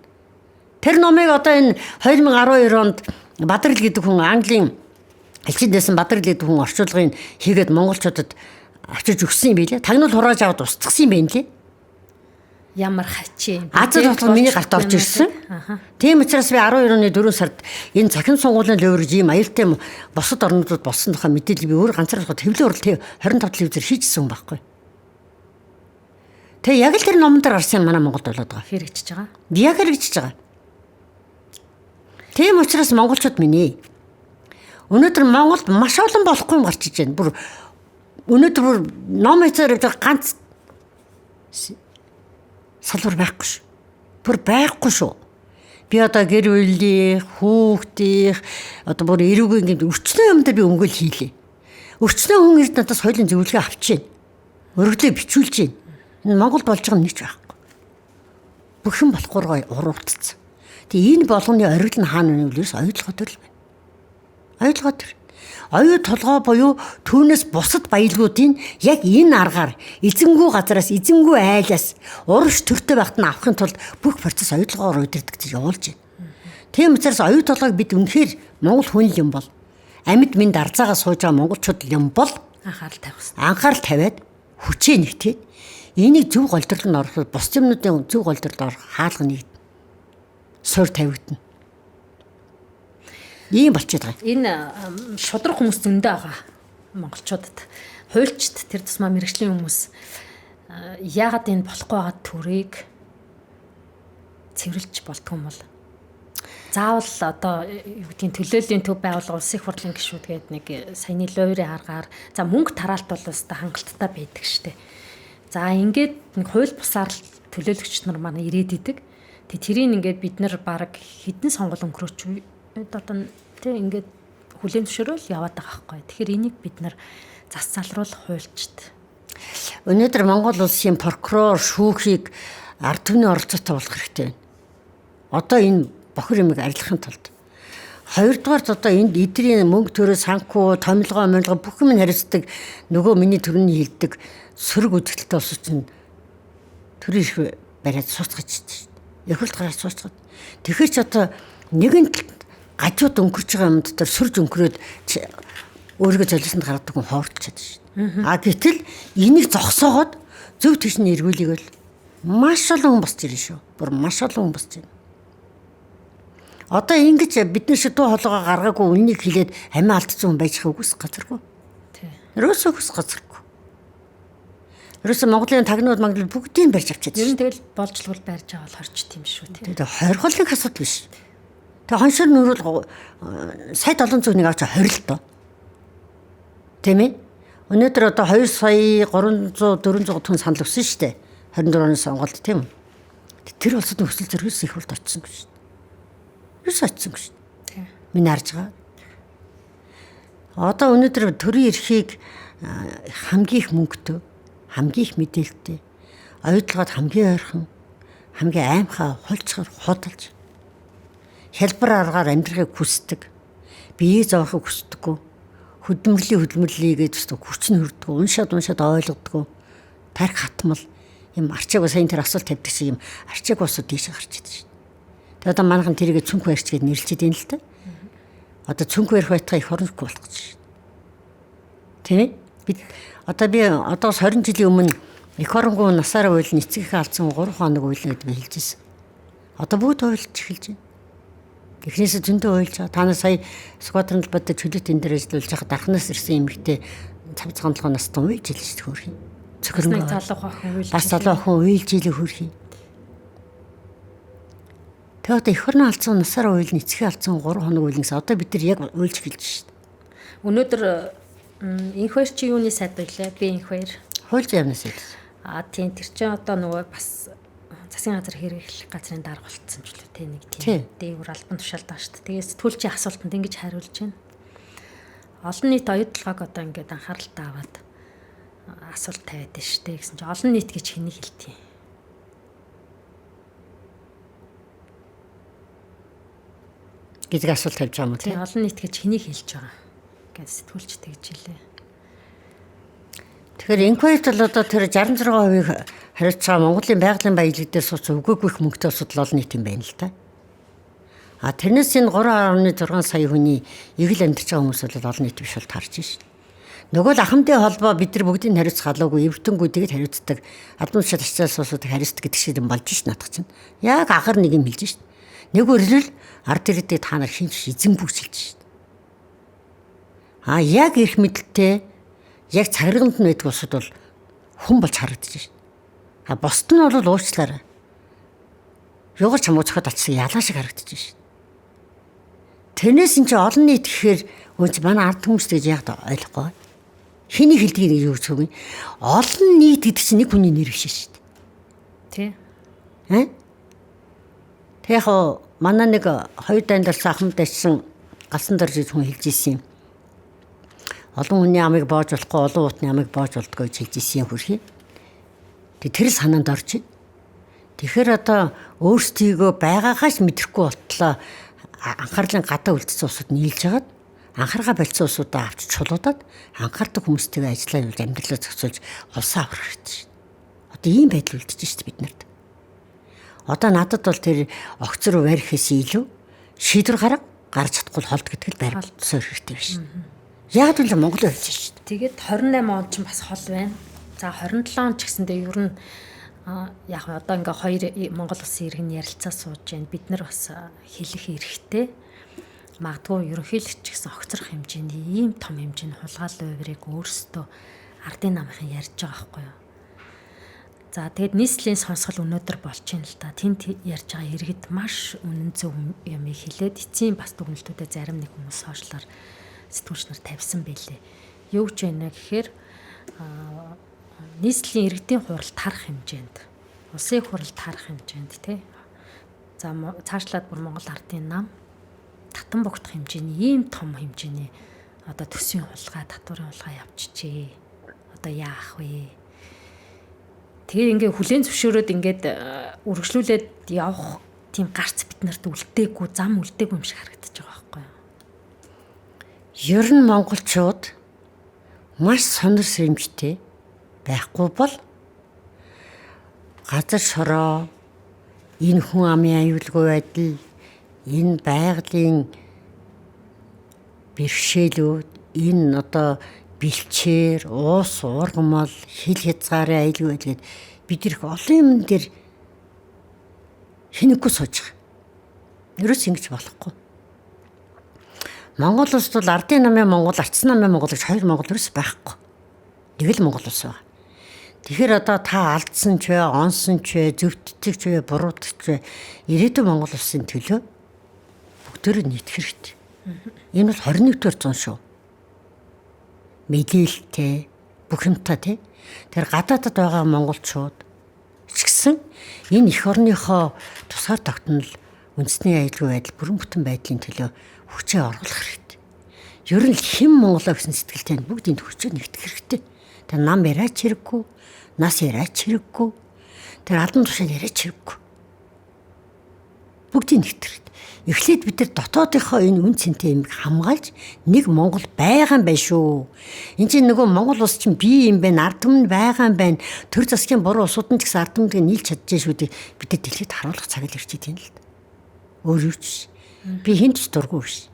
Тэр номыг одоо энэ 2012 онд Бадрал гэдэг хүн Английн элчиндээсэн Бадрал гэдэг хүн орчуулгын хийгээд монголчуудад авчиж өгсөн юм билээ. Тагнуул хурааж аваад устгасан юм байна лээ. Ямар хачи юм. Азад болтол миний гарт орж ирсэн. Тийм учраас би 12 оны 4 сард энэ цахим сонгуулийн дövөр ийм аюултай босод орнуудад болсон тухай мэдээлэл би өөр ганцаархад хэвлэн уралт 25 телевизээр хийжсэн юм байхгүй. Тэгээ яг л тэр номон дээр гарсан манай Монголд болоод байгаа. Хэрэгжиж байгаа. Яг хэрэгжиж байгаа. Тийм учраас монголчууд минь өнөөдөр Монголд маш олон болохгүй юм гарч иж байна. Бүр өнөөдөр бүр ном хэсээр ганц салбар байхгүй шүү. Бүр байхгүй шүү. Би одоо гэр бүлийн, хүүхдийн одоо бүр эрүүгийн гэмт өчнөө юм дээр би өнгөл хийлээ. Өчнөө хүн ирд надад соёлын зөвлөгөө авч байна. Өргөдлөө бичүүлж байна. Энэ Монголд болж байгаа нэг ч байхгүй. Бүх юм болохгүй уруудцсан. Тэгээ энэ болгоны оргил нь хаана вэ гэвэл оюутлогоо төрөл байна. Оюутлогоо төр. Оюу толгой буюу түүнээс бусад баялгуудын яг энэ аргаар эзэнгүй газараас эзэнгүй айлаас урагш төртөө байхад нь авахын тулд бүх процесс оюутлогоор удирдах гэж явуулж байна. Тийм учраас оюу толгойг бид үнэхээр Монгол хүн юм бол амьд минь дарцаагаа сууж байгаа монголчууд юм бол анхаарал тавих хэрэгтэй. Анхаарал тавиад хүчээ нэгтээд энийг зөв голдрол нь ороход бус юмнуудын зөв голдрол орох хаалга нэг суурь тавигдана. Ийм болчиход байгаа. Энэ шудраг хүмүүс зөндөө байгаа. Монголчуудад хуульчд тэр тусмаа мэрэгжлийн хүмүүс яагаад энэ болохгүй байгаа төрийг цэвэрлж болтгүй юм бол заавал одоо юу гэдгийг төлөөллийн төв байгууллага улсын их хурлын гишүүд гээд нэг саяны лойрын аргаар за мөнгө тараалт бол өстой хангалттай байдаг штэ. За ингээд нэг хууль бусаар төлөөлөгч нар манай ирээд идэг. Тэрийг ингээд бид нар баг хідэн сонгол өнгөрөөч одоо тэг ингээд хүлээн зөвшөөрөл яваад байгаа байхгүй. Тэгэхээр энийг бид нар засалруулах хуульчд. Өнөөдөр Монгол улсын прокурор шүүхийг ард түмний оролцоотой болох хэрэгтэй байна. Одоо энэ бохир юмыг арилгахын тулд. Хоёрдугаар одоо энд эдрийн мөнгө төрөө санхүү, томилгоо бүх юм хариуцдаг нөгөө миний төрөний хилдэг сөрөг үзэгдэлтэй болсон чинь төрийн их бариад сууцгаж шүү дээ. Эхэлт гараад сууцгаад. Тэгэхээр ч одоо нэгэн гажууд өнгөрч байгаа юмд дээр сүрж өнгөрөөд өөрийгөө золиосонд гаргадаг хүн хоорчод шүү дээ. А гэтэл энийг зогсоогоод зөв төшний эргүүлийг бол маш олон хүн босч ирнэ шүү. Бүр маш олон хүн босч ирнэ. Одоо ингэж бид нар шидүү хоолойгоо гаргаагүй үннийг хэлээд амиа алдсан хүн байж хөөс газаргүй. Тий. Ерөөсөө хөс газаргүй. Ерөөсөө Монголын тагнууд Монгол бүгдийг барьж авчиад. Ер нь тэгэл болжлгол барьж байгаа бол хорч тийм шүү тий. Тэгээ хорхолын асуудал биш. Тэгээ хоншир нөрөл сая 700-ыг авч 20 л доо. Тийм ээ. Өнөөдөр одоо 2 сая 300 400 тонн санал өссөн шүү дээ. 24 оны сонгуульд тийм үү. Тэр улсад нөхцөл зөргөөс их болд очсон гэж. Юус очсон гэж. Тийм. Миний харж байгаа. Одоо өнөөдөр төрийн эрхийг хамгийн их мөнгөтэй, хамгийн их мэдээлэлтэй, оюутлагад хамгийн ойрхон, хамгийн аимхаа хулцгаар худалж хялбар аргаар амьдрахыг хүсдэг. Биеийг зовохыг хүсдэггүй. Хөдөлмөрлийг гэж хүч нь хүрдэггүй. Уншаад ойлгодоггүй. тарих хатмал юм арчааг сайн тэр асуулт тавьдаг шиг юм арчааг усууд дээш гарч идэв шүү. Тэгээд одоо манайхан тэрийг цүнх барьч гэж нэрлэчихэд юм л та. Одоо цүнх барих байтгаа их оронгүй болох гэж шүү. Тийм бид одоо 20 жилийн өмнө их оронгүй насаараа уйл эцгийнхээ алдсан 3 хоног уйлна гэдээ би хэлжсэн. Одоо бүгд уйлж эхэлж байна. Эхнээсээ зөндөө уйлж байгаа. Та нар сая сквадранд бодож чөлөөт энэ дээр ажиллаж байгаа дархнаас ирсэн эмэгтэй цав цагаан настан уйлж илж шүү хөрхий. Цөхрөнгөө залуу охин уйлж. Бас залуу охин уйлж илээ хөрхий. Тэгээд их орны алдсан насаараа уйлна эцгийн алдсан 3 хоног уйлна гэсэн. Одоо бид нар яг уйлж эхэлж шүү. Өнөөдөр инх хоёр чи юуны сайд байлаа? Би инх хоёр. Хуульч яамнаас байл. Тийм тэр чинь одоо нөгөө бас засгийн газар хэрэглэх газрын дарга болцсон ч үлээ нэг тийм дээгүүр албан тушаалд байгаа шүү дээ. Тэгээд сэтгүүлчийн асуултанд ингэж хариулж байна. Олон нийт оюутлогоог одоо ингээд анхааралтай аваад асуулт тавиад байна шүү дээ гэсэн чинь олон нийт гэж хэнийг хэлтий. Гэдэг асуулт тавьж байгаа юм уу? Тийм олон нийт гэж хэнийг хэлж байгаа гэж сэтгүүлч тэгж хэлээ. Тэгэхээр инквайрт бол одоо тэр 66% хариуцж байгаа Монголын байгалийн баялаг дээр сууц үгүйг их мөнгөтэй асуудал олон нийт юм байна л та. Тэрнээс энэ 3.6 сая хүний эгэл амьдарч байгаа хүмүүс бол олон нийт биш бол тарж шин. Нөгөө л ахмадын холбоо бид нар бүгдийг хариуцах халуугүй эвтэнгүү тэгээд хариуцдаг албан тушаал ачаалал суусуудыг хариуцдаг гэдэг шиг юм болж шин надах чинь. Яг анхаар нэг юм хэлж шин. Нэг өрлөл ард ирээдээ та нар хинч эзэнгүй хэлж шин. Яг эрх мэдэлтэй яг цагирганд нь байдаг улсууд бол хүн болж харагдаж шин. Босд нь бол уучлаарай. Юугаар ч хамаагүй цохоод очсон ялаа шиг харагдаж шин. Тэрнээс энэ чи олон нийт гэхээр өөч манай ард хүмүүс гэж яг ойлгохгүй. Хэний хэлдгийг юу гэж үгүй. Олон нийт гэдэг чинь нэг хүний нэр биш шүү дээ. Тий. Тэг яг манай нэг хоёр дайндарсан ахмад ажсан галсан дорж хүн хэлж ийсэн юм. Олон хүний амыг боож болохгүй, олон уутны амыг боож болдгоо гэж хэлж ийсэн юм хөрхий. Тэр санаанд орж байна. Тэгэхээр одоо өөрсдийгөө байгаагаач мэдрэхгүй болтлоо анхаарлын гадаа үлдсэн усууд нийлж хагаад анхаарга болцсон усуудаа авч чулуудаад анхаардаг хүмүүстэйгээ ажиллаа явуулж амьдралаа зохицуулж улсаа аврах хэрэгтэй. Одоо ийм байдал үлдэж шүү дээ бид нарт. Одоо надад бол тэр огцор барихээс илүү шийдвэр гаргаж чадахгүй холд гэдэг л баримтсан хэрэгтэй биш. Яг л Монгол хэлж шүү дээ. Тэгээд 28 он ч бас хол байна. За 27 он ч гэсэндээ ер нь яг одоо ингээ хоёр Монгол улсын иргэн ярилцаа сууж байна. Бид нар бас хэлэх эрхтэй. Магадгүй ерөнхийлөгч гэсэн огцрох хэмжээний ийм том хэмжээний хулгайлан хувирыг өөрсдөө ардын намынхан ярьж байгаа байхгүй юу. За тэгээд нийслэлийн сонсгол өнөөдөр болж байна л да. Тэнд ярьж байгаа иргэд маш үнэн зөв юмыг хэлээд эцсийн бас дүгнэлтүүдэд зарим нэг хүмүүс сошиалаар сэтгүүлч нар тавьсан байлээ. Юу гэж байна гэхээр нийслэлийн иргэдийн хурал тарах хэмжээнд, улсын хурал тарах хэмжээнд тий. За цаашлаад бүр Монгол ардын нам татан богдох хэмжээний ийм том хэмжээний одоо төсвийн хулгай, татварын хулгай явчихжээ. Одоо яах вэ? Тэгээ ингээ хүлээн зөвшөөрөөд ингээд үргэлжлүүлээд явах тийм гарц бид нарт үлдээгүй, зам үлдээгүй юм шиг харагдаж байгаа байхгүй юу? Ер нь монголчууд маш сонир сэрэмжтэй байхгүй бол газар шороо энэ хүн амын аюулгүй байдал энэ байгалийн бэрхшээлүүд энэ одоо бэлчээр уус уургамал хил хязгаарын аюулгүй байдал гэд бид их олон юм дээр хинэггүй сууж байгаа. Ерөөс ингэж болохгүй. Монгол улсд бол ардын намын Монгол, ардсан намын Монгол гэж хоёр Монгол ерөөс байхгүй. Нэг л Монгол улс байна. Тэгэхээр одоо та алдсан ч вэ, онсон ч вэ, зөвтдөг ч вэ, буруудах ч вэ, ирээдүйн Монгол улсын төлөө бүгдөө нийтэх хэрэгтэй. Энэ бол 21-р зуун шүү. Мэдээлэлтэй, бүх юмтай тий. Тэр гадаадд байгаа монголчууд ч гэсэн энэ эх орныхоо тусгаар тогтнол үндэсний аюулгүй байдал, бүрэн бүтэн байдлын төлөө хүчээ оруулах хэрэгтэй. Ер нь хэн Монголоо гэсэн сэтгэлтэй бүгд энд хүчээ нэгтгэх хэрэгтэй. Тэр нам яриач хэрэггүй, нас яриач хэрэггүй, тэр албан тушаал яриач хэрэггүй. Бүгд ертөнцийн нэвтрэлт. Эхлээд бид нар дотоодынхоо энэ үн цэнтэй юмыг хамгаалж нэг Монгол байгаа юм байна шүү. Энд чинь нөгөө Монгол улс чинь бие юм байна, ард түмэн байгаа юм байна. Төр засгийн буруу усууд нь ч гэсэн ард түмэнд нийлж чадчихжээ шүү дээ. Бид нар дэлхийд харуулах цаг л ирж байна л да. Өөр юу ч. Би хинт ч дургүй биш.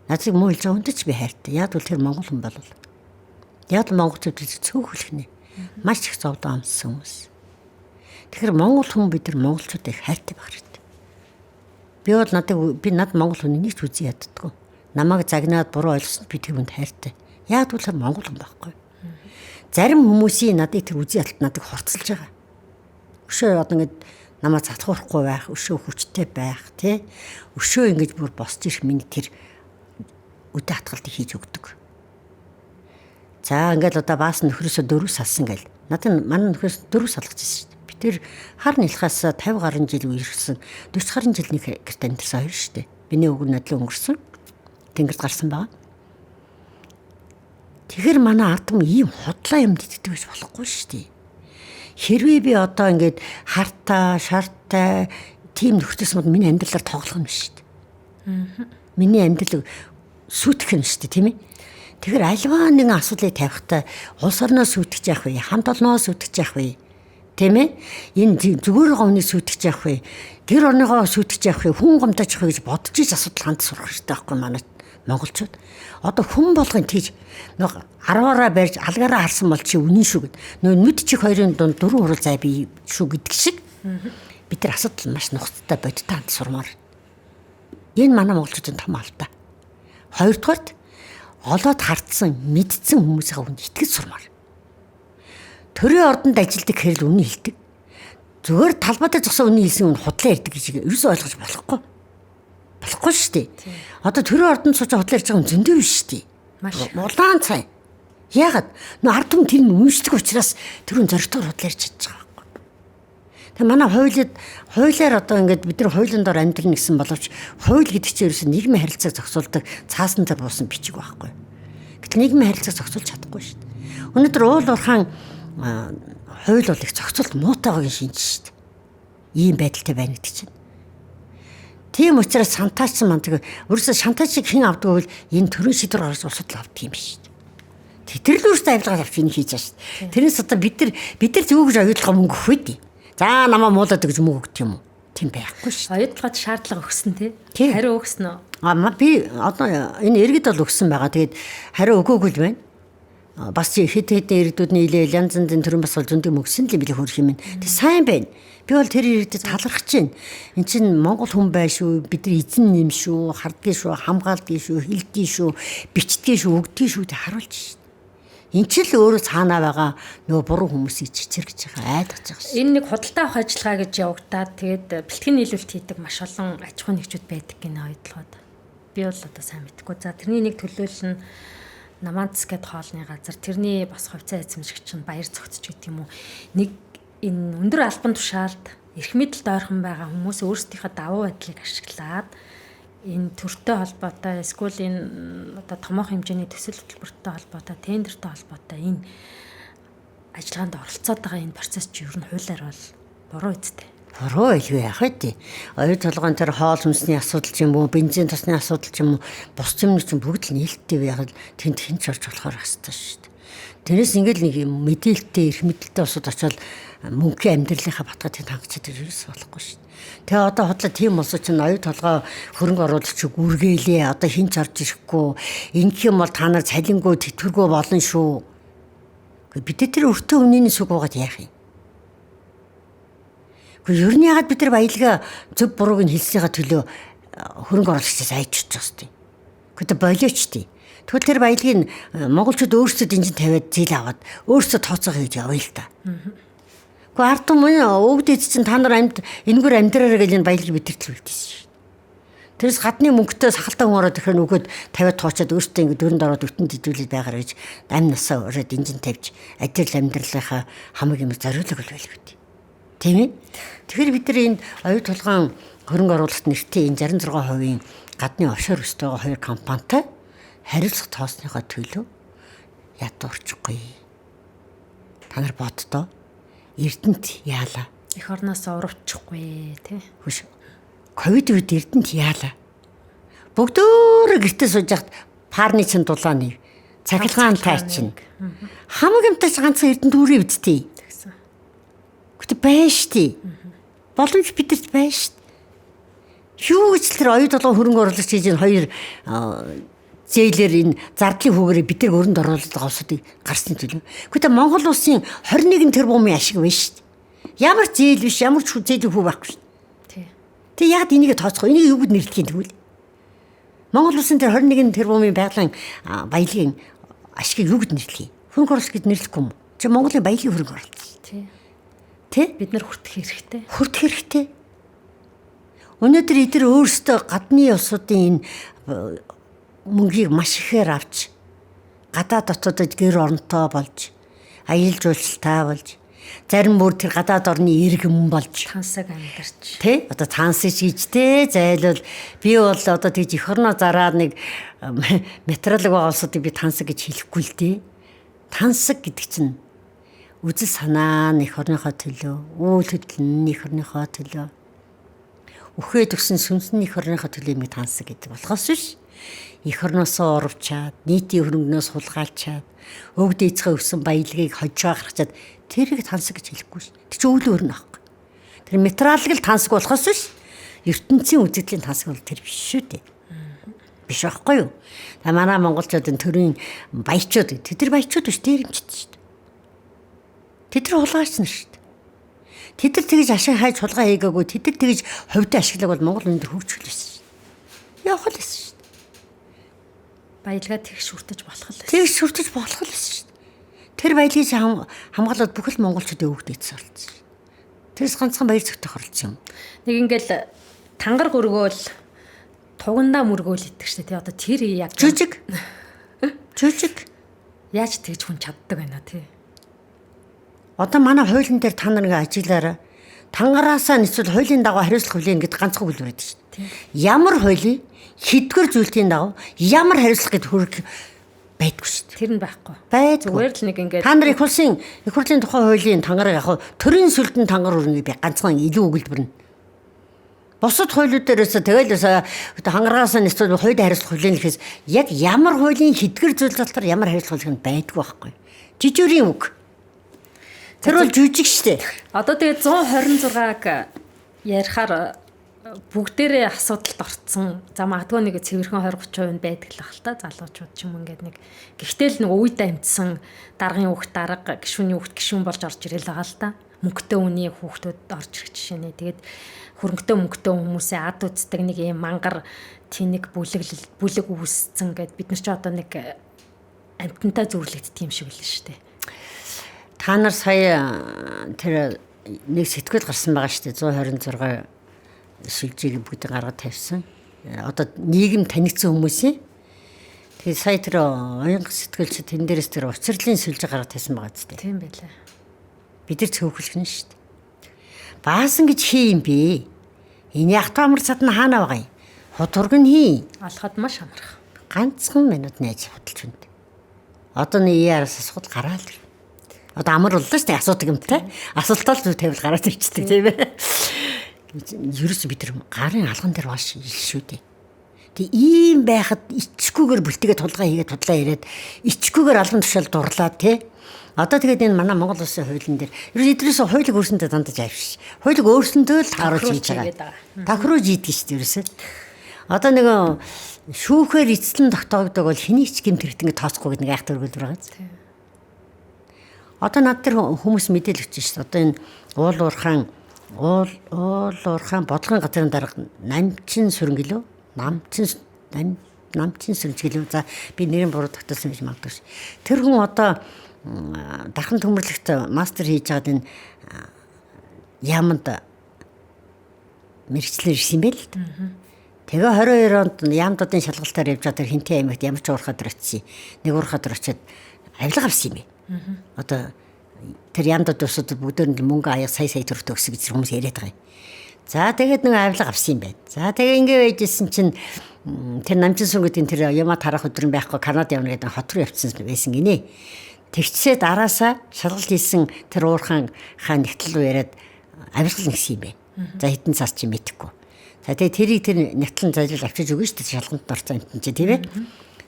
Нацыг муу хэлж байгаа хүнтэй ч би хайртай. Яг бол тэр Монгол хүн болов. Яг монголчууд цөөхөлх нэ. Маш их зовдоо амссан хүмүүс. Тэгэхээр монгол хүн бид нар монголчуудыг хайртай байх хэрэгтэй. Би над монгол хүний нэг ч үзий яддаггүй. Намайг загнаад буруу ойлгосон би тэр хүнд хайртай. Яг бол монгол хүн байхгүй. Зарим хүмүүсийн надыг тэр үзий ядалт надыг хорцолж байгаа. Өшөө одоо ингэж намайг залхуурахгүй байх, өшөө хүчтэй байх, тий? Өшөө ингэж бүр босч ирэх миний тэр үдэ хатгалтыг хийж өгдөг. За ингээл одоо баас нөхрөөсөө 4 салсан гэл. Надад манай нөхрөөс 4 салгаж ирсэн шүү дээ. Тэр хар нэлхээс 50 гаруй жил үерсэн 40 гаруй жил нэг гэрт амьдсан хоёр шүү дээ. Биний өвгөн надлын өнгөрсөн. Тэнгэрт гарсан байгаа. Тэгэхээр манай ард түмэн ийм худлаа юмд итгэдэг байж болохгүй шүү дээ. Хэрвээ би одоо ингээд хартаа, шартаа тийм нөхдөс мод миний амьдралаар тоглох юм шүү дээ. Миний амьдрал сүтгэх юм шүү дээ, тийм ээ. Тэгэхээр альваа нэгэн асуудлыг тавихтаа улс орноо сүтгэж явах вэ, хамт олноо сүтгэж явах вэ? Тийм ээ. Энэ зүгээр говны сүтгэж явах вэ? Гэр орныгоо сүтгэж явах вэ? Хүн гомдож явах вэ гэж бодож иж асуудал ханд сурах хэрэгтэй байхгүй манай монголчууд. Одоо хүн болгон тийж нэг 10-аараа барьж алгаараа харсан бол чи үнэн шүү гэд. Нөө нүд чих хоёрын дунд 4 хурал зай бий шүү гэдэг шиг. Бид нар асуудал маш нухацтай бодтой ханд сурмаар. Энэ манай монголчуудын том алдаа. Хоёрдугаарт олоод хартсан, мэдсэн хүмүүсийн хүнд итгэж сурмаар. Төрийн ордонд ажилдаг хэрэг үнэн хэлдэг. Зүгээр талбайтай зогсон үнэн хэлсэн хүн худлаа ярьдаг гэж ерөөсөө ойлгож болохгүй. Болохгүй шүү дээ. Одоо төрийн ордонд сууж худлаа ярьж байгаа хүн зөндөө биш шүү дээ. Маш улаан цай. Яагаад? Нөө ард түмэн тэр нь үнэлдэг учраас тэр хүн зоригтойгоор худлаа ярьж чадж байгаа байхгүй. Тэгээ манай хуулиар одоо ингээд бид нар хуулийн дор амьдрал гэсэн боловч хууль гэдэг чинь ерөөсөө нийгмийн харилцааг зохицуулдаг цаасан дээр буусан бичиг байхгүй. Гэтэл нийгмийн харилцааг зохицуулж чадахгүй шүү дээ. Өнөөдөр уул уурхаан хууль бол их зохицуулт муутайгааг шинж шүү дээ. Ийм байдалтай байна гэдэг чинь. Тийм учраас шантаачсан маань тэгээ өөрөөсөө шантаачийг хэн авдаг вэ? Энэ төрийн шийдвэр гаргаж улсад л авдаг юм биш. Тэтгэл өөрсдөө авилгаж авч ийн хийж байгаа шүү. Тэрнээс одоо бид нар зөв гэж ойлгох мөнгө өгөх үү? За намаа муулаад гэж мөнгө өгдөг юм уу? Тийм байхгүй шүү. Ойлгоход шаардлага өгсөн тий. Хариу өгсөн үү? Би одоо энэ иргэд бол өгсөн байгаа. Тэгээд хариу өгөөгүй л байна. Бас хэд иргэдүүдний илээл янз янзын төрөн бас бол зөндөө мөгсөн л юм билээ хөрх юм. Тэг сайн байна. Би бол тэр иргэдэд талархаж байна. Энд чинь монгол хүн бай шүү, бид нар эзэн юм шүү, хардгийн шүү, хамгаалдгийн шүү, хилдгийн шүү, бичдгийн шүү, өгдгийн шүү гэж харуулж шээ. Энд чинь л өөрөө цаанаа байгаа нөгөө буруу хүмүүсийг чичэргэж байгаа айдгаж байгаа шээ. Энэ нэг худалдаа авах ажиллагаа гэж явагдаад тэгээд бэлтгэн нийлүүлэлт хийдэг маш олон аж ахуйн нэгжүүд байдаг гэнэ ойдлогод. Би бол одоо сайн мэдэхгүй. За тэрний нэг төлөөлөл нь Наманц гэд хоолны газар тэрний бас хувьцаа эзэмшигч нь баяр цогцч гэдэг юм уу. Нэг энэ өндөр албан тушаалд эрх мэдэлд ойрхон байгаа хүмүүс өөрсдийнхөө давуу байдлыг ашиглаад энэ төртэй холбоотой эсвэл энэ одоо томоохон хэмжээний төсөл хөтөлбөртэй холбоотой, тендертэй холбоотой энэ ажиллагаанд оролцоод байгаа энэ процесс чи ер нь хуулиар бол буруу үстэй. Буруу илүү яах вэ? Оюу толгойн тэр хоол хүнсний асуудал ч юм уу, бензин тосны асуудал ч юм уу, бус юмны чинь бүгд л нээлттэй байгаад тэнд хинч орж болохоор хэвчээ шүү дээ. Тэрнээс ингээл нэг юм мэдээлэлтэй, эрх мэдэлтэй усуд очоод мөнгөний амьдралынхаа батгаад тэнд хангачаад ирээс болохгүй шүү дээ. Тэгээ одоо хотлоо тийм улсууд чинь оюу толгой хөрөнгө оруулагч үргэлээ одоо хинч орж ирэхгүй. Ингэх юм бол та нар цалингүй тэтгэвргүй болно шүү. Бид тэр өртөө үнийн сүг угаад яах юм? Ер нь ягаад бид нар баялгаа зөв бурууг нь хэлсэнийхаа төлөө хөрөнгө оруулагчдаас айчиж байгаа юм. Гэхдээ болооч тий. Тэгвэл тэр баялагийг монголчууд өөрсдөө дэнжин тавиад зээл аваад өөрсдөө тооцоогоо хийж явъя л та. Гэхдээ ард түмэн өвд эд чинь та нар энэгээр амьдраараа гэж энэ баялагийг бидэртэл үлдээсэн шүү. Тэрс гадны мөнгөтэй сахалтай хүн ороод ирэхээр нөгөөд тавиад тоочоод өөртөө ингэ дөрөнд ороод өтөнд идэвлээд байгаар гэж амь насаа ороод дэнжин тавьж ажил амьдралынхаа хамаг юм зориулаг л байлгүй тий. Тийм ээ. Тэгэхээр бид нар энэ оюу толгойн хөрөнгө оруулалт нэртэй энэ 66% гадны офшор өстөөгөө хоёр компанитай хариуцлах тоосныхоо төлөө ядуурчихгүй. Та нар боддоо Эрдэнэт яалаа. Эх орноос урвчихгүй тий. Хүш. ковид үед Эрдэнэт яалаа. Бүгдөө гэртээ сууж яхад парны чин дулааны цахилгаантай чинь. Хамаг юмтай ганцхан Эрдэнэт үрээ үдтэй. Тэгсэн. Гэтэ байж тий. Боломж бидэрт байж. Юу гэж тэр оюут толгой хөрөнгө оруулагч хийж энэ хоёр зээлэр энэ зардлын хүүгээрээ бид нар өрөнд оруулаад байгаа улсуудыг гарсны төлөө. Гэхдээ Монгол улсын 21 тэрбумын ашиг байна шүү дээ. Ямар зээл биш, ямар ч зээлийн хүү байхгүй шүү дээ. Тэг яг энийг тооцохгүй. Энийг юуг нэрлэхийн тэгвэл Монгол улсын тэр 21 тэрбумын байгалийн баялагын ашигыг юуг нэрлэхий? Хөрөнгө оруулалт гэж нэрлэхгүй юм. Чи Монголын баялагын хөрөнгө оруулалт. Тэ? Бид нар хүртэх хэрэгтэй. Хүртэх хэрэгтэй. Өнөөдөр эдгээр өөрсдөө гадны улсуудын энэ мөнгийг маш ихээр авч гадаад дотоодод гэр оронтой болж аялал жуулчлалтай болж зарим бүр тэр гадаад орны иргэн болж Тансаг амьдарч. Тэ? Одоо цансаж гिचтэй зайлвал би бол одоо тэгж эх орноо зараад нэг материалог байгаа улсуудыг би тансаг гэж хэлэхгүй л дээ. Тансаг гэдэг чинь үзэл санаа нь эх орныхоо төлөө, үйл хөдлөл нь эх орныхоо төлөө, үхээд өгсөн сүнсний эх орныхоо төлөө юм тансаг гэдэг болохоос биш. Эх орноосоо урвчаад, нийтийн хөрөнгнөөс хулгайлчаад, өвд эцгээ өссөн баялагийг хожоо гаргачаад тэрийг тансаг гэж хэлэхгүй ш. Тэг чи өвлөөр нь аахгүй. Тэр материалыг л тансаг болохоос биш. ертөнцийн үзэгдлийн тансаг бол тэр биш шүү дээ. Биш байхгүй юу? Та манай монголчуудын төрийн баячууд, тэд нар баячууд биш дээрэмчд шүү дээ. Тэд нар хулгайч нар шүү дээ. Тэд нар тэгж ашиг хайж хулгай хийгээгүй, тэд нар тэгж ховдоо ашиглаг бол Монгол өндөр хөгжүүлсэн шүү дээ. Явах л байсан шүү дээ. Баялгаа тэгш хүртэж болох л байсан. Тэгш хүртэж болох л байсан шүү дээ. Тэр баялагийг хамгаалаад бүхэл монголчуудын өвгдөж суулцсан. Тэрс ганцхан баяр зөгтөх оролцсон юм. Нэг ингээл тангар гөргөөл тугандаа мөргөөл идэх штэ тий одоо тэр яг жүжиг яаж тэгж хүн чаддаг байна тий. Одоо манай хуулийн дээр та нар ингээ ажиглаараа тангараасаа нэцвэл хуулийн дагуу хариуцлах хүлээн гэд ганцхан хөл байдаг шүү дээ. Ямар хуулийн хэдгээр зүйлтийн дагуу ямар хариуцлах гэд хөрөг байдгүй шүү дээ. Тэр нь байхгүй. Зүгээр л нэг ингээ та нар их хурлын тухай хуулийн тангараг яг төрийн сүлдэн тангар өрнөгийг би ганцхан илүү өгүүлбэрнэ. Бусад хуулиуд дээрээс тэгэл хангараасаа нэцвэл хуулийн хариуцлах хүлээн гэхээс яг ямар хуулийн хэдгээр зүйл талтаар ямар хариуцлах хүлээн байдгүй байхгүй. Жижигэрийн үг. Тэр бол жүжиг штэ. Одоо тэгээ 126-г ярихаар бүгдээрээ асуудалд орцсон. За магадгүй нэг цэвэрхэн 20-30% байдаг л бахал та залуучууд ч юм ингээд нэг гэхдээ л нэг үед амьдсан даргын хүүхд дарга гишүүний хүүхд гишүүн болж орж ирэл байгаа л та. Мөнгөтэй үний хүүхдүүд орж ирэх жишээ нэ. Тэгээд хөрөнгөтэй мөнгөтэй хүмүүсээ ад үздэг нэг юм мангар тэнэг бүлэг үүсцэн гэд бид нар ч одоо нэг амтантай зөвлөгддөг юм шиг л шүү дээ. Та нар сая тэр нэг сэтгүүл гарсан байгаа шүү дээ. 126 сүлжээг бүгд гаргаж тавьсан. Одоо нийгэм танигдсан хүмүүсийн. Тэгээд сая тэр оюунх сэтгүүлч тэн дээрээс тэр учирлын сүлжээ гаргаж тавьсан байгаа зү. Тийм байлаа. Бид нар цөөхөлгөн шүү дээ. Баасан гэж хий юм бэ? Энэ ягт амар цад нь хаана байгаа юм? Худург нь хий. Алхад маш амарх. Ганцхан минут нээж худалж байна. Одоо нэг яараас асуул гараал. Одоо амар боллоо шүү дээ асуудаг юмтай. Асуултаа л зүг тавил гараад ирчихдэг тийм ээ. Ерөөс бид нар гарын алган дээр бааш ил шүү дээ. Тэг ийм байхад ичгүүгээр бүлтэгээ тулгаа хийгээд тудлаа ирээд ичгүүгээр алган тушаал дурлаа тий. Одоо тэгээд энэ манай Монгол улсын хуулийн дээр ерөөс эдрээс хуулийг өөрсөндөө дандаж авшиж. Хуулийг өөрсөндөө л тааруулж хийж байгаа. Тахруулж ийдэг шүү дээ ерөөсөө. Одоо нэг шүүхээр эцлэн тогтоогдог бол хэнийг ч гэмт хэрэгт ингэ тооцохгүй гэдэг нэг айхтар өгүүлбэр байгаа зү. Одоо над тэр хүмүүс мэдээлэл өгч шүү дээ. Одоо энэ уул уурхаан бодлогын газрын дарга намчин сүрэн гэлөө намчин сүрэн гэлөө за би нэрийн буруу тогтоосон гэж магадгүй ш. Тэр хүн одоо дархан төмөрлөгт мастер хийж байгаад энэ яамд мэрэгчлэр ирсэн байл л да. Тэгээ 22 онд яамдуудын шалгалтаар явж байгаа тэр Хинтээ аймагт ямар ч уурхаад очив. Нэг уурхаад очиод авилга авсан юм бэ. Одоо тэр яамдууд усууд бүгдээр нь мөнгө аяа сая төгрөг өгсөн гэж хүмүүс яриад байгаа юм. За тэгээд нэг авилга авсан юм байна. За тэгээ ингэ байжсэн чинь тэр намчин сүнгүүдийн тэр яма тарах өдрөн байхгүй Канада явна гэдэг хот руу явцсан байсан гинэ. Тэгчсээ дараасаа шалгалт хийсэн тэр уурхаан хаан нэгтэл рүү яриад авилга нэгсэн юм байна. За хэдэн цаас чи мэдэхгүй. За тэгээ тэрийг тэр нятлан зайлал авчиж өгнө шүү дээ шалганд орсон амтэн чи тийм ээ.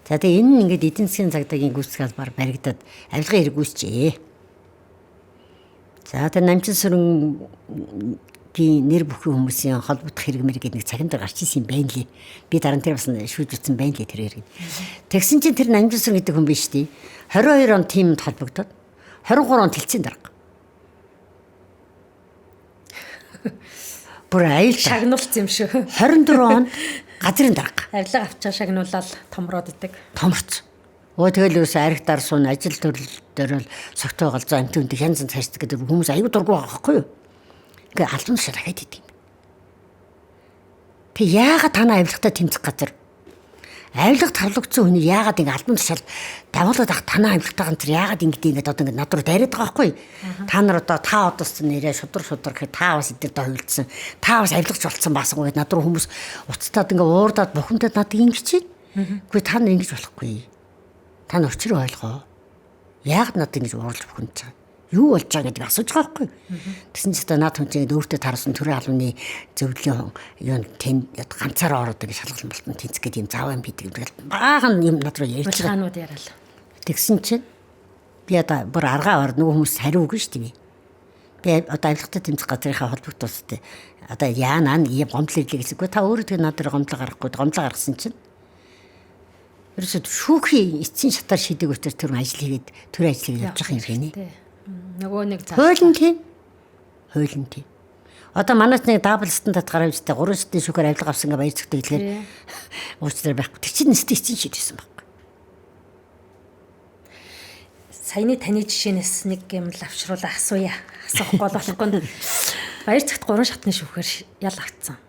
За тэгээ энэ нь ингээд эдийн засгийн цагдаагийн гүйцэтгэх албаар баригдаад авилгын хэрэг үүсчээ. За тэгээ Намжинсүрэнгийн нэр бүхэн хүмүүсийн холбогдох хэрэг мэр гэдэг нэг цагаан дээр гарч ирсэн юм байна лээ. Би дараа нь тэр бас шүүж утсан байна лээ тэр хэрэг. Тэгсэн чинь тэр Намжинсүрэн гэдэг хүн биш тий. 22 он тимд холбогдоод 23 он тэлцэн дарга. Бүр аюул шагнуулсан юм шүү. 24 он газрын дарга. Авилга авчаа шагнуулаад томроод идэг. Томорц. Тэгэл юус аригтар суун ажил төрөл дээр л согтоо галзуу амт үнд янз янз хайрцаг гэдэг хүмүүс аюу дургу байгаа байхгүй юу? Ингээ албан тушаал дахиад идэв. Тэг яагаад танаа авилгатай тэмцэх газар? Авилга тавлагдсан хүний яагаад ингээ албан тушаал давуулаад ах танаа авилгатайгаа тэр яагаад ингээд одоо ингээ над руу дайраад байгаа байхгүй юу? Та нар одоо та одоос нэрээ шудар гэхэд та бас эдгээр доо хөвлөсөн. Та бас авилгач болцсон баасан гэхэд над руу хүмүүс уцтаад ингээ уурдаад бухимдаад над ингэж чинь. Үгүй та нар ингэж болохгүй. Та нар өчрөө ойлгоо. Яагаад надад ингэж уурлж бухимдж байгаа? Юу болж байгаа гэдгийг асууж байгаа байхгүй. Тэгсэн чинь наад хүн чинь өөртөө тарсан төрийн албаны зөвлөлийн юу тэнд ганцаараа ороод ингэ шалгалт болтон тэнцэх гэдэг юм заваа бидэг гэдэг баахан юм над руу ярьж байгаа. Булгаанууд яриад. Тэгсэн чинь би одоо бүр аргаа ор нөгөө хүмүүс хариу өгнө шүү дээ. Би одоо авилгатай тэмцэх газрынхаа холбогдуулалттай одоо яанаа ийм гомдол ирлээ гэсэхгүй та өөрөө тэр над дээр гомдол гаргасан чинь ерөөсөд шүүхийн эцсийн шатаар шийдэг учраас тэр ажил хийгээд төр ажил хийж явж байгаа юм байна. Нөгөө нэг Хуулийн тийм. Одоо манайч нэг дабл стандарт гаргаж ирсэн 3 сэтийн шүүхээр авилга авсан гэж баяр зөвхөн хэлэхээр уучлаарай байхгүй. Тэр чинь эцсийн шийдсэн байхгүй. Саяны таны жишээнээс нэг юм лавшруулаа асууя. Асуухгүй болохгүй. Баяр цагт 3 шатны шүүхээр ял авцсан.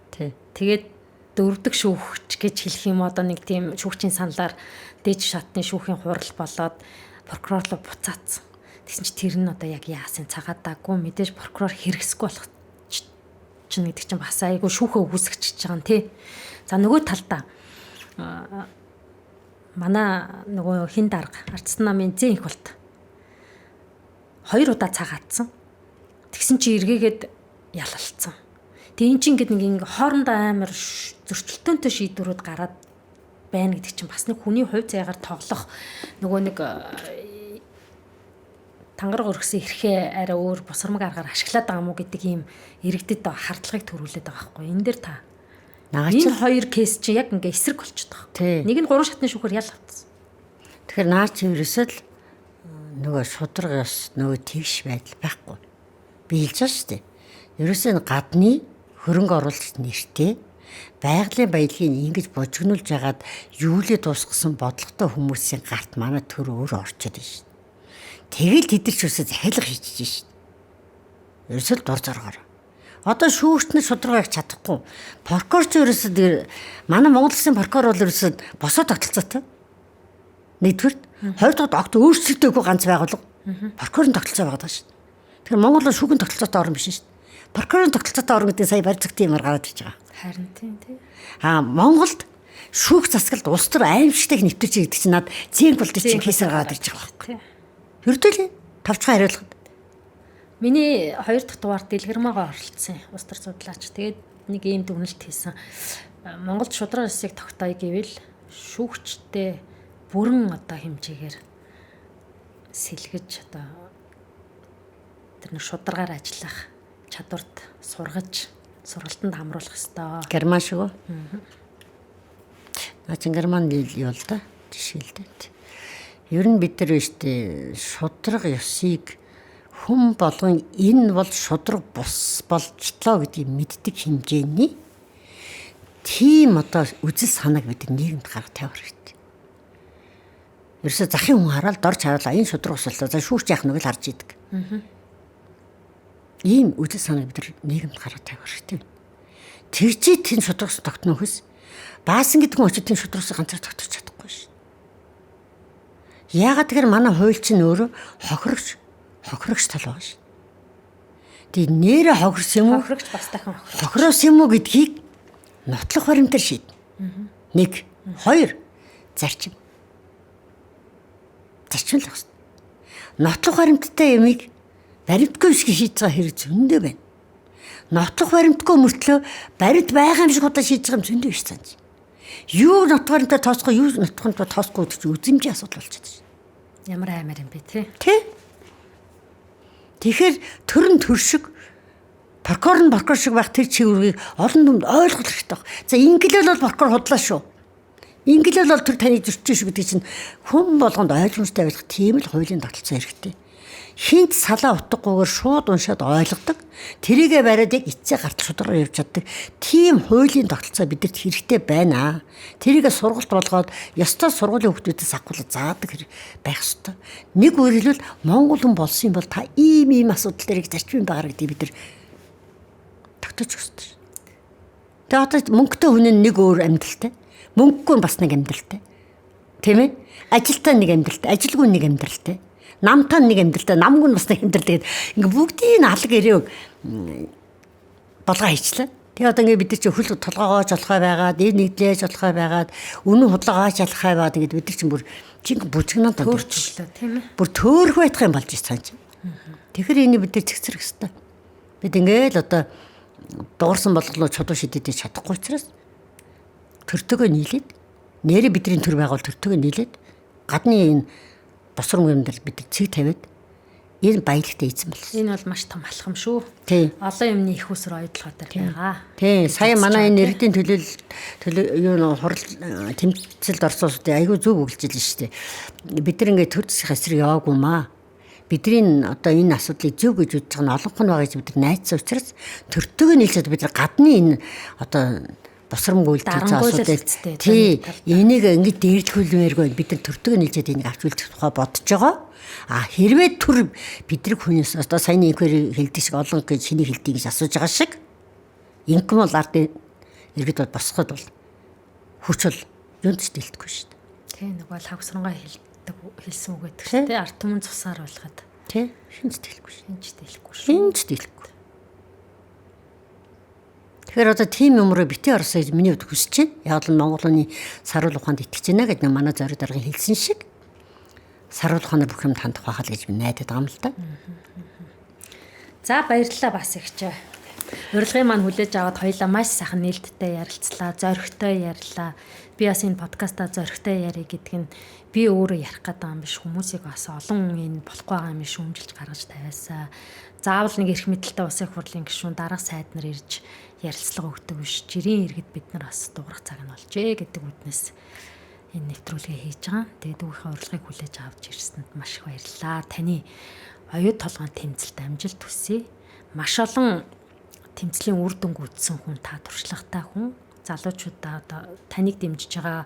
Тэгээд 4-р шүүгч гэж хэлэх юм одоо нэг тийм шүүгчийн саналаар дээд шатны шүүхийн хурал болоод прокурорлоо буцаацсан. Тэгсэн чи тэр нь одоо яг яасан цагаадаагүй мэдээж прокурор хэрэгсэхгүй болох чинь гэдэг чинь бас айгүй шүүхөө үүсгэж байгаа юм тий. За нөгөө талдаа манай нөгөө хин дарга ардсан намын зэн их болт 2 удаа цагаатсан. Тэгсэн чи эргээгээд ялалцсан. Тэгээ эн чинь ингээд нэг хоорондоо амар зөрчилтөөнтэй шийдвэрүүд гараад байна гэдэг чинь бас нэг хүний хувь заяагаар тоглох нөгөө нэг тангараг өргөсөн эрхээ арай өөр бусармаг аргаар ашиглаад байгаа мó гэдэг ийм иргэдэд хардлагыг төрүүлээд байгаа байхгүй. Энэ дээр та энэ хоёр кейс чи яг ингээ эсрэг болчиход байгаа. Нэг нь 3 шатны шүүхээр ял авцсан. Тэгэхээр наач ерөөсөл нөгөө шударгаас нөгөө тэгш байдал байхгүй. Би хэлж байгаа шүү дээ. Ерөөсөө гадны хөрөнгө оруулалт нэртэй байгалийн баялагийг ингэж божигнуулж агаад юулээ дуусгасан бодлоготой хүмүүсийн гарт манай төр өөр орчод байна шүү. Тэгэл тэд нар ч үсээ захиалга хийчихэж шүү. Ерөөсөө дур зоргоор. Одоо шүүгчнэр шударгааг чадахгүй. Прокурорч ерөөсөө манай Монгол Улсын прокурор бол ерөөсөө босоо тогтолцоотой. Нэгдүгээр, хоёрдугаар огт өөрчлөлтөөгүй ганц байгууллага. Прокурорын тогтолцоо байгаа шүү. Тэгэхээр Монгол бол шүүхийн тогтолцоотой орн биш шүү. Прокурорын тогтолцоотой орн гэдэг сая барь зөвхөн юмар гараад ирж байгаа. Харин тийм тий. Монголд шүүх засгалд улс төр аимшигтай нэвтэрч гэдэг чинь над зээг болдог чинь хийсээр гараад ирж байгаа байхгүй. Хөрдөлөө тавчхан хариулахад. Миний 2 дахь дугаар дэлгэрмээгөө оролцсон улс төр судлаач. Тэгээд нэг ийм дүгнэлт хийсэн. Монголд шудраг ёсыг тогтоё гэвэл шүүгчтэй бүрэн одоо хэмжээгээр сэлгэж одоо тэр нэг шударгаар ажиллах чадварт сургаж сургалтанд хамруулах ёстой. Герман шүү. Наачин герман юу л да жишээлдээ. Ер нь бид нар өштэй шудраг ёсыг хүн болгон энэ бол шудраг бус болжлоо гэдгийг мэддэг хэмжээний тийм одоо үзэл санааг бид нийгэмд гаргаж тавих хэрэгтэй. Ерөөсө захын хүн хараад дорж харуулаа энэ шудраг ус боллоо. За шүүгч яах нэг л харж идэг. Ийм үзэл санааг бид нийгэмд гаргаж тавих хэрэгтэй. Тэгжээ тийм шудрагс тогтнохос баасан гэдэг нь очиж тийм шудрагсыг ганцаар тогтоож чадахгүй шин. Яагаад тэгэхээр манай хууль чинь өөрөө хохирогч тал байгаа шин. Тэгээ нэрэ хохирсон юм уу? Хохирогч бас дахин хохирох. Хохироос юм уу гэдгийг нотлох баримтаар шийднэ. 1, 2 зарчим. Зарчим л байна. Нотлох баримттай юмыг баримтгүй шиг шийдэж байгаа хэрэг зөндөө байна. нотлох баримтгүй мөртлөө барид байгаа юм шиг удаа шийдэж байгаа юм зөндөө биш цаана. Юу нотх баримтаа тооцохгүй, юу нотх баримтаа тооцохгүй гэдэг чинь үзэмжийн асуудал болчиход байна. Ямар аймаар юм бэ те? Тэгэхээр төрн төр шиг прокурор шиг байх тэр чиглэлийг олон хүнд ойлгох хэрэгтэй баг. За инглэл бол прокурор худлаа шүү. Инглэл бол тэр таныг зөрчиж шүү гэдэг чинь хүн болгонд ойлгомжтой байх тийм л хуулийн тогтолцоо хэрэгтэй. Хинт салаа утгагүйгээр шууд уншаад ойлгодог. Тэрийгэ бариад яг эцсээ гарт шударгаар явж чаддаг. Тийм хуулийн тогтолцоо бидэнд хэрэгтэй байна. Тэрийгэ сургалт болгоод ёстой сургуулийн хүүхдүүдээс авахлаа заадаг хэрэг байх ёстой. Нэг үргэлжлэл Монгол хүн болсон юм бол та ийм асуудал дээр зарчим байгаа гэдэг бид нар тогтоож өгсөн шүү. Тэгээ одоо мөнгөтэй хүн нь нэг өөр амьдралтай. Мөнгөгүй нь бас нэг амьдралтай. Тийм ээ? Ажилтаа нэг амьдралтай, ажилгүй нэг амьдралтай. Намтаа нэг амьдралтай, намгүй нь бас нэг амьдралтай гэдэг. Ингээ бүгдийн алга ирээ болгоо хийчлээ. Тэгээ одоо ингээ бид нар чи хөл толгоогоо жолохой байгаад, нийтлээж жолохой байгаад, үнэн худлаагаа шалахай байгаад ингээд бид нар чинь бүр чинь бүжгнаа төөрчлөө тийм ээ. Бүр төөрөх байх юм болж цаана чи. Тэгэхээр энийг бид нар зэгцэрэх хэрэгтэй. Бид ингээл одоо дуурсан болголоо чодуу шидэдэж чадахгүй учраас төртөгөө нийлээд нэрээ бидний төр байгуул төртөгөө нийлээд гадны энэ босрон юмдэр бид цэг тавиад энэ баялагтай эзэн болсон. Энэ бол маш том алхам шүү. Тий. Олон юмны их усроо ойдлоготой байгаа. Тий. Сая манай энэ иргэдийн юу н хурал тэмцэлд орсоосуудын айгүй зөв өгүүлж илэн шүү дээ. Бид нар ингээд төр засгийн эсрэг яваагүй маа. Бидний одоо энэ асуудлыг зөв гэж үзэж байгаа нь олонх нь байгаа гэж бид нар найдсан учраас төртөгөө нийлээд бид нар гадны энэ одоо босромгүй үйлдэл асуудал тий энийг ингэж дээрлэхүүлмээргүй бид нар төртөгөө нийлээд энийг авч үлдэх тухай бодож байгаа. А хэрвээ төр бидний хүнээс одоо саяны инквери хэлдэг шиг олон гэж чиний хэлдэг гэж асууж байгаа шиг инкм бол ард иргэд бол босгоход бол хүч бол юунд ч дэлдэхгүй шүү дээ. Тий нэг бол хавсрангаа хэлсэн үг гэдэг шүү дээ. Ард түмэн цусаар болгоход тий шинж дэлэхгүй шүү. Шинж дэлэхгүй. Тэгэхээр одоо тийм юмроо битээ орсоо гэж миний хувьд хүсэж байна. Яг л Монголын саруул ухаанд итгэж байна гэдэг манай зориг даргын хэлсэн шиг саруул ухаанаар бүх юм хандах байхаа л гэж би найдаад байгаа юм л да. За баярлалаа бас ихч. Урилгын маань хүлээж аваад хоёлаа маш сайхан нээлттэй ярилцлаа, зоригтой ярьлаа. Би бас энэ подкастаа зоригтой ярих гэдэг нь би өөрөө ярих гэдэг юм биш, хүмүүсийг бас олон энэ болохгүй байгаа юм шүүмжилж гаргаж тавиасаа. Заавал нэг эрх мэдэлтэй улсын их хурлын гишүүн дарга сайд нар ирж ярилцлага өгдөг биш. Жирийн иргэд бид нар бас дуурах цаг нь болжээ гэдэг үднэс энэ нэвтрүүлгээ хийж байгаа. Тэгээд үүхийн урилгыг хүлээж авч ирсэнд маш их баярлалаа. Таны оюут толгойн тэмцэлд амжилт хүсье. Маш олон тэмцлийн үр дүнг үзсэн хүн, та туршлагатай хүн, залуучуудаа одоо таныг дэмжиж байгаа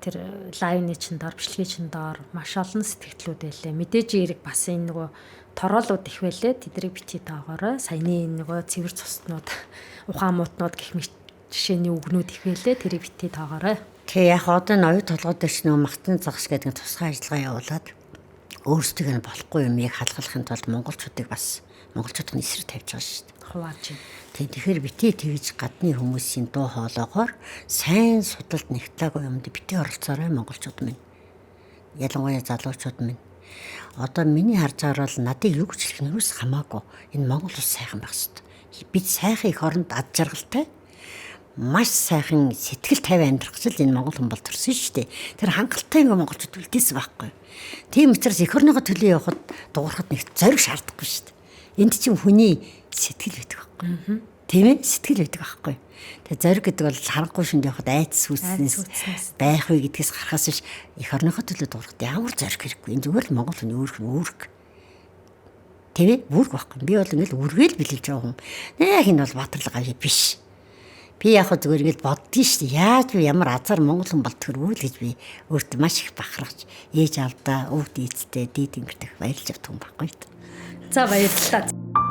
тэр лайвны чин доор, бичлэгийн чин доор маш олон сэтгэлдлүүд байлээ. Мэдээж эрг бас энэ нөгөө тороолууд их байлээ. Тэдрийг битгий таагаарай. Саяны нөгөө цэвэр цуснууд, ухаан муутнууд гэх мэт жишээний үгнүүд их байлээ. Тэрийг битгий таагаарай. Тэгээ яг одоо энэ оюут толгой дээр ч нөгөө магтан загш гэдэг тусгай ажиллагаа явуулаад өөрсдөө нь болохгүй юмыг халахлахын тулд монголчуудын эсрэг тавьж байгаа шүү дээ. Хувааж байна. Тэгэхээр битээ тэгж гадны хүмүүсийн дуу хоолойгоор сайн судалд нэгтлаагүй юмд битээ оролцоорой монголчууд минь. Ялангуяа залуучууд минь. Одоо миний харж байгаа бол надыг юу гэж хэлэх нь юус хамаагүй. Энэ Монгол улс сайхан байх хэрэгтэй. Бид сайхан их оронд ад жаргалтай маш сайхан сэтгэл тавиан амьдрах гэж энэ Монгол хүн бол төрсөн шүү дээ. Тэр хангалттай ингээ монголчууд үлдээсэн байхгүй. Тийм учраас их орныгоо төлөө явахад дуурахад нэг зориг шаардахгүй шүү дээ. Энд чинь хүний сэтгэл байдаг байхгүй. Тийм ээ, сэтгэл байдаг байхгүй. Тэгээ зориг гэдэг бол харанхуй шүнд явахад айц сүснээс байх вэ гэдгээс гарахаас биш их орныхоо төлөө дуурахад ямар зориг хэрэггүй. Энэ зүгээр л Монгол хүний үүрэг. Тийм ээ, үүрэг байхгүй. Би бол ингээл үргээл билүүлж байгаа хүн. Яг энэ бол баатарлага биш. Би яг зүгээр ингээл боддгийн шүү дээ. Яаж би ямар азар монгол хүн болтгор үйл гэж би өөртөө маш их бахархаж ээж авдаа өвд эцтэй дээд ингэрдэх баярлж авдаг юм байхгүй. За баярлалаа.